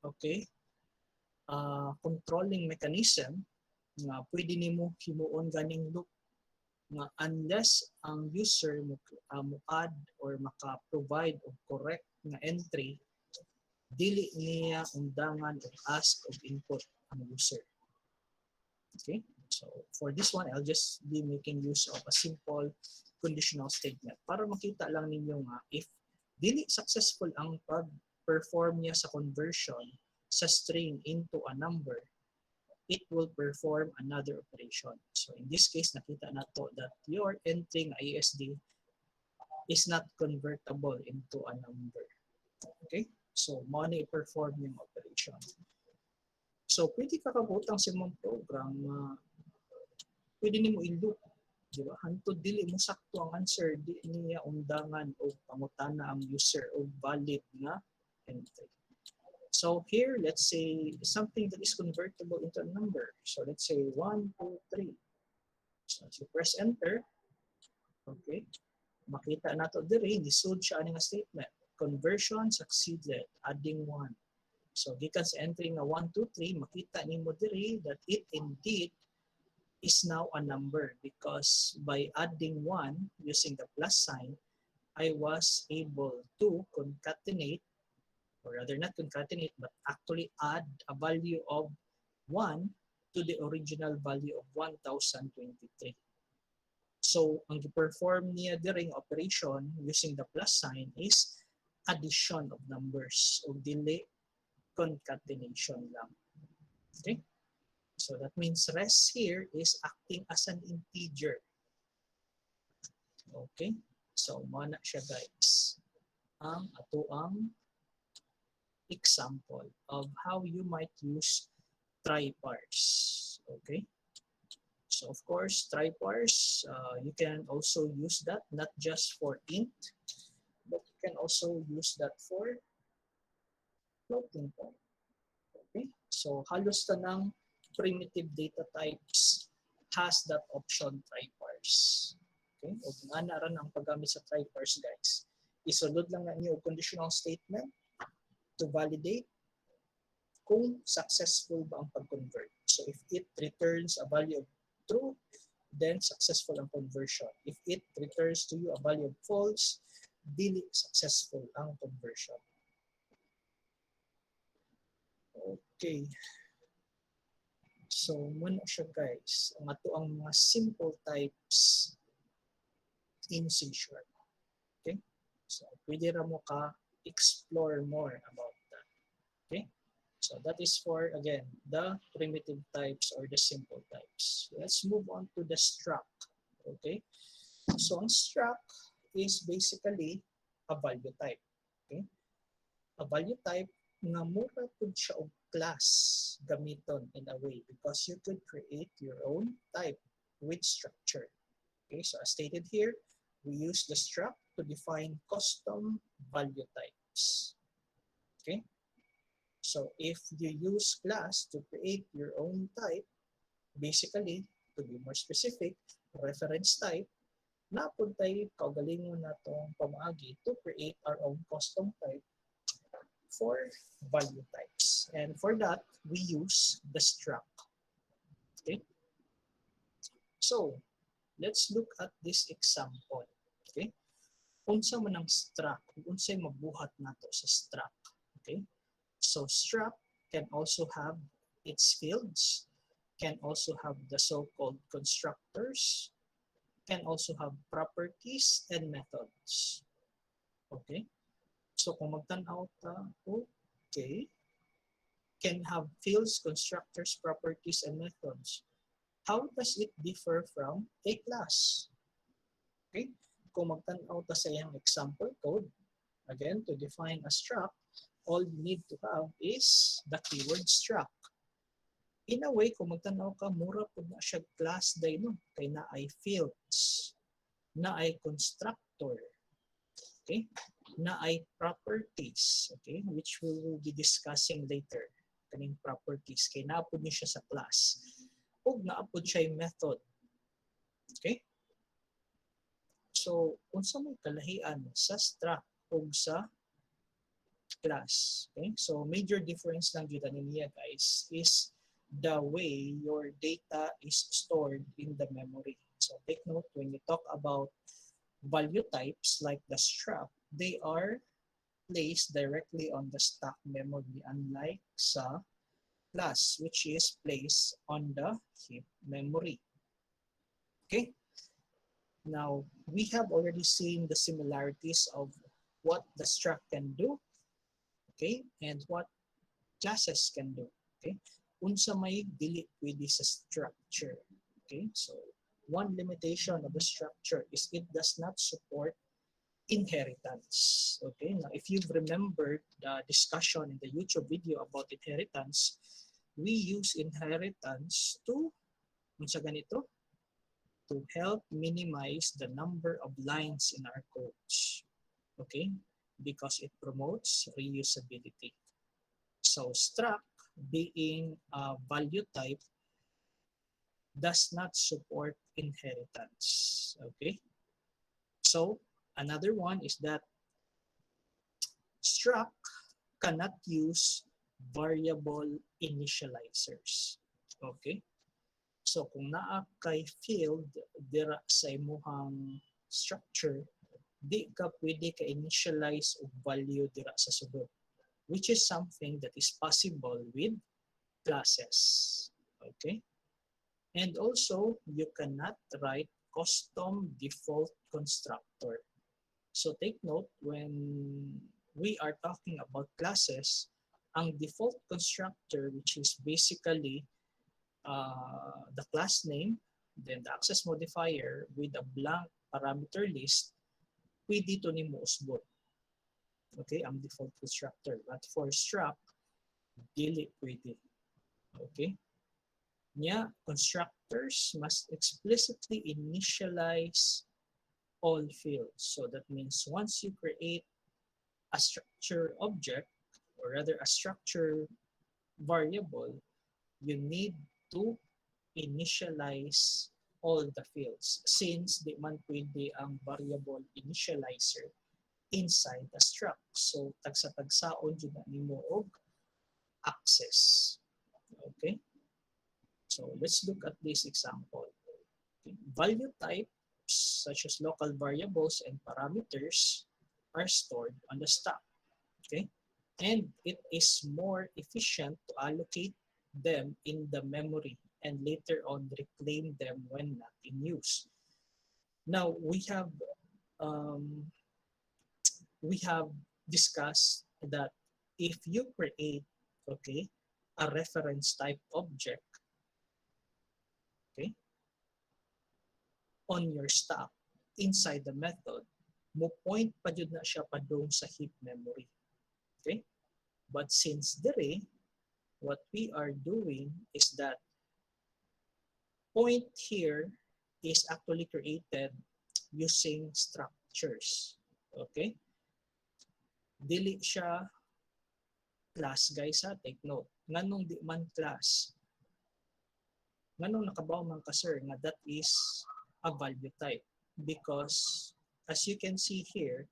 okay, controlling mechanism nga pwede nimo himuon ganing loop nga unless ang user mo add or maka-provide og correct nga entry, dili niya undangan o ask of input ang user. Okay, so for this one, I'll just be making use of a simple conditional statement para makita lang ninyo nga if dili successful ang pag-perform niya sa conversion sa string into a number, it will perform another operation. So in this case, nakita na to that your entry ng ISD is not convertible into a number. Okay? So, mo na i-perform yung operation. So, pwede ka kabutang sa mong program na pwede nimo i-loop. Diba? Hantod dili mo sakto ang answer, di niya undangan o pangutana ang user o valid na entry. So here, let's say something that is convertible into a number. So let's say 1, 2, 3. So you press enter. Okay. Makita na to diri, lisod siya nga statement. Conversion succeeded, adding 1. So gikan sa entry nga 1, 2, 3, makita nimo diri that it indeed is now a number because by adding 1 using the plus sign, I was able to concatenate, or rather not concatenate, but actually add a value of 1 to the original value of 1023. So, ang i-perform niya during operation using the plus sign is addition of numbers o dili concatenation lang. Okay? So, that means rest here is acting as an integer. Okay? So, mana siya guys. Ang atoang example of how you might use try parse. Okay, so of course try parse, you can also use that not just for int, but you can also use that for floating point. Okay, so halos tanang primitive data types has that option try parse. Okay, o kung ana ran ang paggamit sa try parse guys, isulod lang na niyo conditional statement to validate kung successful ba ang pag-convert. So if it returns a value of true, then successful ang conversion. If it returns to you a value of false, dili successful ang conversion. Okay. So muna siya guys, ang ato ang mga simple types in C#. Okay? So pwede ra mo ka explore more about that. Okay? So that is for, again, the primitive types or the simple types. Let's move on to the struct. Okay? So ang struct is basically a value type. Okay? A value type nga mura pud siya og class gamiton in a way because you could create your own type with structure. Okay? So as stated here, we use the struct to define custom value types. Okay? So if you use class to create your own type, basically, to be more specific, reference type, napod tayo kaugalingon na itong pamaagi to create our own custom type for value types. And for that, we use the struct. Okay? So, let's look at this example. Okay? Unsa man ang struct, unsay mabuhat nato sa struct. Okay? So struct can also have its fields, can also have the so-called constructors, can also have properties and methods. Okay? So kung magtanaw ta, okay, can have fields, constructors, properties, and methods. How does it differ from a class? Okay? Kung magtanaw ta sa iyang example code, again, to define a struct, all you need to have is the keyword struct. In a way, kung magtanaw ka, mura po na siya class day no? Kay na ay fields, na ay constructor, okay? Na ay properties, okay? Which we will be discussing later. Kaning properties, kay naapod niya siya sa class. O naapod siya yung method. Okay? So, unsa may kalahian sa struct o sa class. Okay, so major difference lang dito niya guys is the way your data is stored in the memory. So take note, when you talk about value types like the struct, they are placed directly on the stack memory, unlike sa class, which is placed on the heap memory. Okay, now we have already seen the similarities of what the struct can do, okay, and what classes can do. Okay, unsa may dili pwede sa structure. Okay, so one limitation of the structure is it does not support inheritance. Okay, now if you've remembered the discussion in the YouTube video about inheritance, we use inheritance to unsa ganito, to help minimize the number of lines in our codes. Okay, because it promotes reusability. So struct, being a value type, does not support inheritance. Okay, so another one is that struct cannot use variable initializers. Okay, so kung naa kay field dira sa imuhang structure, di ka pwede ka initialize og value dira sa sulod, which is something that is possible with classes. Okay, and also you cannot write custom default constructor. So take note, when we are talking about classes, ang default constructor, which is basically the class name, then the access modifier with a blank parameter list, pwede ito ni mo usbon. Okay, ang default constructor. But for struct, dili pwede. Okay. Nya, constructors must explicitly initialize all fields. So that means once you create a structure object, or rather a structure variable, you need to initialize all the fields, since di man pwede ang variable initializer inside the struct. So tagsa-tagsaon jud na nimo og access. Okay? So let's look at this example. Okay. Value types such as local variables and parameters are stored on the stack. Okay? And it is more efficient to allocate them in the memory and later on reclaim them when not in use. Now we have discussed that if you create, okay, a reference type object, okay, on your stack inside the method, mo point pa jud na siya padung sa heap memory. Okay? But since dire, what we are doing is that point here is actually created using structures. Okay? Dili siya class, guys, ha? Take note. Nganong di man class? Nganong nakabaw man ka, sir, nga that is a value type? Because as you can see here,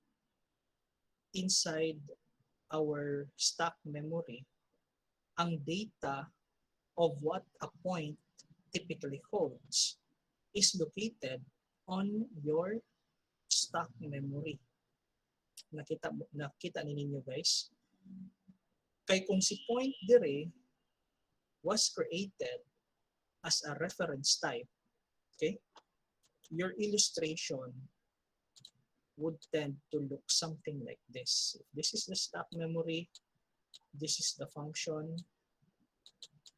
inside our stack memory, ang data of what a point typically holds is located on your stack memory. Nakita ninyo, guys? Kay kung si point dire was created as a reference type, okay, your illustration would tend to look something like this. This is the stack memory. This is the function.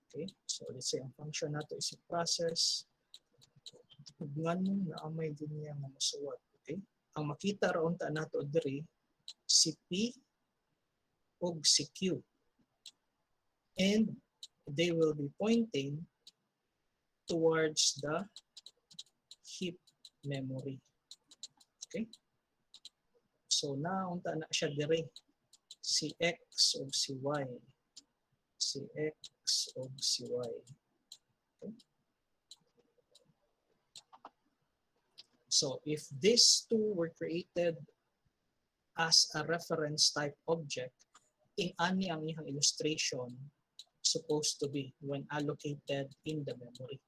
Okay, so let's say ang function nato is process. Nganong naamay din niya nga masuwat. Okay, ang makita raon ta nato diri si P ug si Q. And they will be pointing towards the heap memory. Okay? So naunta na siya dire, si X o si Y. Si X o si Y. Okay? So if these two were created as a reference type object, ani ang iyang illustration supposed to be when allocated in the memory.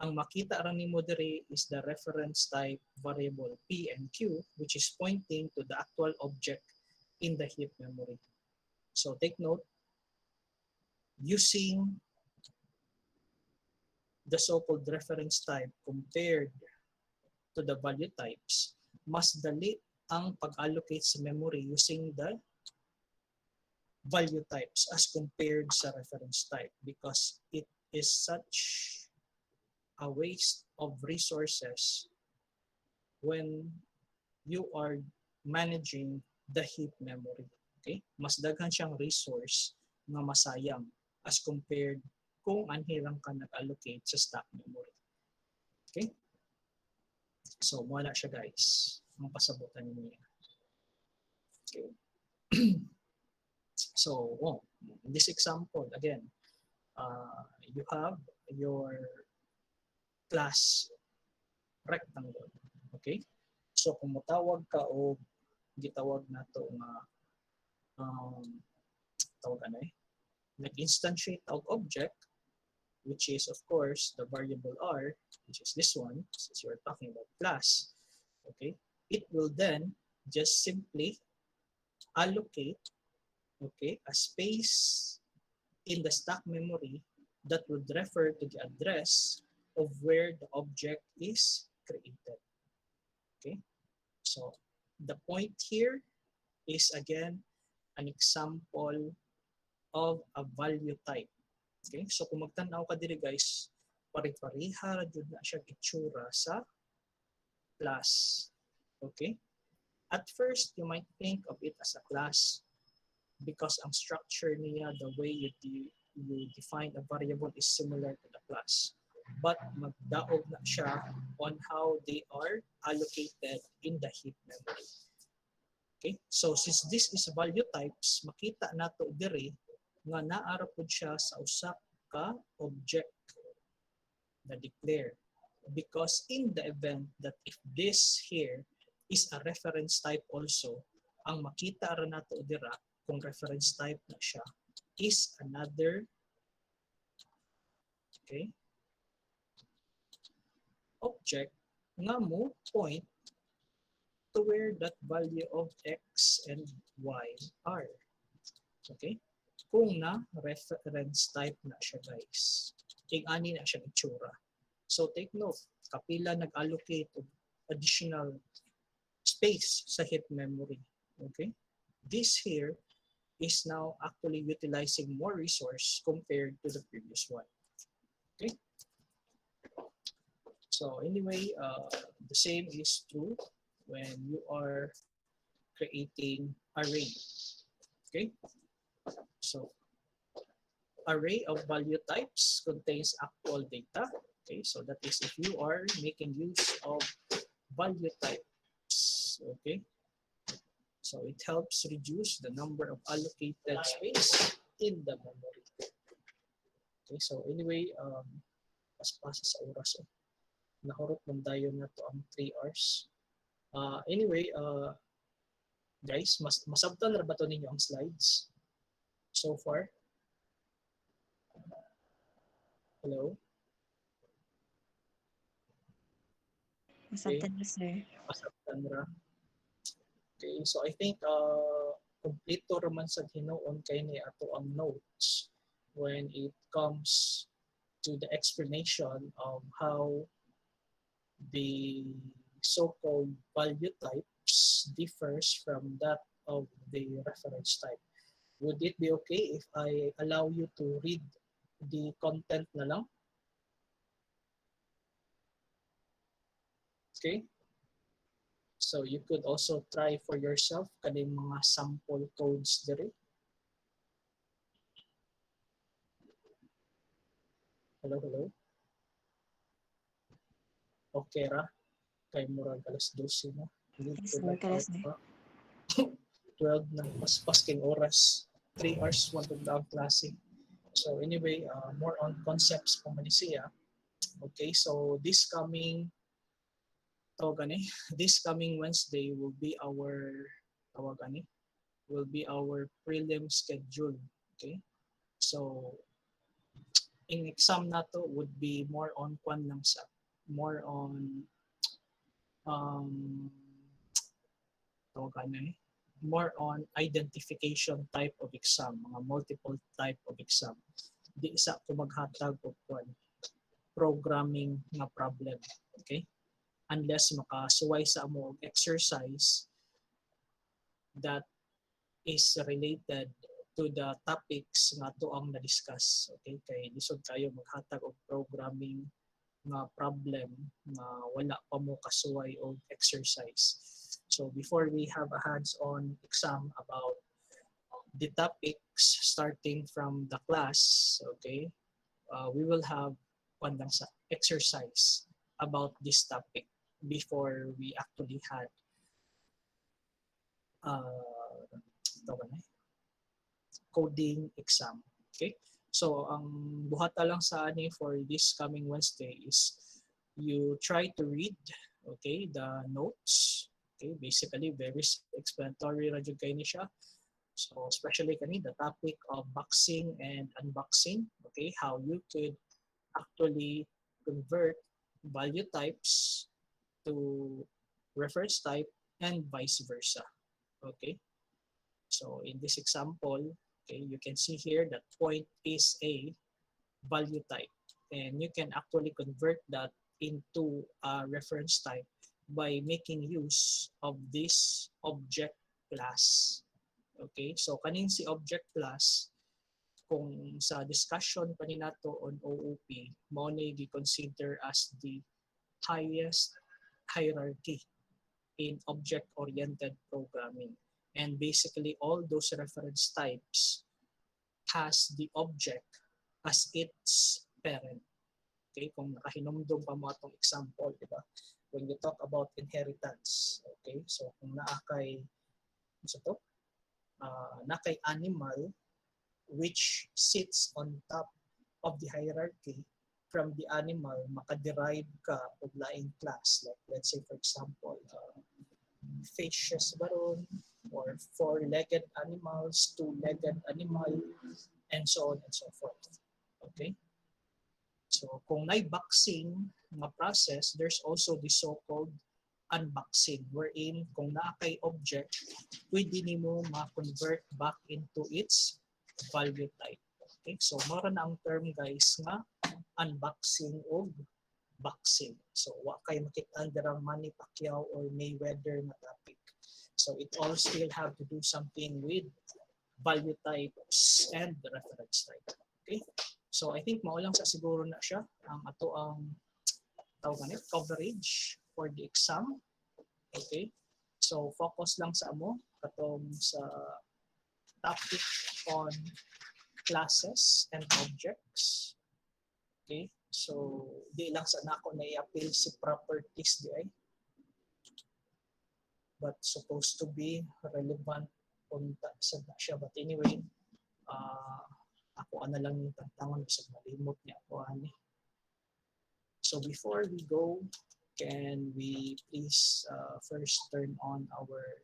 Ang makita ra nimo diri is the reference type variable P and Q, which is pointing to the actual object in the heap memory. So take note, using the so-called reference type compared to the value types, mas dali ang pag-allocate sa memory using the value types as compared sa reference type, because it is such a waste of resources when you are managing the heap memory. Okay? Mas daghan siyang resource na masayang as compared kung anhirang ka nag-allocate sa stock memory. Okay? So, wala siya guys. Ang pasabutan niya. Okay. So, in this example, again, you have your class rectangle. Okay? So, kung matawag ka o gitawag na ito nga tawag ano nag-instantiate of object, which is of course the variable r, which is this one, since you're talking about class. Okay? It will then just simply allocate a space in the stock memory that would refer to the address of where the object is created. Okay, so the point here is again an example of a value type. Okay, so kung magtanaw ka diri guys, pare-pareha jud na siya itsura sa class. Okay, at first you might think of it as a class because ang structure niya, the way you define a variable is similar to the class. But magdaog na siya on how they are allocated in the heap memory. Okay? So since this is value types, makita nato diri nga naara pud siya sa usa ka object na declare. Because in the event that if this here is a reference type also, ang makita ra nato dira kung reference type na siya is another object nga mo point to where that value of x and y are. Okay? Kung na reference type na siya guys. Ani na siya itsura. So take note, kapila nag-allocate of additional space sa heap memory. Okay? This here is now actually utilizing more resource compared to the previous one. Okay? So anyway, the same is true when you are creating array. Okay? So array of value types contains actual data. Okay, so that is if you are making use of value types. Okay, so it helps reduce the number of allocated space in the memory. Okay, so anyway, paspasa sa oras. Nahurot man tayo na to ang 3 hours. Anyway, guys, masabtan na ba to ninyo ang slides so far? Hello? Masabtan na, sir. Masabtan ra. Okay, so I think kompleto raman sa hinuon kay ni ato ang notes when it comes to the explanation of how the so-called value types differs from that of the reference type. Would it be okay if I allow you to read the content na lang? Okay? So you could also try for yourself kaning mga sample codes diri. Hello? Okay ra? Kay murag alas 12 na. Yes, sir. Kalas na. 12 na paspas king oras. 3 hours one to ang klase. So anyway, more on concepts po man siya. Okay, so this coming Wednesday will be our will be our prelim schedule. Okay? So, in exam na to would be more on kwan lang sa more on um tawag ano eh, more on identification type of exam, mga multiple type of exam. Di isa ko maghatag og kwan programming nga problem. Okay? Unless makasuway sa amo og exercise that is related to the topics nga to ang na-discuss. Okay? Kay lisod kayo maghatag og programming nga problem nga wala pa mo kasuway og exercise. So before we have a hands-on exam about the topics starting from the class, okay, we will have pandang sa exercise about this topic before we actually had coding exam. Okay? So ang buhata lang sa ani for this coming Wednesday is you try to read, okay, the notes. Okay, basically very explanatory ra jud kay ni siya. So especially kani the topic of boxing and unboxing, okay, how you could actually convert value types to reference type and vice versa. Okay? So in this example, okay, you can see here that point is a value type, and you can actually convert that into a reference type by making use of this object class. Okay, so kaning si object class, kung sa discussion pa ni nato on OOP, mao na gi-consider as the highest hierarchy in object-oriented programming. And basically, all those reference types has the object as its parent. Okay, kung nakahinumdum pa mo atong example, di ba? When you talk about inheritance, okay, so kung naakay, so to, nakay animal which sits on top of the hierarchy, from the animal, makaderive ka of laing class. Like, let's say, for example, fishes baron, or four-legged animals, two-legged animal, and so on and so forth. Okay? So, kung may boxing nga process, there's also the so-called unboxing, wherein kung naakay object, pwede nimo ma-convert back into its value type. Okay? So, mara na ang term, guys, nga unboxing o boxing. So, wa kay makita dirang Manny Pacquiao or Mayweather na topic. So, it all still have to do something with value types and reference type. Okay? So, I think maulang sa siguro na siya ang ato ang tawag coverage for the exam. Okay? So, focus lang sa amo katong sa topic on classes and objects. Okay? So, di lang sa nako na i-appeal si properties di ay. But supposed to be relevant punta sa siya. But anyway, ako lang yung tantangon sa malimot niya ako ani. So before we go, can we please first turn on our